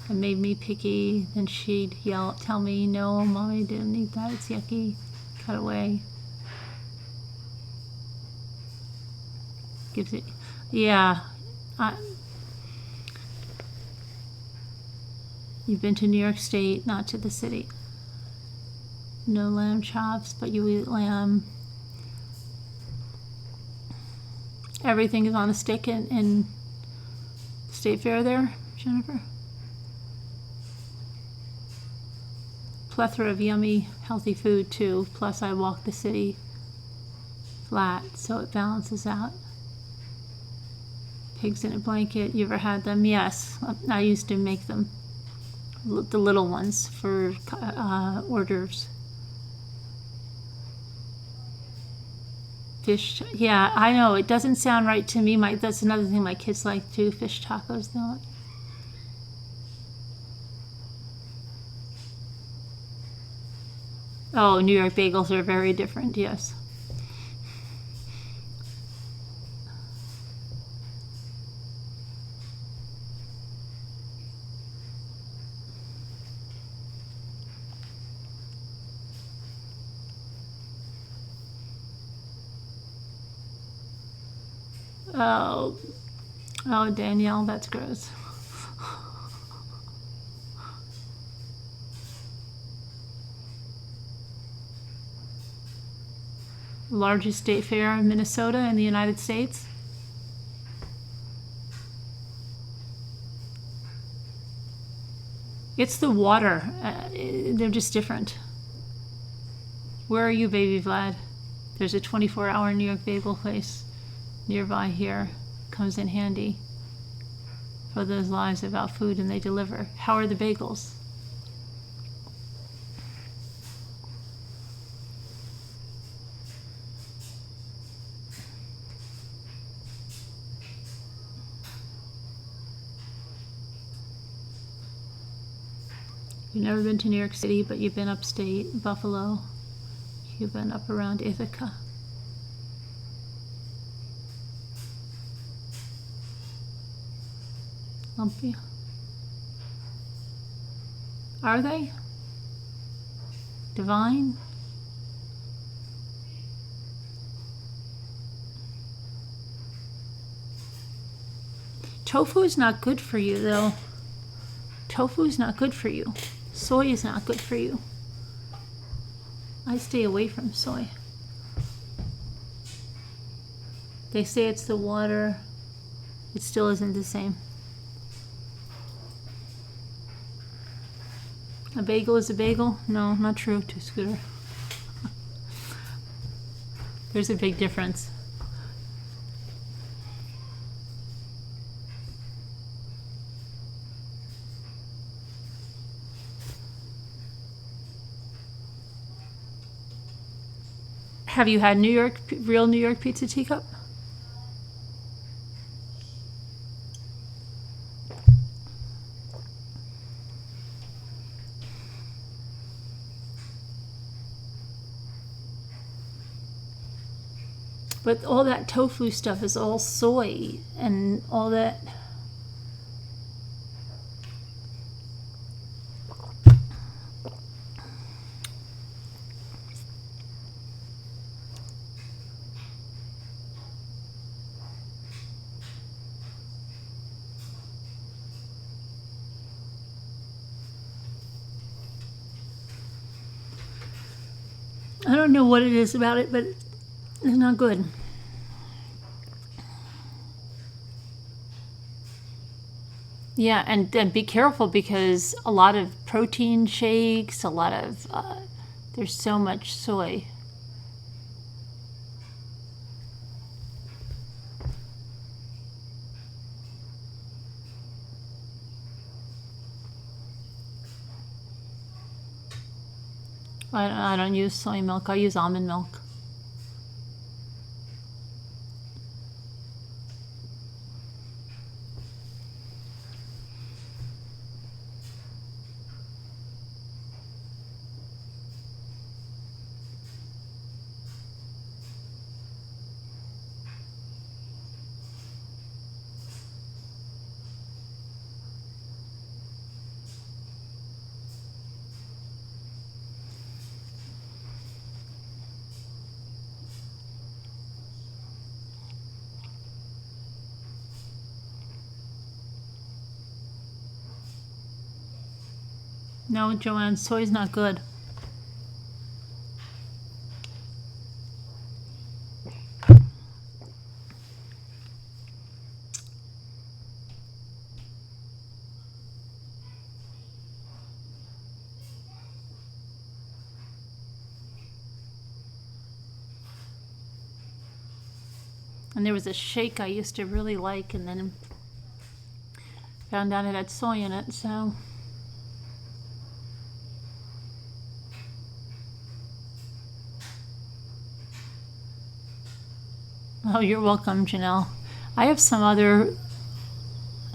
B: It made me picky. Then she'd tell me, no, Mommy didn't eat that. It's yucky. Cut away. Gives it, yeah. You've been to New York State, not to the city. No lamb chops, but you eat lamb. Everything is on a stick in State Fair there, Jennifer. Plethora of yummy, healthy food too. Plus I walk the city flat, so it balances out. Pigs in a blanket, you ever had them? Yes, I used to make them. The little ones for hors d'oeuvres. Fish, yeah, I know, it doesn't sound right to me. That's another thing my kids like too, fish tacos though. Oh, New York bagels are very different, yes. Oh, Danielle, that's gross. Largest state fair in Minnesota in the United States. It's the water. They're just different. Where are you, baby Vlad? There's a 24-hour New York bagel place nearby here. Comes in handy for those lives about food, and they deliver. How are the bagels? You've never been to New York City, but you've been upstate, Buffalo. You've been up around Ithaca. Lumpy. Are they? Divine? Tofu is not good for you, though. Tofu is not good for you. Soy is not good for you. I stay away from soy. They say it's the water. It still isn't the same. A bagel is a bagel? No, not true, to Scooter. There's a big difference. Have you had real New York pizza teacup? But all that tofu stuff is all soy and all that. I don't know what it is about it, but it's not good. Yeah, and be careful because a lot of protein shakes, a lot of, there's so much soy. I don't use soy milk, I use almond milk. No, Joanne, soy's not good. And there was a shake I used to really like, and then found out it had soy in it, so. Oh, you're welcome, Janelle. I have some other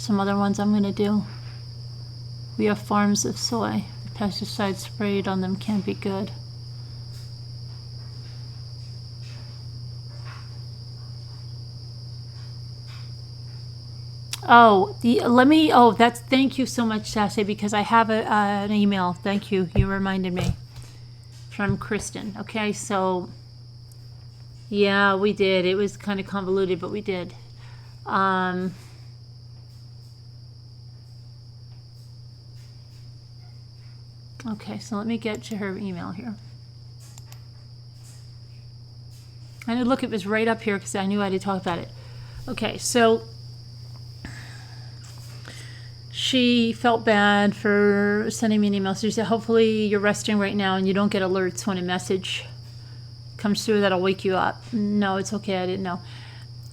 B: ones I'm going to do. We have farms of soy. The pesticide sprayed on them can be good. Oh, thank you so much, Sassy, because I have an email. Thank you. You reminded me. From Kristen. Okay, so yeah, we did. It was kind of convoluted, but we did. Okay, so let me get to her email here. I knew, look, it was right up here because I knew I had to talk about it. Okay, so she felt bad for sending me an email. So she said, hopefully you're resting right now and you don't get alerts when a message comes through that'll wake you up. No, it's okay. I didn't know.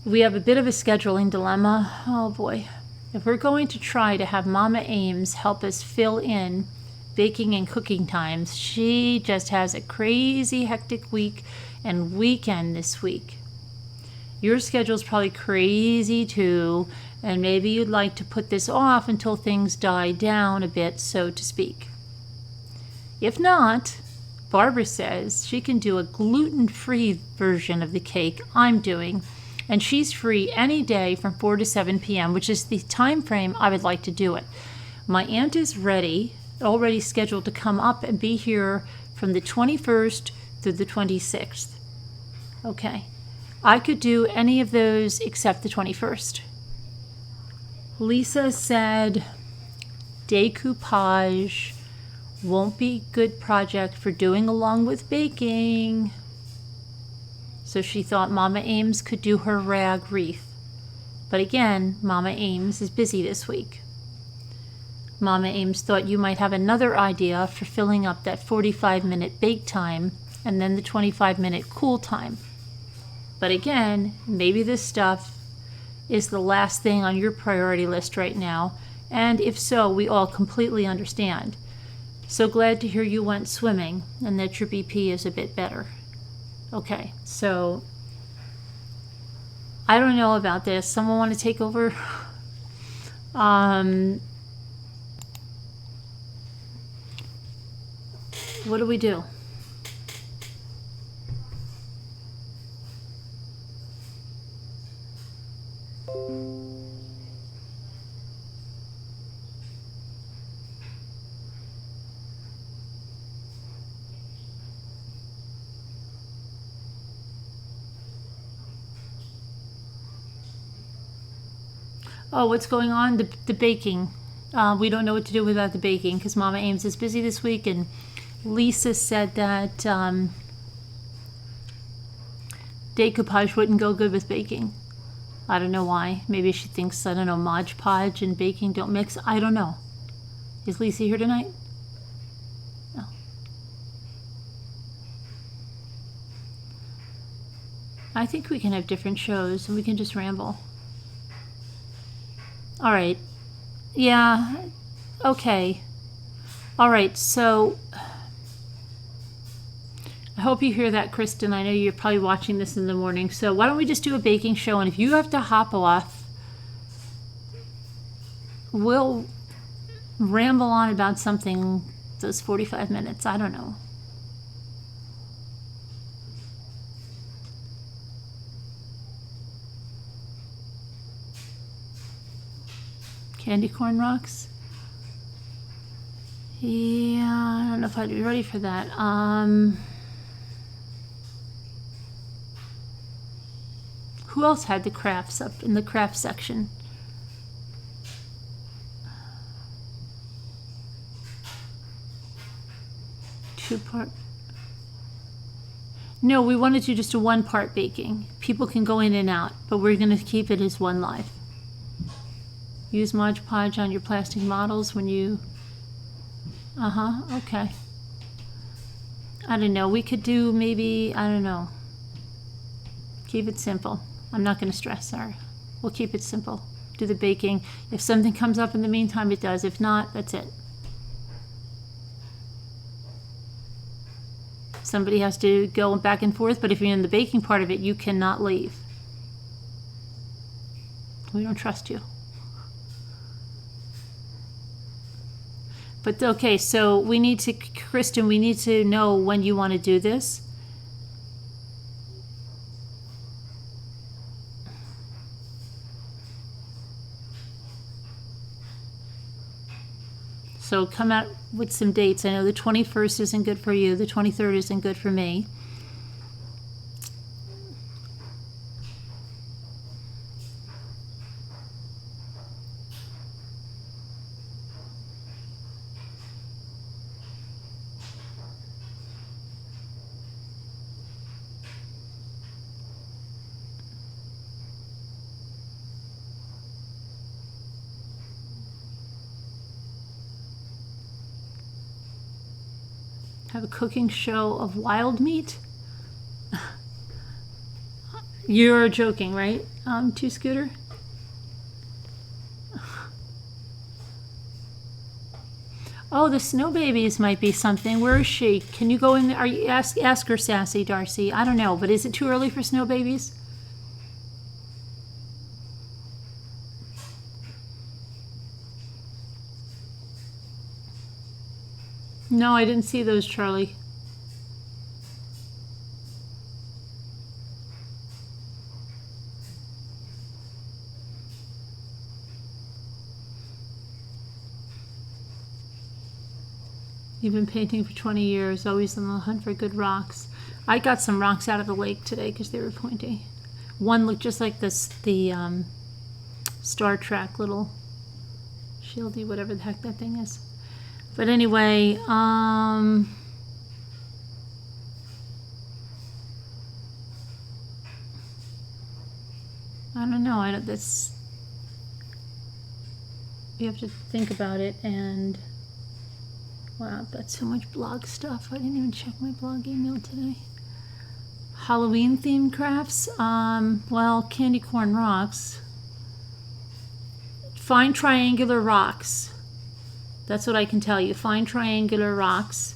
B: We have a bit of a scheduling dilemma. Oh boy. If we're going to try to have Mama Ames help us fill in baking and cooking times, she just has a crazy hectic week and weekend this week. Your schedule's probably crazy too, and maybe you'd like to put this off until things die down a bit, so to speak. If not, Barbara says she can do a gluten-free version of the cake I'm doing, and she's free any day from 4 to 7 p.m., which is the time frame I would like to do it. My aunt is already scheduled to come up and be here from the 21st through the 26th. Okay. I could do any of those except the 21st. Lisa said decoupage won't be a good project for doing along with baking. So she thought Mama Ames could do her rag wreath. But again, Mama Ames is busy this week. Mama Ames thought you might have another idea for filling up that 45-minute bake time and then the 25-minute cool time. But again, maybe this stuff is the last thing on your priority list right now, and if so, we all completely understand. So glad to hear you went swimming and that your BP is a bit better. Okay, so I don't know about this. Someone want to take over? What do we do? Oh, what's going on? The baking. We don't know what to do without the baking because Mama Ames is busy this week, and Lisa said that decoupage wouldn't go good with baking. I don't know why. Maybe she thinks, I don't know, Mod Podge and baking don't mix. I don't know. Is Lisa here tonight? No. I think we can have different shows and we can just ramble. All right. Yeah. Okay. All right. So I hope you hear that, Kristen. I know you're probably watching this in the morning. So why don't we just do a baking show? And if you have to hop off, we'll ramble on about something those 45 minutes. I don't know. Candy corn rocks. Yeah, I don't know if I'd be ready for that. Who else had the crafts up in the craft section? Two-part. No, we wanted to just a one-part baking. People can go in and out, but we're going to keep it as one live. Use Mod Podge on your plastic models when you... okay. I don't know. We could do maybe, I don't know. Keep it simple. I'm not going to stress her. We'll keep it simple. Do the baking. If something comes up in the meantime, it does. If not, that's it. Somebody has to go back and forth, but if you're in the baking part of it, you cannot leave. We don't trust you. But okay, so we need to, Kristen, we need to know when you want to do this. So come out with some dates. I know the 21st isn't good for you. The 23rd isn't good for me. Have a cooking show of wild meat? You're joking, right? Two Scooter? Oh, the Snow Babies might be something. Where is she? Can you go in there? Are you ask her, Sassy Darcy? I don't know, but is it too early for Snow Babies? No, I didn't see those, Charlie. You've been painting for 20 years, always on the hunt for good rocks. I got some rocks out of the lake today because they were pointy. One looked just like this, the Star Trek little shieldy, whatever the heck that thing is. But anyway, I don't know. That's, you have to think about it. And wow, I've got so much blog stuff. I didn't even check my blog email today. Halloween themed crafts. Well, candy corn rocks. Fine triangular rocks. That's what I can tell you. Fine triangular rocks.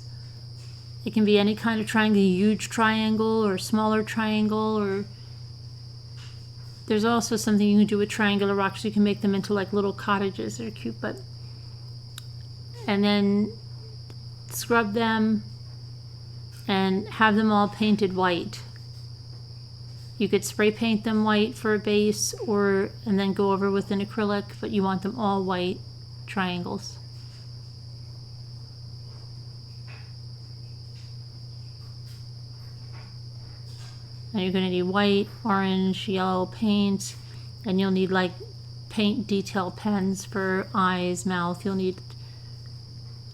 B: It can be any kind of triangle, huge triangle or smaller triangle, or there's also something you can do with triangular rocks. You can make them into like little cottages. They're cute, but and then scrub them and have them all painted white. You could spray paint them white for a base, or and then go over with an acrylic, but you want them all white triangles. And you're going to need white, orange, yellow paint, and you'll need like paint detail pens for eyes, mouth. You'll need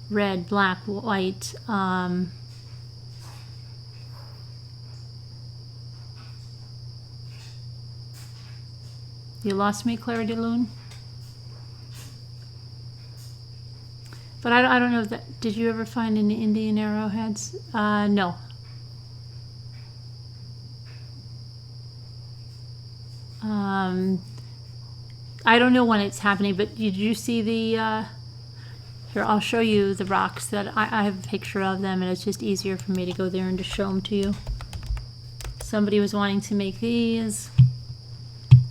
B: red, black, white. You lost me, Clara de Lune? But I don't know if that, did you ever find any Indian arrowheads? No. I don't know when it's happening, but did you see the, here, I'll show you the rocks that I have a picture of them, and it's just easier for me to go there and to show them to you. Somebody was wanting to make these.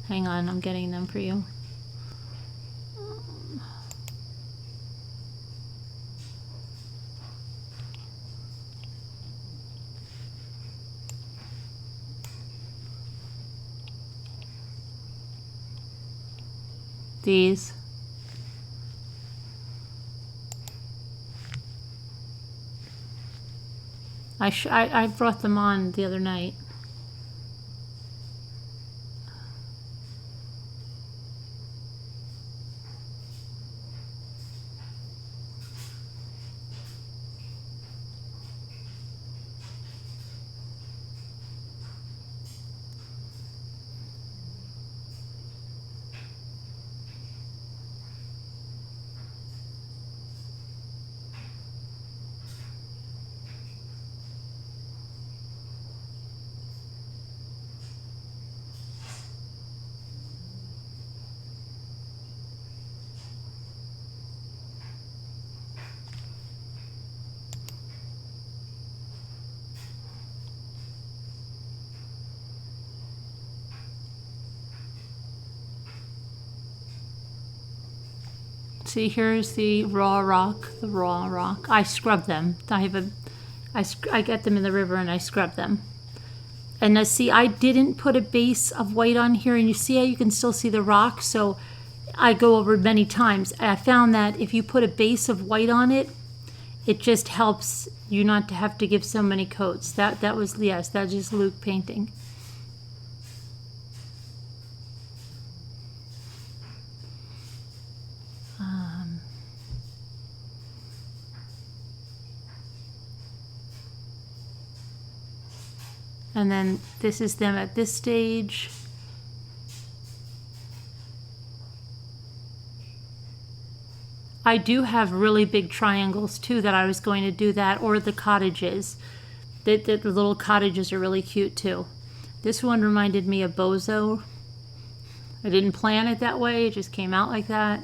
B: Hang on, I'm getting them for you. These. I brought them on the other night. See, here's the raw rock, I scrub them. I get them in the river and I scrub them. And now see, I didn't put a base of white on here, and you see how you can still see the rock, so I go over many times. I found that if you put a base of white on it, it just helps you not to have to give so many coats. That was, yes, that's just Luke painting. And then this is them at this stage. I do have really big triangles too that I was going to do that, or the cottages. The little cottages are really cute too. This one reminded me of Bozo. I didn't plan it that way, it just came out like that.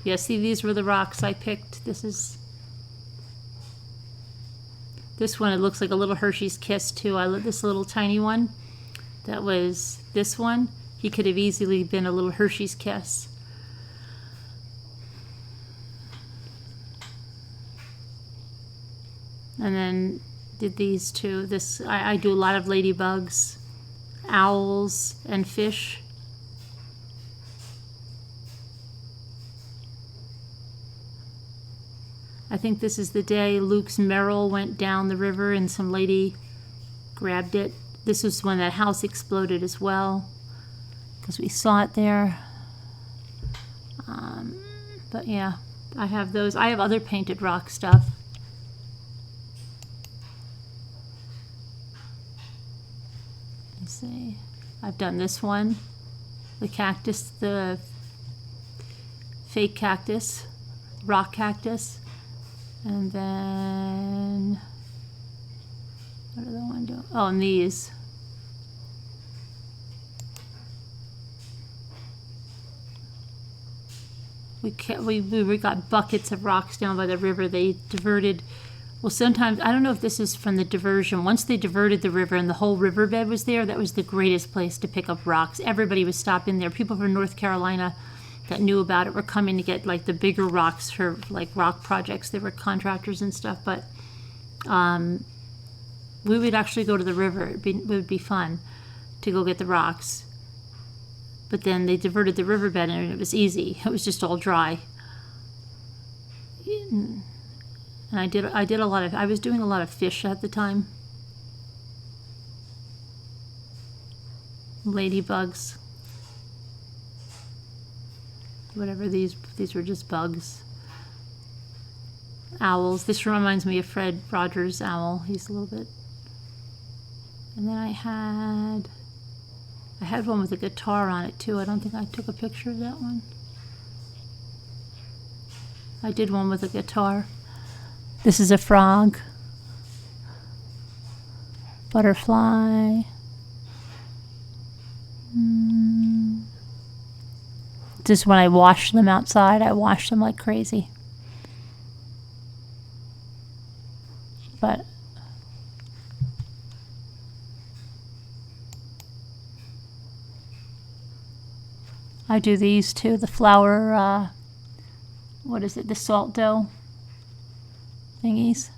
B: Yeah, see, these were the rocks I picked. This one, it looks like a little Hershey's Kiss too. I love this little tiny one. That was this one. He could have easily been a little Hershey's Kiss. And then did these two. This I do a lot of ladybugs, owls, and fish. I think this is the day Luke's Merrill went down the river and some lady grabbed it. This was when that house exploded as well, because we saw it there. But yeah, I have those. I have other painted rock stuff. Let's see. I've done this one, the cactus, the fake cactus, rock cactus. And then, what did the one do? Oh, and these. we got buckets of rocks down by the river. They diverted. Well, sometimes, I don't know if this is from the diversion. Once they diverted the river and the whole riverbed was there, that was the greatest place to pick up rocks. Everybody was stopping there. People from North Carolina that knew about it were coming to get like the bigger rocks for like rock projects. They were contractors and stuff, but we would actually go to the river. It would be fun to go get the rocks. But then they diverted the riverbed and it was easy. It was just all dry. And I was doing a lot of fish at the time. Ladybugs. Whatever, these were just bugs. Owls. This reminds me of Fred Rogers' owl. He's a little bit. And then I had one with a guitar on it too. I don't think I took a picture of that one. I did one with a guitar. This is a frog. Butterfly. Just when I wash them outside, I wash them like crazy. But I do these too, the flour, what is it, the salt dough thingies.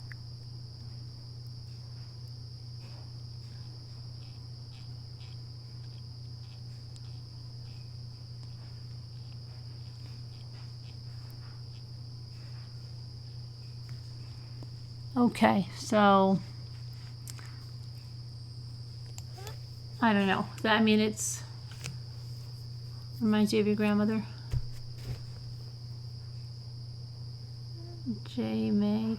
B: Okay, so I don't know. I mean, it's reminds you of your grandmother. J make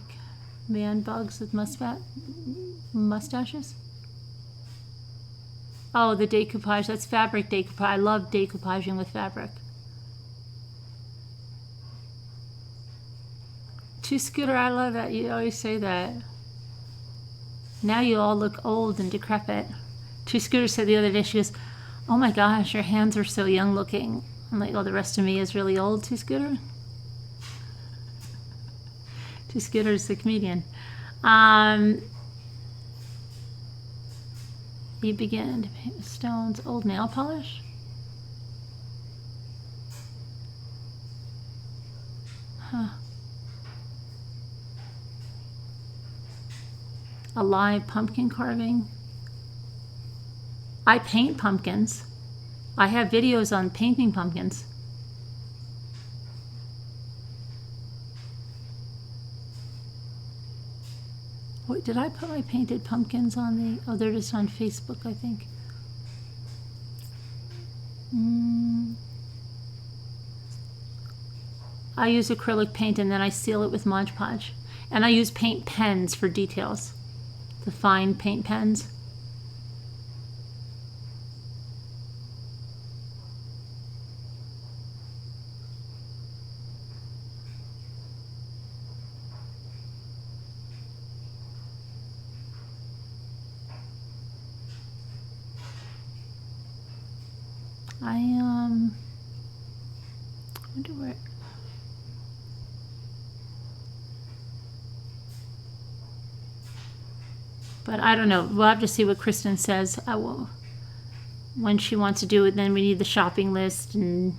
B: man bugs with mustaches. Oh, the decoupage. That's fabric decoupage. I love decoupaging with fabric. Scooter, I love that. You always say that. Now you all look old and decrepit. Scooter said the other day, she goes, "Oh my gosh, your hands are so young looking." I'm like, "Oh, the rest of me is really old." Scooter. Scooter is the comedian. You begin to paint with stones. Old nail polish. Huh. A live pumpkin carving. I paint pumpkins. I have videos on painting pumpkins. Wait, did I put my painted pumpkins on the... Oh, they're just on Facebook, I think. I use acrylic paint and then I seal it with Mod Podge. And I use paint pens for details. The fine paint pens. I wonder where. But I don't know. We'll have to see what Kristen says. I will, when she wants to do it. Then we need the shopping list, and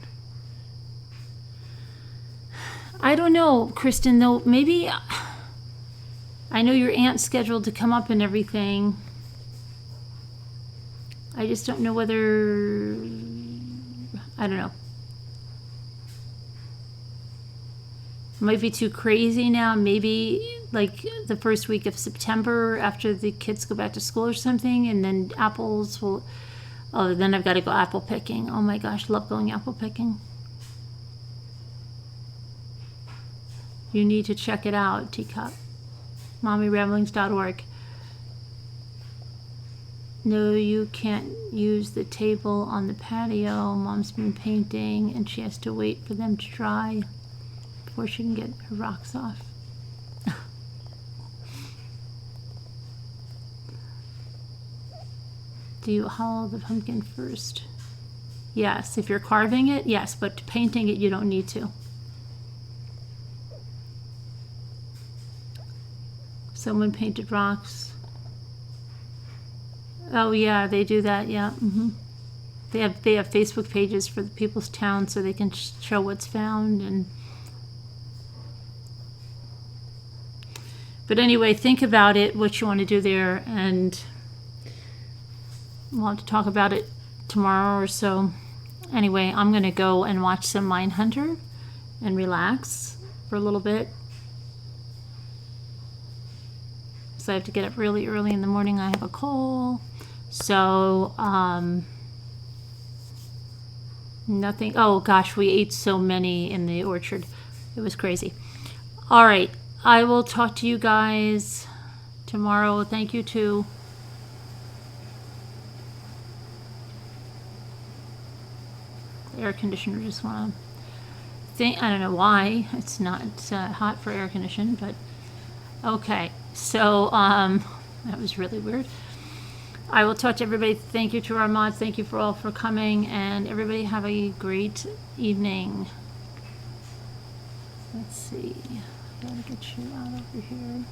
B: I don't know, Kristen. Though maybe I know your aunt's scheduled to come up and everything. I just don't know whether, I don't know. It might be too crazy now. Maybe like the first week of September after the kids go back to school or something, and then apples will, oh, then I've got to go apple picking. Oh my gosh, love going apple picking. You need to check it out, Teacup. MommyRamblings.org. No, you can't use the table on the patio. Mom's been painting and she has to wait for them to dry before she can get her rocks off. Do you hollow the pumpkin first? Yes, if you're carving it, yes, but painting it you don't need to. Someone painted rocks. Oh yeah, they do that. Yeah. They have Facebook pages for the people's town so they can show what's found. And but anyway, think about it, what you want to do there, and we'll have to talk about it tomorrow or so. Anyway, I'm gonna go and watch some Mindhunter and relax for a little bit. So I have to get up really early in the morning. I have a call. So, nothing. Oh gosh, we ate so many in the orchard. It was crazy. All right. I will talk to you guys tomorrow. Thank you too. The air conditioner just want to think. I don't know why. It's not hot for air conditioning, but okay. So, that was really weird. I will talk to everybody. Thank you to our mods. Thank you for all for coming, and everybody have a great evening. Let's see. I gotta get you out over here.